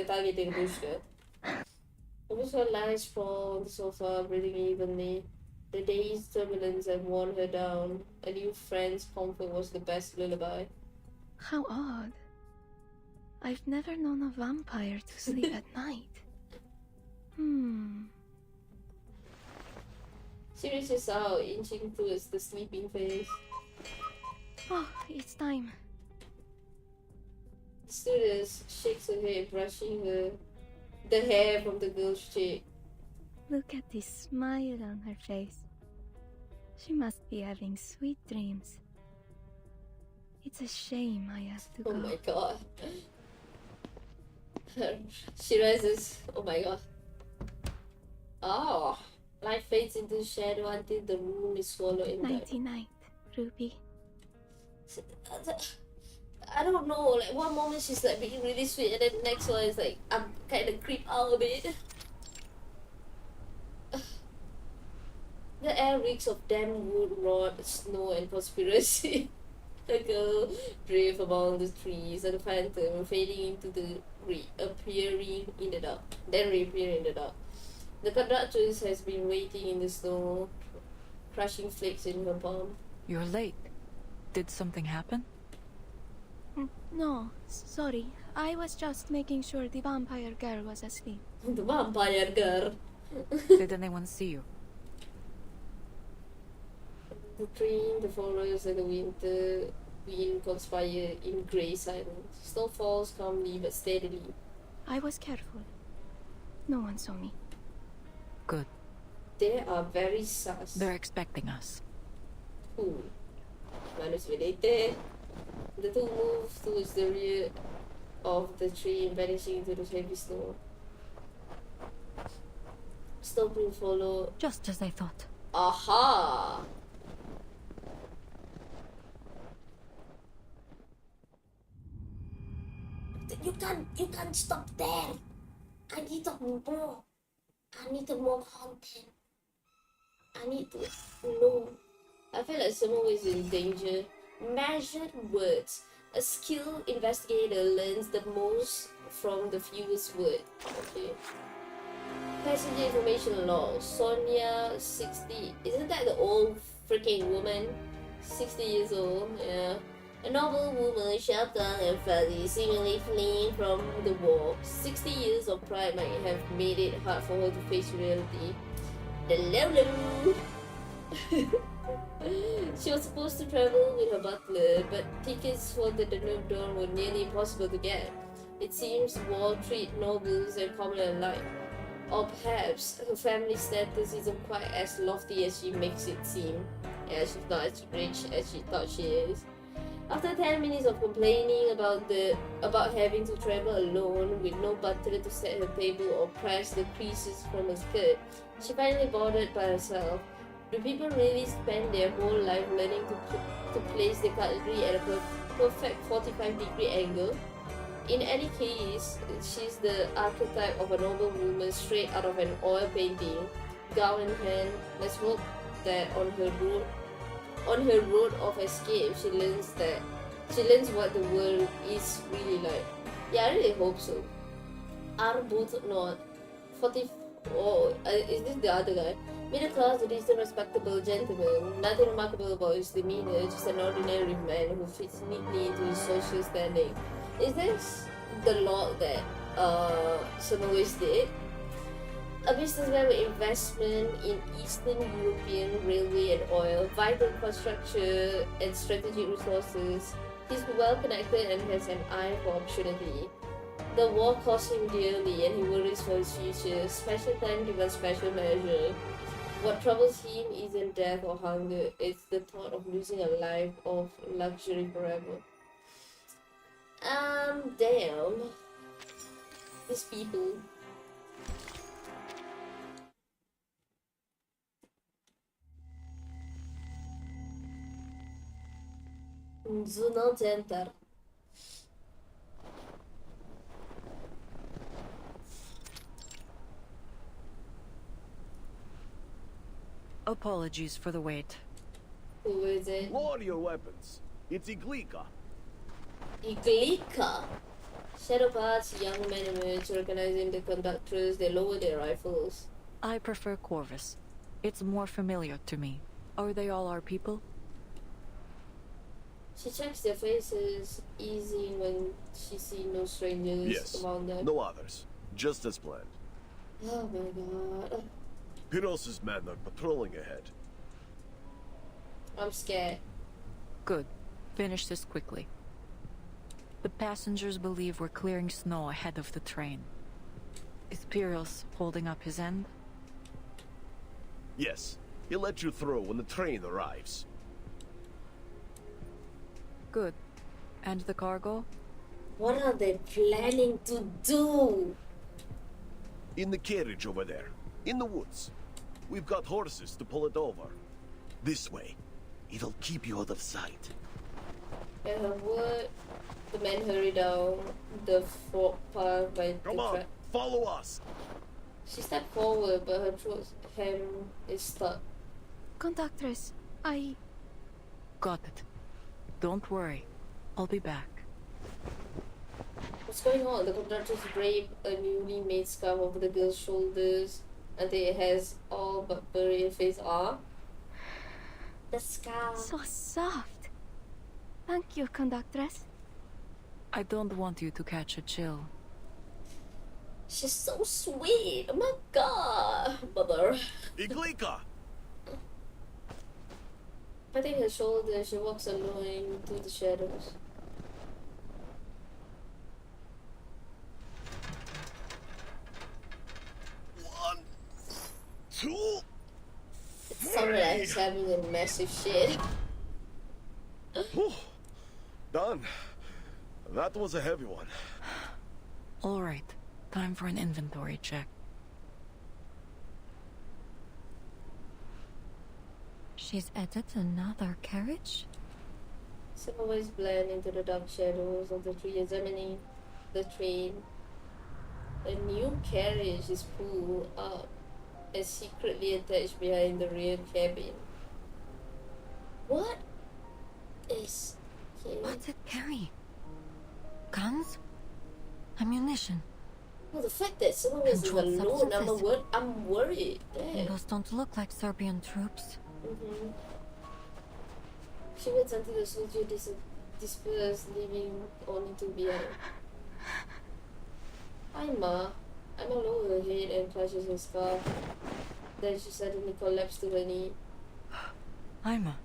targeting Bushka. Bushka lies sprawled on the sofa, breathing evenly. The day's turbulence had worn her down. A new friend's comfort was the best lullaby. How odd. I've never known a vampire to sleep at night. She reaches out, inching towards the sleeping face. Oh, it's time. The stewardess shakes her head, brushing the hair from the girl's cheek. Look at this smile on her face. She must be having sweet dreams. It's a shame I have to go. Oh my god. She rises. Oh my god. Oh. Light fades into shadow until the room is swallowed in dark. Nighty-night, Ruby. I don't know, like one moment she's like being really sweet and then the next one is like I'm kind of creeped out a bit. The air reeks of damp wood, rot, snow and conspiracy. The girl drave among the trees and the phantom fading into the reappearing in the dark. Then reappearing in the dark. The conductress has been waiting in the snow, crushing flakes in her palm. You're late. Did something happen? No, sorry. I was just making sure the vampire girl was asleep. The vampire girl. Did anyone see you? The train, the forest, and the winter wind conspire in grey silence. Snow falls calmly but steadily. I was careful. No one saw me. Good. They are very sus. They're expecting us. Who? manipulated. The two move towards the rear of the tree, vanishing into the heavy snow. Snowprint follow. Just as I thought. Aha! You can't stop there. I need more. I need more content. I need to know. I feel like someone is in danger. Measured words. A skilled investigator learns the most from the fewest words. Okay. Passenger information log. Sonia, 60. Isn't that the old freaking woman? 60 years old, yeah. A noble woman, sharp-tongued and fuzzy, seemingly fleeing from the war. 60 years of pride might have made it hard for her to face reality. Hello. She was supposed to travel with her butler, but tickets for the Danube Dawn were nearly impossible to get. It seems war treat nobles and common alike. Or perhaps her family status isn't quite as lofty as she makes it seem. Yeah, she's not as rich as she thought she is. After 10 minutes of complaining about having to travel alone with no butler to set her table or press the creases from her skirt, she finally boarded by herself. Do people really spend their whole life learning to place the cutlery at a perfect 45-degree angle? In any case, she's the archetype of a noble woman straight out of an oil painting. Gown in hand, let's hope that on her road of escape, she learns what the world is really like. Yeah, I really hope so. Are both not 40? Oh, is this the other guy? Middle class, decent, respectable gentleman. Nothing remarkable about his demeanor. Just an ordinary man who fits neatly into his social standing. Is this the log that Sonois did? A businessman with investment in Eastern European railway and oil, vital infrastructure and strategic resources. He's well connected and has an eye for opportunity. The war cost him dearly and he worries for his future. Special time demands special measure. What troubles him isn't death or hunger, it's the thought of losing a life of luxury forever. Damn. These people. Zuna Center. Apologies for the wait. Who is it? Lower your weapons. It's Iglika. Iglika. Shadow Path's young men emerge, recognizing the conductors. They lower their rifles. I prefer Corvus. It's more familiar to me. Are they all our people? She checks their faces, easing when she sees no strangers among them. No others. Just as planned. Oh my god. Piros's men are patrolling ahead. I'm scared. Good. Finish this quickly. The passengers believe we're clearing snow ahead of the train. Is Pyros holding up his end? Yes. He'll let you through when the train arrives. Good. And the cargo? What are they planning to do? In the carriage over there. In the woods. We've got horses to pull it over. This way. It'll keep you out of sight. In her word, the men hurry down the fork path by the track. Follow us! She stepped forward, but her throat hem is stuck. Conductress, I... Got it. Don't worry. I'll be back. What's going on? The conductors drape a newly made scarf over the girl's shoulders until it has all but buried her face. The scarf. So soft. Thank you, conductress. I don't want you to catch a chill. She's so sweet. Oh my god, mother. Iglika! Patting her shoulder, she walks alone through the shadows. One, two, It sounded like he's having a massive shit. Done. That was a heavy one. All right, time for an inventory check. She's added another carriage? Silhouettes blend into the dark shadows of the tree, examining the train. A new carriage is pulled up and secretly attached behind the rear cabin. What is here? What's it carry? Guns? Ammunition? Well, the fact that Silhouettes is Controlled alone, substances. I'm worried. Damn. Those don't look like Serbian troops. She waits until the soldier disperses, leaving only two behind. Ima lowers her head and clutches her scarf. Then she suddenly collapses to her knee. Ima.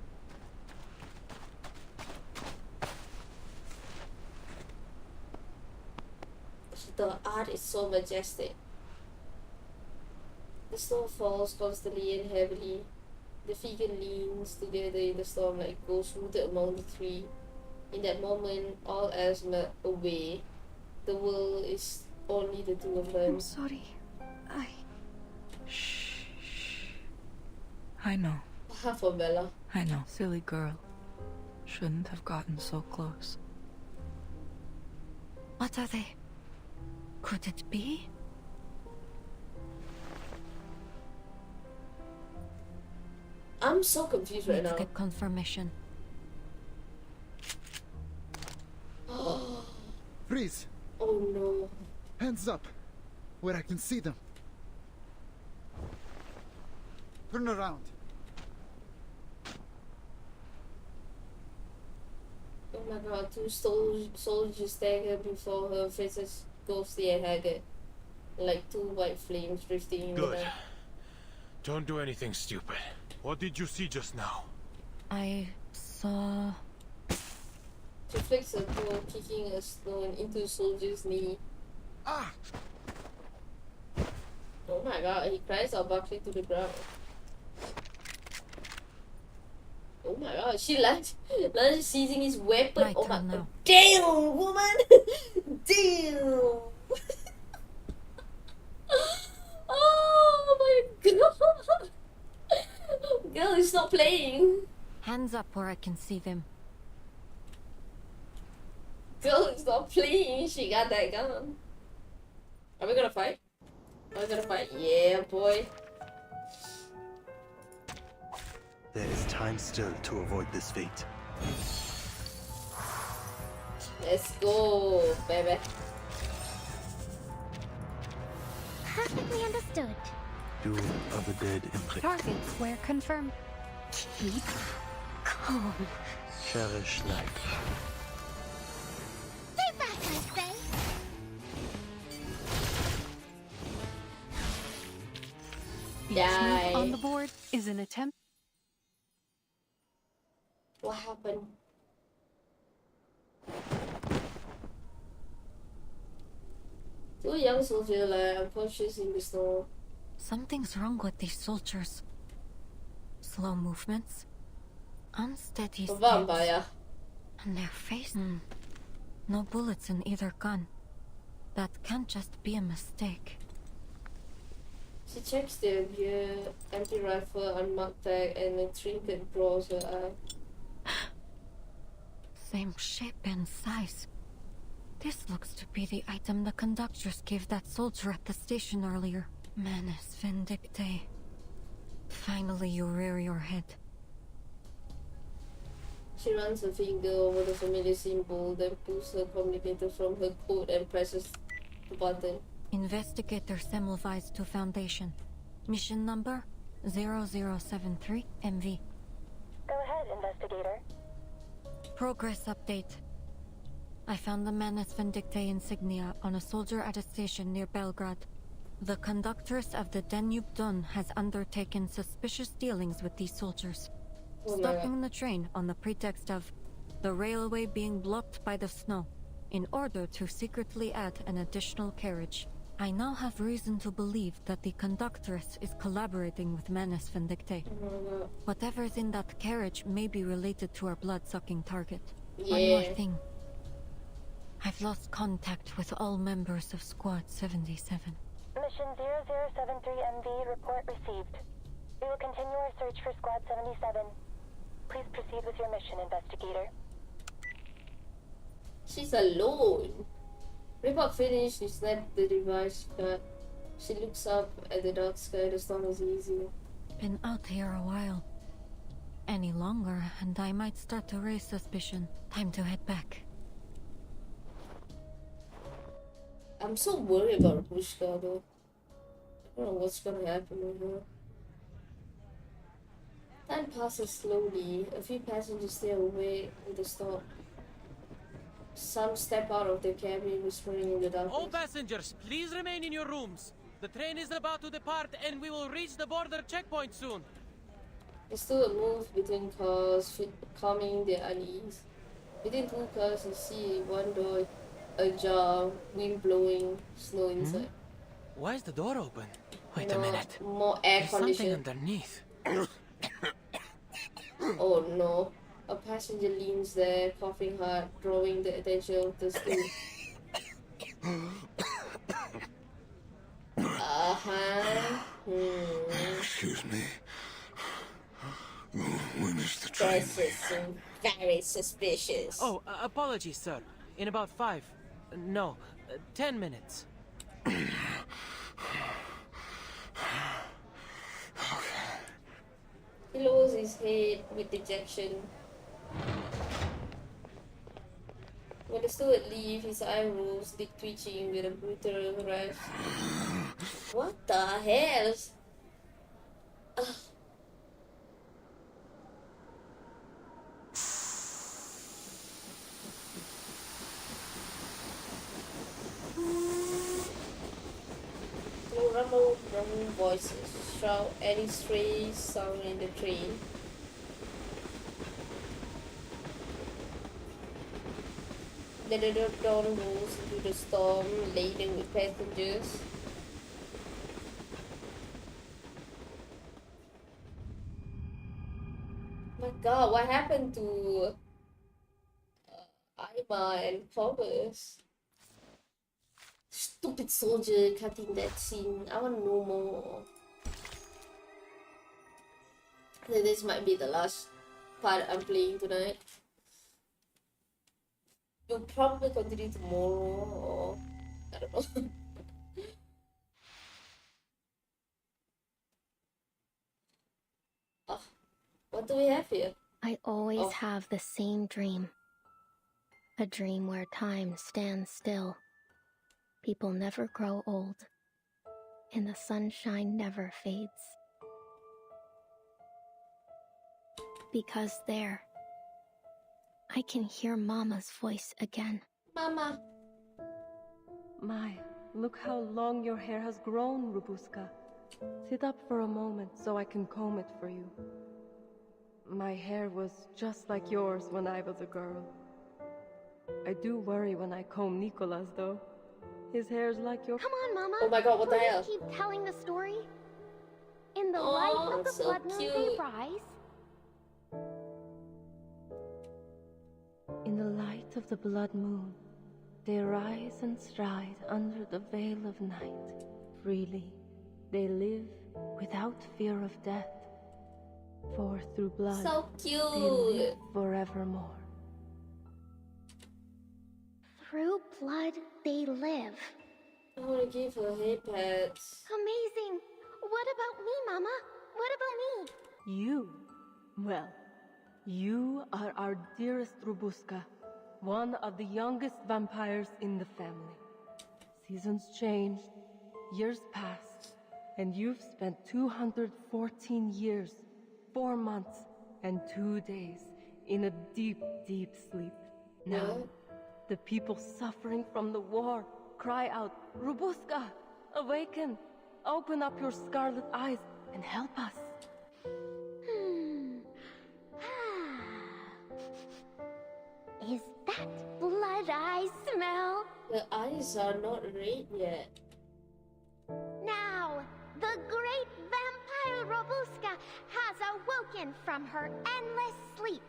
The art is so majestic. The snow falls constantly and heavily. The figure leans together in the storm like ghosts rooted among the tree. In that moment, all else melt away. The world is only the two of them. I'm sorry. Shh. I know. For Bella. I know. Silly girl. Shouldn't have gotten so close. What are they? Could it be? I'm so confused right Need now. to get confirmation. Freeze! Oh no. Hands up! Where I can see them. Turn around. Oh my god, two soldiers stagger before her, faces ghostly and haggard. Like two white flames drifting in the Good. night. Don't do anything stupid. What did you see just now? I saw... She flicks her toe, kicking a stone into the soldier's knee. Ah! Oh my god, he cries out buckling to the ground. Oh my god, she lunges seizing his weapon. My oh my turn god. now. Damn, woman! Damn! Oh my god! Girl, it's not playing. Hands up where I can see them. Girl, it's not playing. She got that gun. Are we gonna fight? Are we gonna fight? Yeah, boy. There is time still to avoid this fate. Let's go, baby. Perfectly understood. Duel of the dead implicated. Targets were confirmed. Keep calm. Cherish life. Stay back, I say. Each Die. move on the board is an attempt. What happened? Two young soldiers lie unconscious in the snow. Something's wrong with these soldiers. Slow movements. Unsteady steps. Vampire. And their face... No bullets in either gun. That can't just be a mistake. She checks their gear, empty rifle, unmarked tag, and a trinket draws her eye. Same shape and size. This looks to be the item the conductress gave that soldier at the station earlier. Manus Vindictae. Finally you rear your head. She runs her finger over the familiar symbol, then pulls her communicator from her coat and presses the button. Investigator Semmelweis to Foundation. Mission number 0073 MV. Go ahead, investigator. Progress update. I found the Manus Vindictae insignia on a soldier at a station near Belgrade. The conductress of the Danube Don has undertaken suspicious dealings with these soldiers, stopping the train on the pretext of the railway being blocked by the snow, in order to secretly add an additional carriage. I now have reason to believe that the conductress is collaborating with Manus Vindictae. Whatever's in that carriage may be related to our blood-sucking target. One more thing. I've lost contact with all members of Squad 77. Mission 0073MV report received. We will continue our search for Squad 77. Please proceed with your mission, investigator. She's alone. Report finished, she snapped the device shut. She looks up at the dark sky, the storm is easy. Been out here a while. Any longer, and I might start to raise suspicion. Time to head back. I'm so worried about Rubushka though. I don't know what's gonna happen with her. Time passes slowly. A few passengers stay away with the stop. Some step out of their cabin, whispering in the darkness. All passengers, please remain in your rooms. The train is about to depart and we will reach the border checkpoint soon. There's still a move between cars, calming their unease. Within two cars, you see one door ajar, wind blowing, snow inside. Why is the door open? Wait a minute. More air There's conditioning. something underneath. Oh no. A passenger leans there, coughing hard, drawing the attention of the stool. Excuse me. When is the train? This is very suspicious. Oh, apologies, sir. In about 10 minutes. He lowers his head with dejection. When the steward leaves, his eye rolls, dick twitching with a brutal rush. What the hell? Ugh. Rumble, voices shout any stray sound in the train. Then the dawn rolls into the storm, laden with passengers. My God, what happened to Aima and Clovis? Stupid soldier cutting that scene. I want to know more. I think this might be the last part I'm playing tonight. You'll probably continue tomorrow or I don't know. Oh, what do we have here? I always have the same dream. A dream where time stands still. People never grow old, and the sunshine never fades. Because there, I can hear Mama's voice again. Mama. My, look how long your hair has grown, Rubuska. Sit up for a moment so I can comb it for you. My hair was just like yours when I was a girl. I do worry when I comb Nicola's, though. His hair's like your— Come on, Mama. Oh my God, what the Will you hell? keep telling the story? In the light of the so blood moon they cute. rise. In the light of the blood moon, they rise and stride under the veil of night. Freely, they live without fear of death. For through blood, So they cute. live forevermore. Through blood they live. I want to give her head pats. Amazing. What about me, Mama? What about me? You? Well, you are our dearest Rubuska, one of the youngest vampires in the family. Seasons changed, years passed, and you've spent 214 years, 4 months, and 2 days in a deep, deep sleep. Now, the people suffering from the war cry out, Rubuska, awaken, open up your scarlet eyes, and help us. Is that blood I smell? The eyes are not red yet. The great vampire Robuska has awoken from her endless sleep.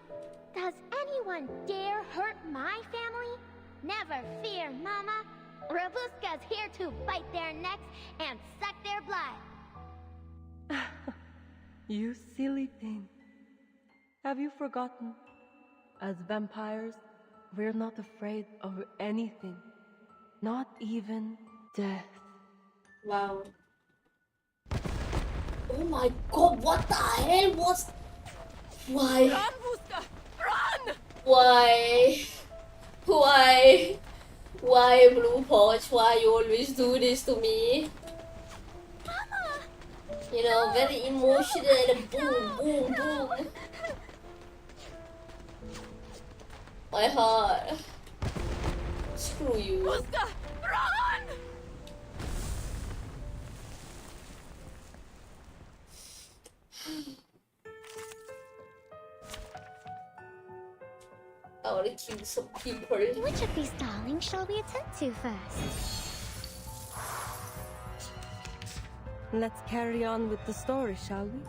Does anyone dare hurt my family? Never fear, Mama. Robuska's here to bite their necks and suck their blood. You silly thing. Have you forgotten? As vampires, we're not afraid of anything. Not even death. Wow. Oh my god, what the hell was... Why? Run, Buska! Run! Why? Why? Why, Blue Poch? Why you always do this to me? Mama! You know, very emotional and boom, boom, boom. My heart. Screw you. Buska! Run! I wanna kill some people. Which of these darlings shall we attend to first? Let's carry on with the story, shall we?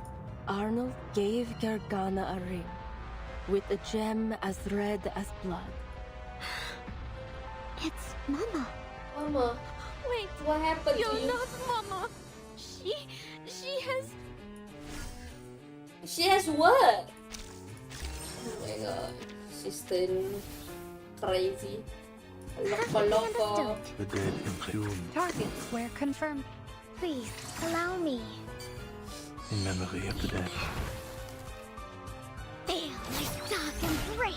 Arnold gave Gargana a ring, with a gem as red as blood. It's Mama. Mama. Wait. What happened You're to you? not Mama. She has... She has what? Oh my god. She's still crazy. Loco. The dead entombed Target square confirmed. Please, allow me. in memory of the dead. Feel my dark embrace.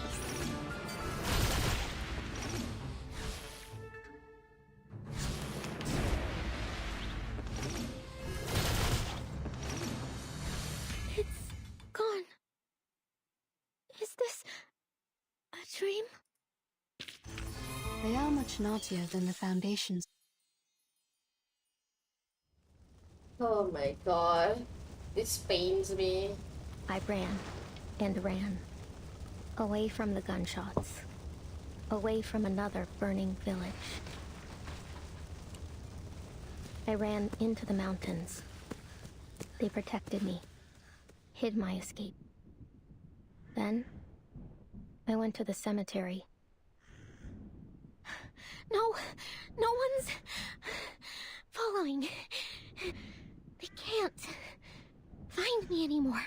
It's gone. Is this a dream? They are much naughtier than the Foundation's. Oh my god. This pains me. I ran and ran. Away from the gunshots. Away from another burning village. I ran into the mountains. They protected me. Hid my escape. Then, I went to the cemetery. No one's following. They can't find me anymore.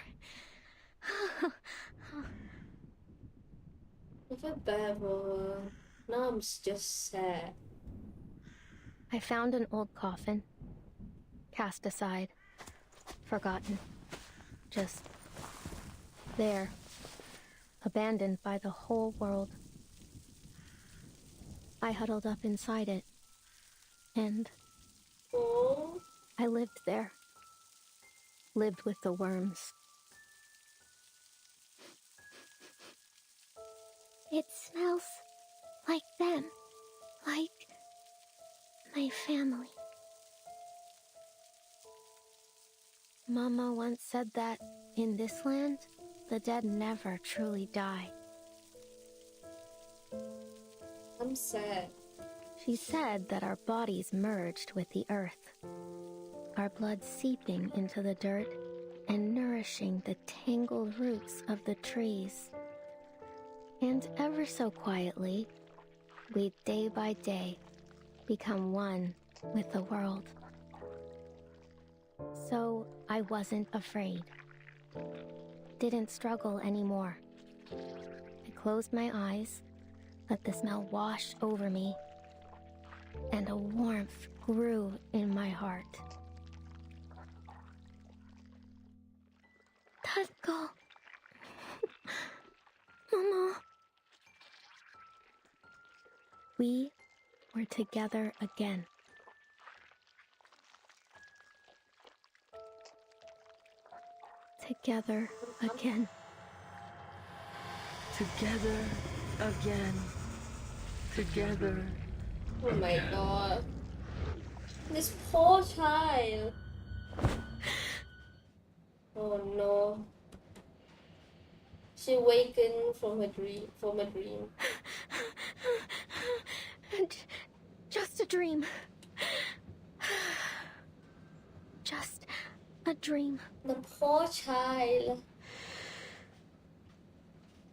I feel bad for her. Now I'm just sad. I found an old coffin. Cast aside. Forgotten. Just there. Abandoned by the whole world. I huddled up inside it. And I lived there. Lived with the worms. It smells like them. Like my family. Mama once said that in this land, the dead never truly die. I'm sad. She said that our bodies merged with the earth, our blood seeping into the dirt and nourishing the tangled roots of the trees. And ever so quietly, we day by day become one with the world. So I wasn't afraid. Didn't struggle anymore. I closed my eyes, let the smell wash over me, and a warmth grew in my heart. Tatko. Mama. We were together again. Together again. Together again. Together. Oh my god. This poor child. Oh no. She awakened from a dream. Just a dream. Just dream. The poor child.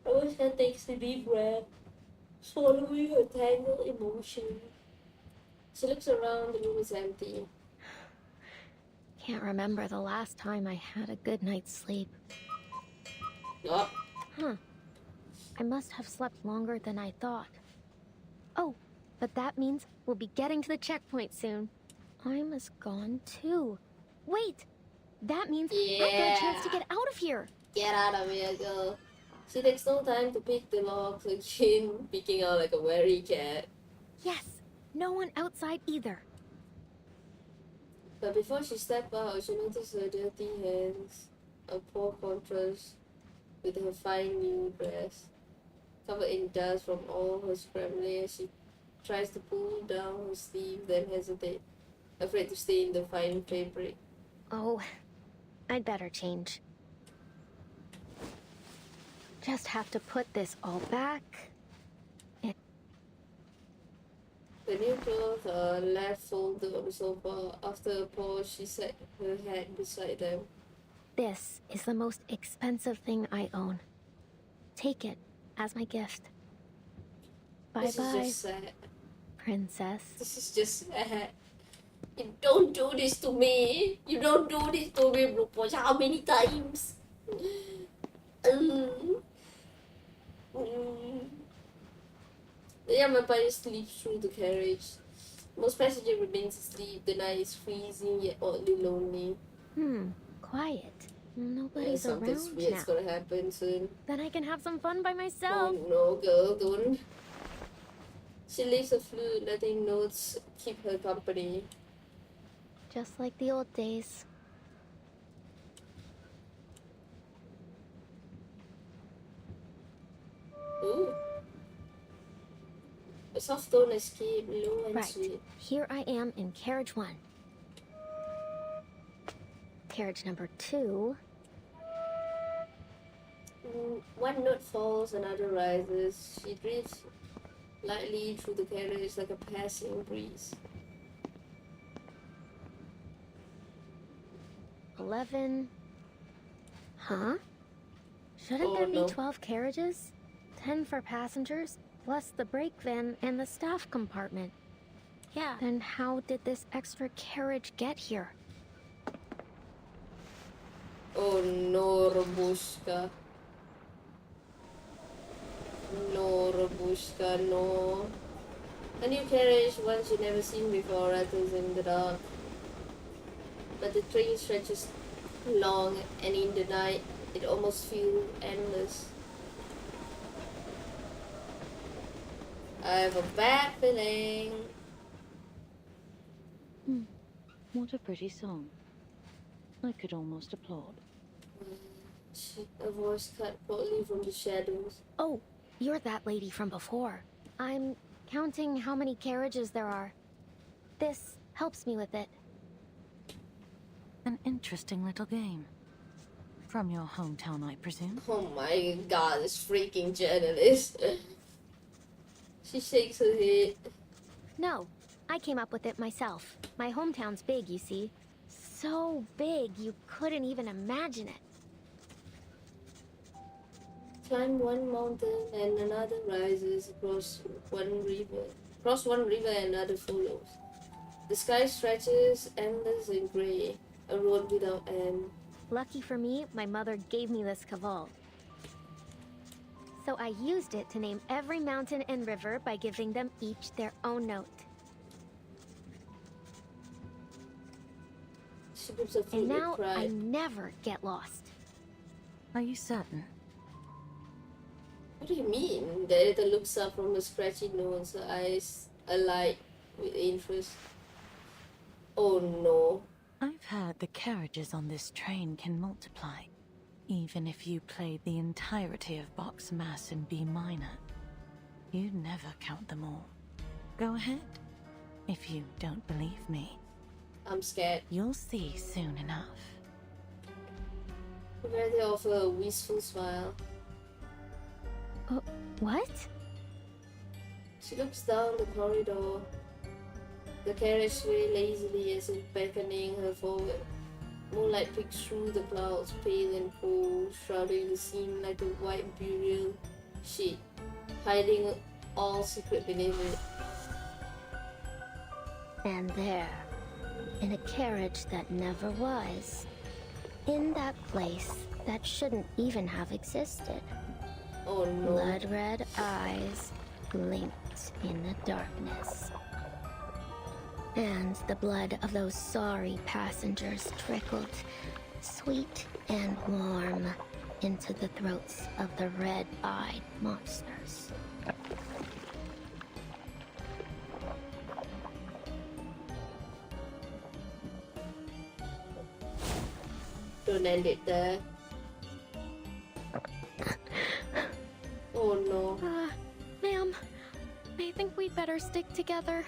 Rosa takes a deep breath, swallowing her tangled emotion. She looks around, the room is empty. Can't remember the last time I had a good night's sleep. Oh. Huh. I must have slept longer than I thought. Oh, but that means we'll be getting to the checkpoint soon. I'm as gone too. Wait! That means I've got a chance to get out of here! Get out of here, girl. She takes no time to pick the locks again, peeking out like a wary cat. Yes! No one outside either. But before she stepped out, she noticed her dirty hands, a poor contrast with her fine new dress, covered in dust from all her scrambling as she tries to pull down her sleeve, then hesitate, afraid to stay in the fine fabric. Oh, I'd better change. Just have to put this all back. The new clothes are left folded on the sofa. After a pause, she set her head beside them. This is the most expensive thing I own. Take it as my gift. Bye-bye, This is just sad. princess. This is just sad. You don't do this to me. You don't do this to me, Blue Punch. How many times? The young vampire sleeps through the carriage. Most passengers remain asleep. The night is freezing yet oddly lonely. Quiet. Nobody's Something around weird's now. gonna happen soon. Then I can have some fun by myself. Oh no, girl, don't. She leaves the flute, letting notes keep her company. Just like the old days. Ooh. A soft tone escape, low and Right. sweet. Here I am in carriage 1. Carriage number 2. One note falls, another rises. She drifts lightly through the carriage like a passing breeze. 11. Huh? Shouldn't Oh, there be no. 12 carriages? 10 for passengers, plus the brake van and the staff compartment. Yeah. Then how did this extra carriage get here? Oh no, Robushka. No, Robushka, no. A new carriage, one she never seen before, rattles in the dark. But the train stretches long, and in the night, it almost feels endless. I have a bad feeling. What a pretty song. I could almost applaud. A voice cut boldly from the shadows. Oh, you're that lady from before. I'm counting how many carriages there are. This helps me with it. An interesting little game. From your hometown, I presume? Oh my god, this freaking journalist. She shakes her head. No, I came up with it myself. My hometown's big, you see. So big, you couldn't even imagine it. Climb one mountain and another rises across one river. Cross one river and another follows. The sky stretches endless and grey, a road without end. Lucky for me, my mother gave me this caval. So I used it to name every mountain and river by giving them each their own note. She grips her And flute with now I pride. never get lost. Are you certain? What do you mean? The editor looks up from her scratchy nose, her eyes alight with interest. Oh no. I've heard the carriages on this train can multiply, even if you played the entirety of Bach's Mass in B minor. You'd never count them all. Go ahead, if you don't believe me. I'm scared. You'll see soon enough. Verdi offers a wistful smile. What? She looks down the corridor. The carriage sways lazily as if beckoning her forward. Moonlight peeks through the clouds, pale and cold, shrouding the scene like a white burial sheet, hiding all secret beneath it. And there, in a carriage that never was, in that place that shouldn't even have existed, oh no, blood-red eyes blinked in the darkness. And the blood of those sorry passengers trickled, sweet and warm, into the throats of the red-eyed monsters. Don't end it there. Oh no. Ma'am, I think we'd better stick together.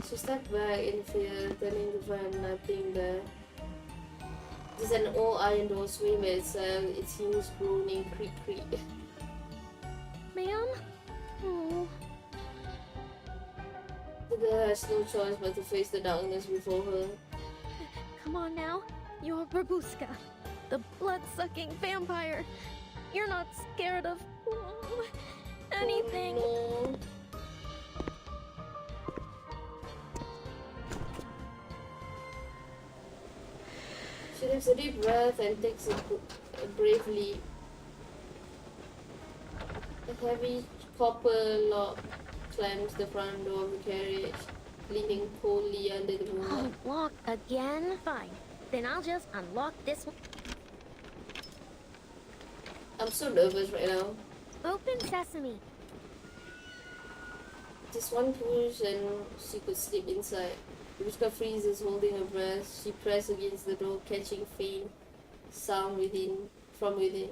She stepped back in fear, turning to find nothing there. There's an old iron door swinging itself, its hinge groaning creak. Ma'am? Oh. The girl has no choice but to face the darkness before her. Come on now. You're Babushka, the blood-sucking vampire. You're not scared of anything. Oh, no. She takes a deep breath and takes a brave leap. A heavy copper lock clamps the front door of the carriage, leaning coldly under the moonlight. Lock again? Fine. Then I'll just unlock this one. I'm so nervous right now. Open sesame. Just one push and she could slip inside. Ruska freezes, holding her breath. She pressed against the door, catching faint sound from within.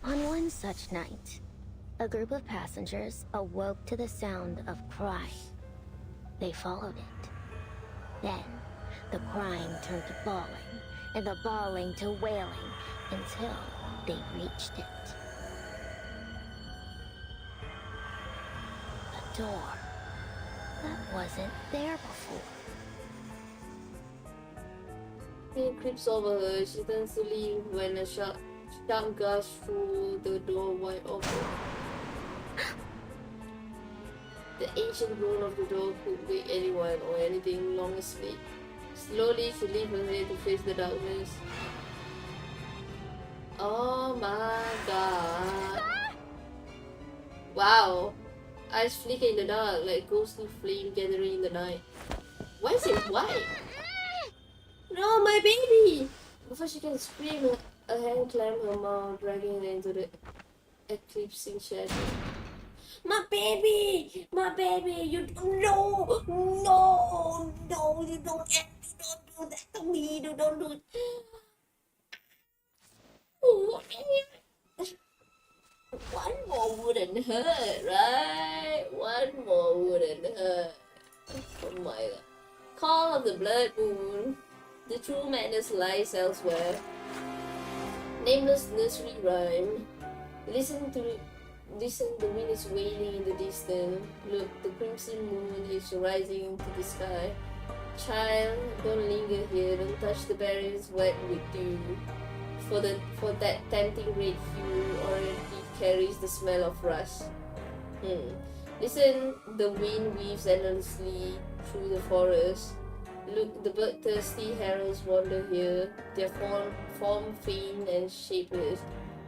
On one such night, a group of passengers awoke to the sound of crying. They followed it. Then, the crying turned to bawling, and the bawling to wailing, until they reached it. A door that wasn't there before. Pain creeps over her. She turns to leave when a sharp gush through the door wide open. The ancient groan of the door could wake anyone or anything long asleep. Slowly, she lifts her head to face the darkness. Oh my god. Wow. Eyes flicker in the dark like ghostly flame gathering in the night. Why is it white? No, my baby! Before she can scream, a hand clamps her mouth, dragging her into the eclipsing shadow. My baby! My baby! You no! No! No! You don't do that to me! You don't do it! One more wouldn't hurt, right? One more wouldn't hurt. Oh my god. Call of the Blood Moon. The true madness lies elsewhere. Nameless nursery rhyme. Listen, the wind is wailing in the distance. Look, the crimson moon is rising into the sky. Child, don't linger here. Don't touch the berries wet with dew. For that tempting red hue already carries the smell of rust. Listen, the wind weaves endlessly through the forest. Look, the bloodthirsty heralds wander here. Their form faint and shapeless.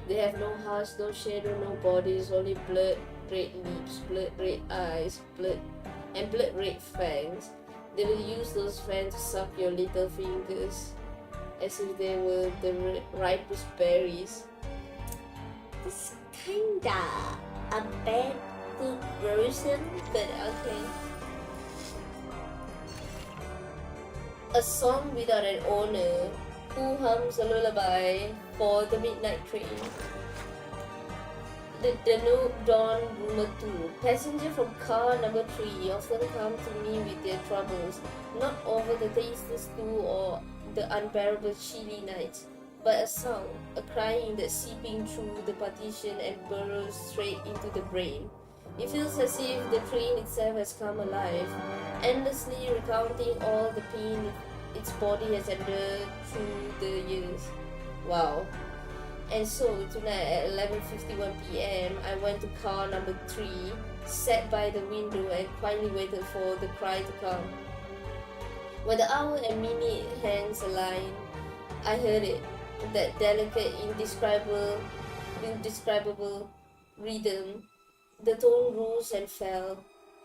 They have no hearts, no shadow, no bodies, only blood-red lips, blood-red eyes, blood-red fangs. They will use those fangs to suck your little fingers, as if they were the ripest berries. It's kinda a bad good version, but okay. A song without an owner, who hums a lullaby for the midnight train. The Danube Dawn Rumor 2. Passenger from car number 3 often come to me with their troubles, not over the tasteless stew or the unbearable chilly nights, but a sound, a crying that's seeping through the partition and burrows straight into the brain. It feels as if the train itself has come alive, endlessly recounting all the pain its body has endured through the years. Wow. And so tonight at 11:51 p.m. I went to car number 3, sat by the window and quietly waited for the cry to come. When the hour and minute hands aligned, I heard it. That delicate, indescribable rhythm. The tone rose and fell,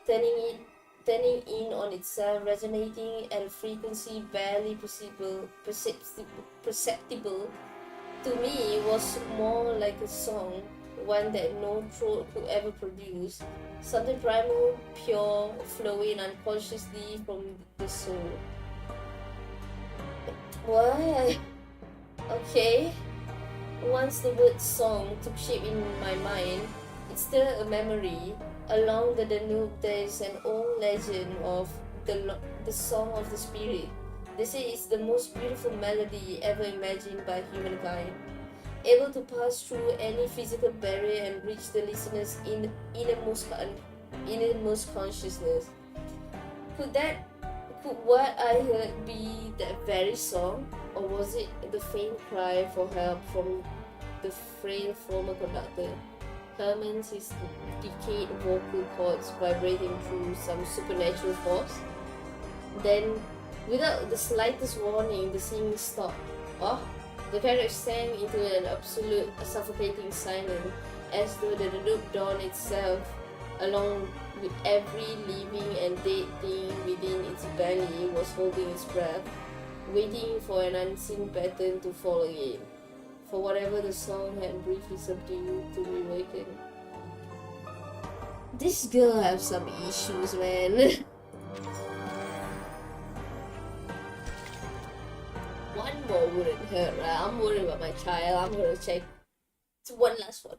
turning in on itself, resonating at a frequency barely perceptible. To me, it was more like a song, one that no throat could ever produce, something primal, pure, flowing unconsciously from the soul. Why? Okay. Once the word song took shape in my mind, it's still a memory. Along the Danube, there is an old legend of the Song of the Spirit. They say it's the most beautiful melody ever imagined by humankind, able to pass through any physical barrier and reach the listener's innermost consciousness. Could what I heard be that very song, or was it the faint cry for help from the frail former conductor? Herman's his decayed vocal cords vibrating through some supernatural force. Then, without the slightest warning, the singing stopped. Oh, the carriage sank into an absolute suffocating silence, as though the Danube dawn itself, along with every living and dead thing within its belly, was holding its breath, waiting for an unseen pattern to fall again, for whatever the song had briefly subdued to reawaken. This girl has some issues, man. One more wouldn't hurt, right? I'm worried about my child. I'm gonna check. It's one last one.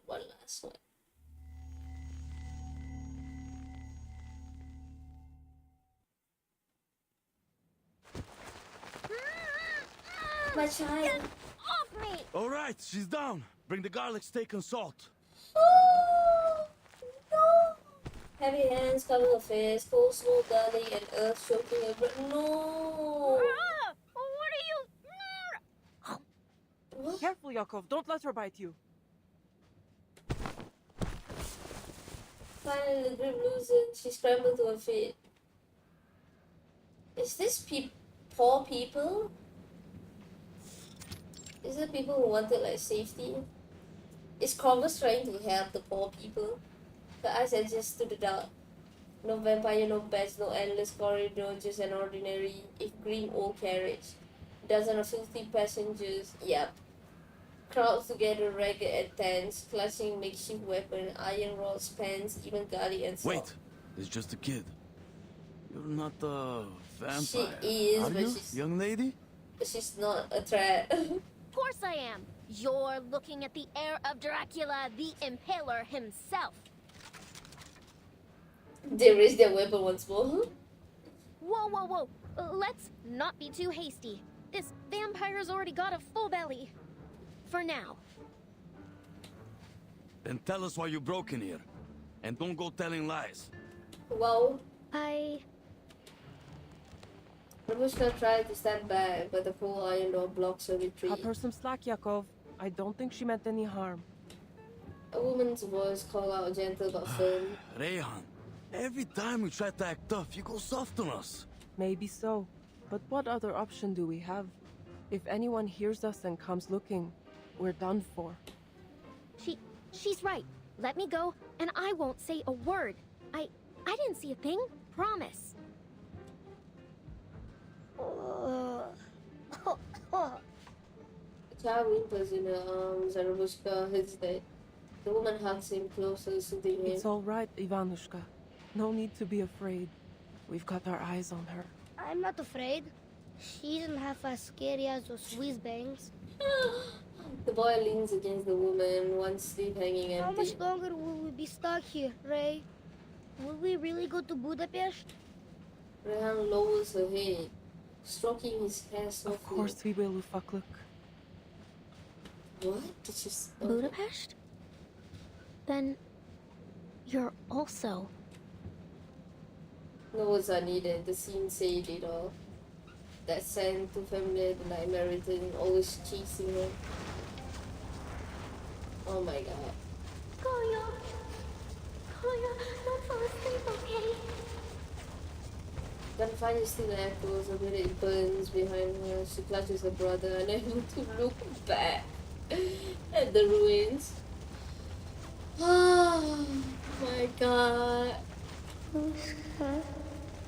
My child. Off me! All right, she's down. Bring the garlic steak and salt. Oh, no. Heavy hands cover her face, cold snow garlic and earth choking her breath. No. What are you? What? Careful, Yakov. Don't let her bite you. Finally, the grip loosened. She scrambled to her feet. Is this poor people? Is it people who wanted like safety? Is Corvus trying to help the poor people? Her eyes adjust to the dark. No vampire, no bats, no endless corridor, just an ordinary, if grim old carriage. Dozen of filthy passengers, yep. Crowds together, ragged and tense, clutching makeshift weapon, iron rods, pens, even garlic and salt. Wait, it's just a kid. You're not a vampire. She is, are but you, young lady? she's not a threat. Of course I am. You're looking at the heir of Dracula, the Impaler himself. They raise their weapon once more. Whoa. Let's not be too hasty. This vampire's already got a full belly. For now. Then tell us why you broke in here. And don't go telling lies. Wow. Rabushka tried to stand back, but the cold iron door blocks her retreat. Cut her some slack, Yakov. I don't think she meant any harm. A woman's voice called out, gentle but firm. Rayhan, every time we try to act tough, you go soft on us. Maybe so. But what other option do we have? If anyone hears us and comes looking, we're done for. She's right. Let me go, and I won't say a word. I didn't see a thing. Promise. The child whimpers in her arms, and Rabushka hesitates. The woman hugs him closer, soothing him. It's all right, Ivanushka. No need to be afraid. We've got our eyes on her. I'm not afraid. She isn't half as scary as those whiz bangs. The boy leans against the woman, one sleeve hanging empty. How much longer will we be stuck here, Ray? Will we really go to Budapest? Rehan lowers her head, stroking his hair softly. Of course we will, Ufakluk. What? Did she say? Budapest? Then you're also... No words are needed. The scene said it all. that scent too familiar, the nightmare written, always chasing her. Oh my god. Koyo! Koyo, don't fall asleep, okay? Gunfire still echoes, a minute it burns behind her. She clutches her brother, unable to look back at the ruins. Oh my god.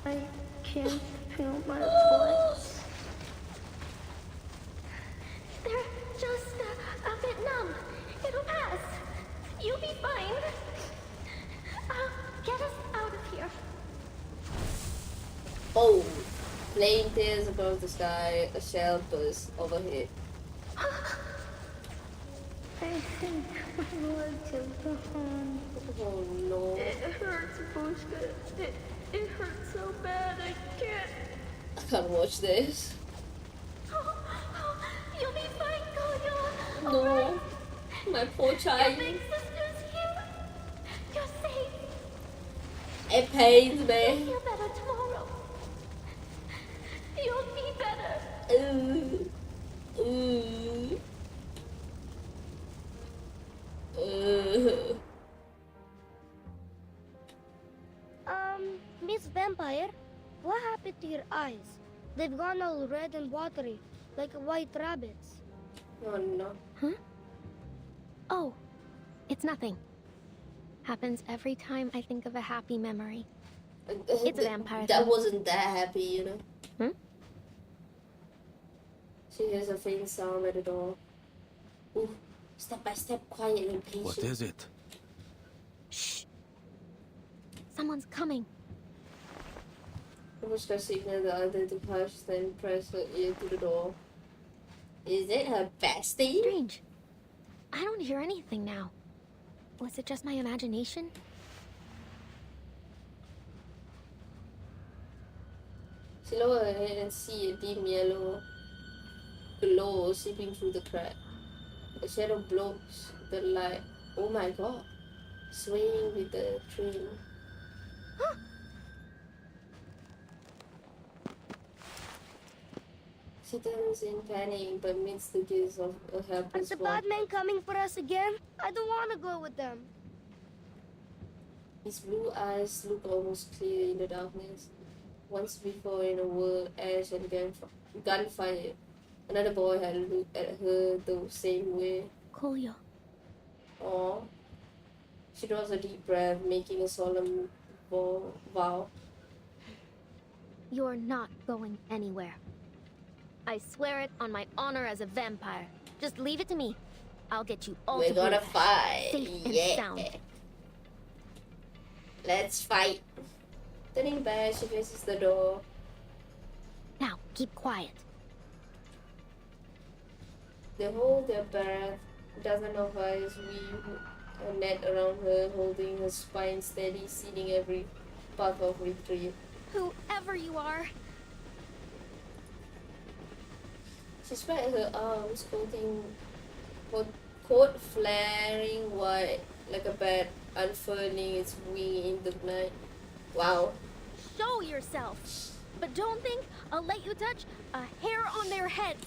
I can't feel my voice. They're just a bit numb. It'll pass. You'll be fine. Get us out of here. Oh, flame tears above the sky, a shell bursts overhead. I think my legs have gone. Oh no. It hurts, Bushka. It hurts so bad I can't. I can't watch this. You'll be fine, Koyo. No. My poor child. Your big sister's here. You're safe. It pains You'll me. feel better tomorrow. You'll be better. Ooh. Ooh. Miss Vampire, what happened to your eyes? They've gone all red and watery, like white rabbits. Oh no. Huh? Oh, it's nothing. Happens every time I think of a happy memory. It's a vampire That thing. wasn't that happy, you know. Hmm? She hears a faint sound at the door. Ooh, step by step, quiet and patient. What is it? Shh. Someone's coming. Pushka signaled the other to hush, then pressed her ear to the door. Is it her bestie? Strange. I don't hear anything now. Was it just my imagination? She lowered her head and see a dim yellow glow seeping through the crack. The shadow blocks the light. Oh my god. Swaying with the train. She turns in panic but meets the gaze of a Are helpless the boy. bad men coming for us again? I don't want to go with them. His blue eyes look almost clear in the darkness. Once before in a world, ash and gunfire. Another boy had looked at her the same way. Koyo. Or she draws a deep breath, making a solemn vow. You're not going anywhere. I swear it on my honor as a vampire. Just leave it to me. I'll get you all We're to gonna Budapest, fight. safe and Yeah. sound. Let's fight. Turning back, she faces the door. Now, keep quiet. They hold their breath. Dozen of eyes weave a net around her, holding her spine steady, sealing every path of retreat. Whoever you are, She spread her arms, coat flaring white like a bat unfurling its wing in the night. Wow. show yourself. But don't think I'll let you touch a hair on their heads.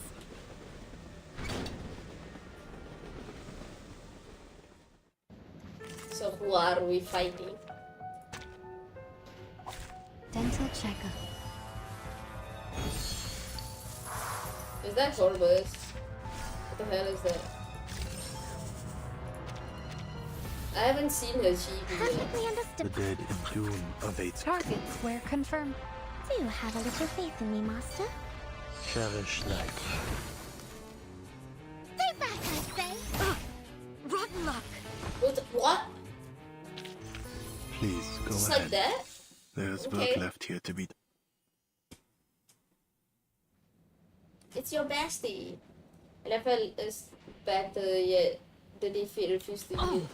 So who are we fighting? Dental checkup. Is that Corvus? What the hell is that? I haven't seen her chibi yet. We understood. The dead doom awaits. Target square confirmed. Do you have a little faith in me, Master? Cherish life. Stay back, I say. Rotten luck. What? Please go Just ahead. like that? There's Okay. work left here to be done. It's your bestie. Level is better yet the defeat refused to Oh, yield.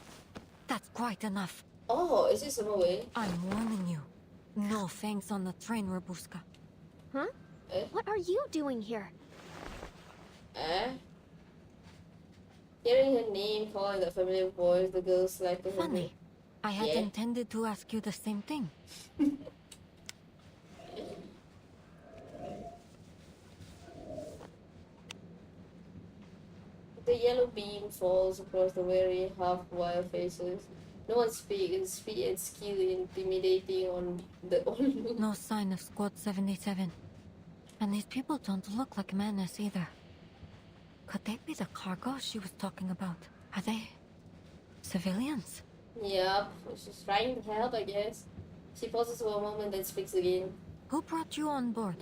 that's quite enough. Oh, is this some way? I'm warning you. No fangs on the train, Robuska. Huh? What are you doing here? Hearing her name called in that familiar voice, the girl slapped her Funny. head. I had Yeah? intended to ask you the same thing. beam falls across the weary, half-wild faces. No one speaks. His speed and skill intimidating on the onlook. No sign of Squad 77. And these people don't look like menace either. Could they be the cargo she was talking about? Are they civilians? Yep, she's trying to help, I guess. She pauses for a moment, then speaks again. Who brought you on board?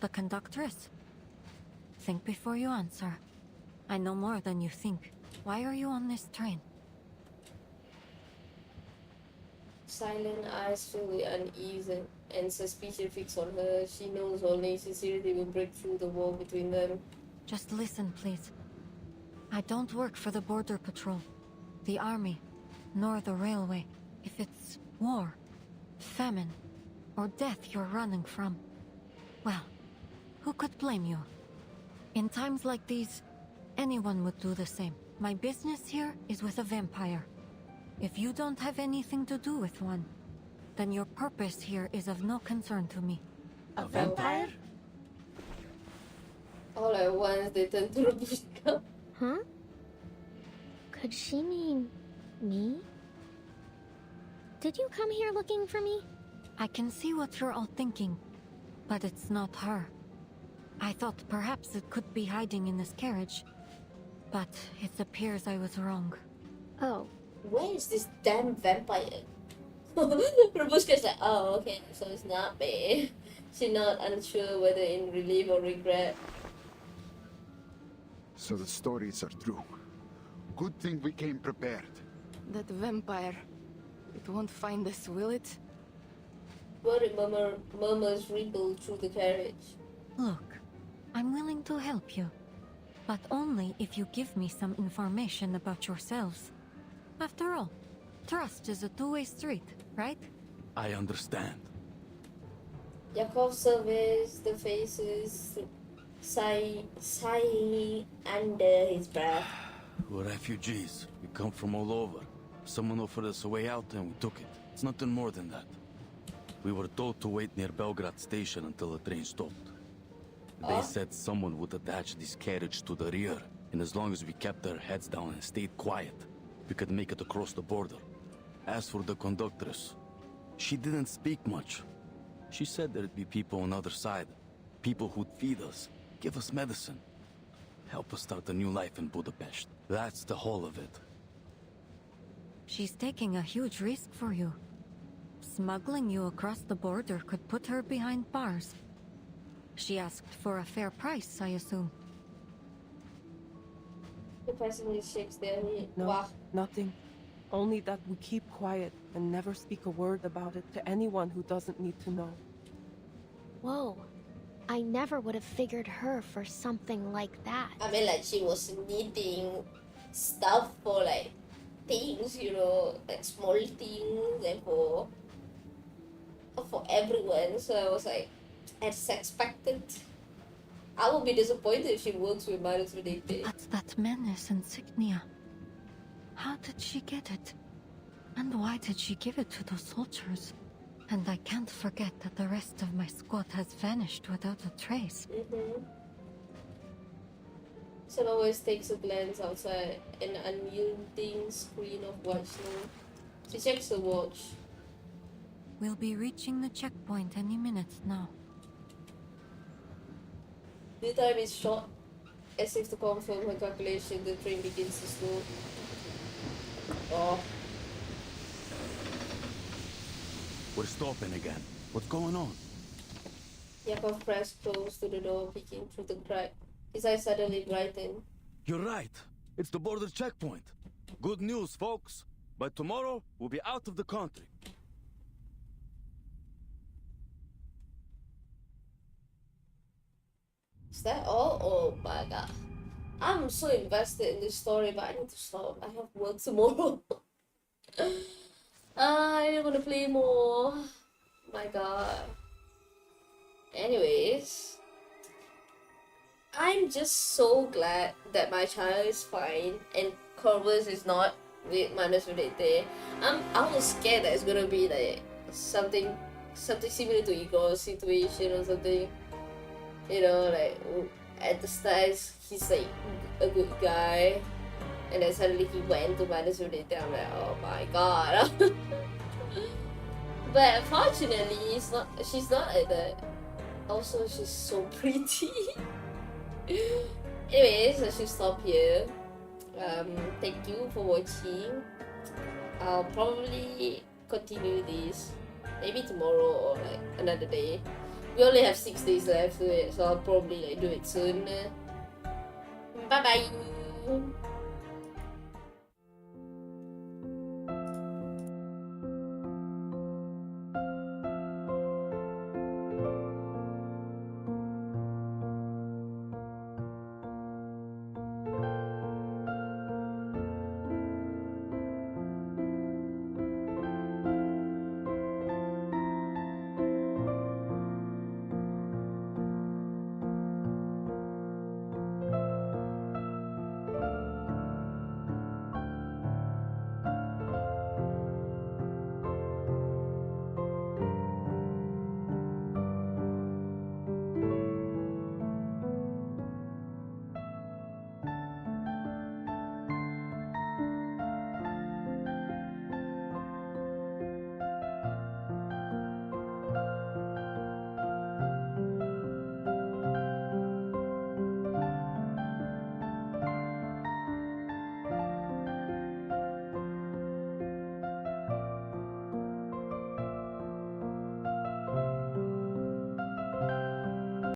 The conductress? Think before you answer. I know more than you think. Why are you on this train? Silent eyes filled with unease and suspicion fixed on her. She knows only sincerity will break through the wall between them. Just listen, please. I don't work for the Border Patrol, the Army, nor the Railway. If it's war, famine, or death you're running from, well, who could blame you? In times like these, anyone would do the same. My business here is with a vampire. If you don't have anything to do with one, then your purpose here is of no concern to me. A vampire? All at once they turn to Robushka. Huh? Could she mean me? Did you come here looking for me? I can see what you're all thinking, but it's not her. I thought perhaps it could be hiding in this carriage, but it appears I was wrong. Oh. Where is this damn vampire? Robushka's like, oh, okay, so it's not me. She's not unsure whether in relief or regret. So the stories are true. Good thing we came prepared. That vampire. It won't find us, will it? Worried murmurs ripple through the carriage. Look, I'm willing to help you, but only if you give me some information about yourselves. After all, trust is a two-way street, right? I understand. Yakov surveys the faces, sighing under his breath. We're refugees. We come from all over. Someone offered us a way out and we took it. It's nothing more than that. We were told to wait near Belgrade station until the train stopped. They said someone would attach this carriage to the rear, and as long as we kept our heads down and stayed quiet, we could make it across the border. As for the conductress, she didn't speak much. She said there'd be people on the other side, people who'd feed us, give us medicine, help us start a new life in Budapest. That's the whole of it. She's taking a huge risk for you. Smuggling you across the border could put her behind bars. She asked for a fair price, I assume. The passenger shakes their head. No, Wow. nothing. Only that we keep quiet and never speak a word about it to anyone who doesn't need to know. Whoa. I never would have figured her for something like that. I mean, like, she was needing stuff for, like, things, you know, like small things and for everyone. So I was like, as expected. I would be disappointed if she works with Minus Vedete. But that menace insignia. How did she get it? And why did she give it to those soldiers? And I can't forget that the rest of my squad has vanished without a trace. Sun always takes a glance outside an unyielding screen of white snow. She checks her watch. We'll be reaching the checkpoint any minute now. The time is short. As if to confirm her calculation, the train begins to slow. Oh. We're stopping again. What's going on? Yakov pressed close to the door, peeking through the crack. His eyes suddenly brightened. You're right. It's the border checkpoint. Good news, folks. By tomorrow, we'll be out of the country. Is that all? Oh my god. I'm so invested in this story, but I need to stop. I have work tomorrow. I want to play more. My god. Anyways, I'm just so glad that my child is fine and Corvus is not with Manus Vedete. I was scared that it's gonna be like something similar to Igor's situation or something. You know, like at the start he's like a good guy, And then suddenly he went to Manus Unite. I'm like, oh my god. But unfortunately, she's not at that. Also, she's so pretty. Anyways, I should stop here. Thank you for watching. I'll probably continue this maybe tomorrow or like another day. We only have 6 days left to it, so I'll probably like do it soon. Bye bye.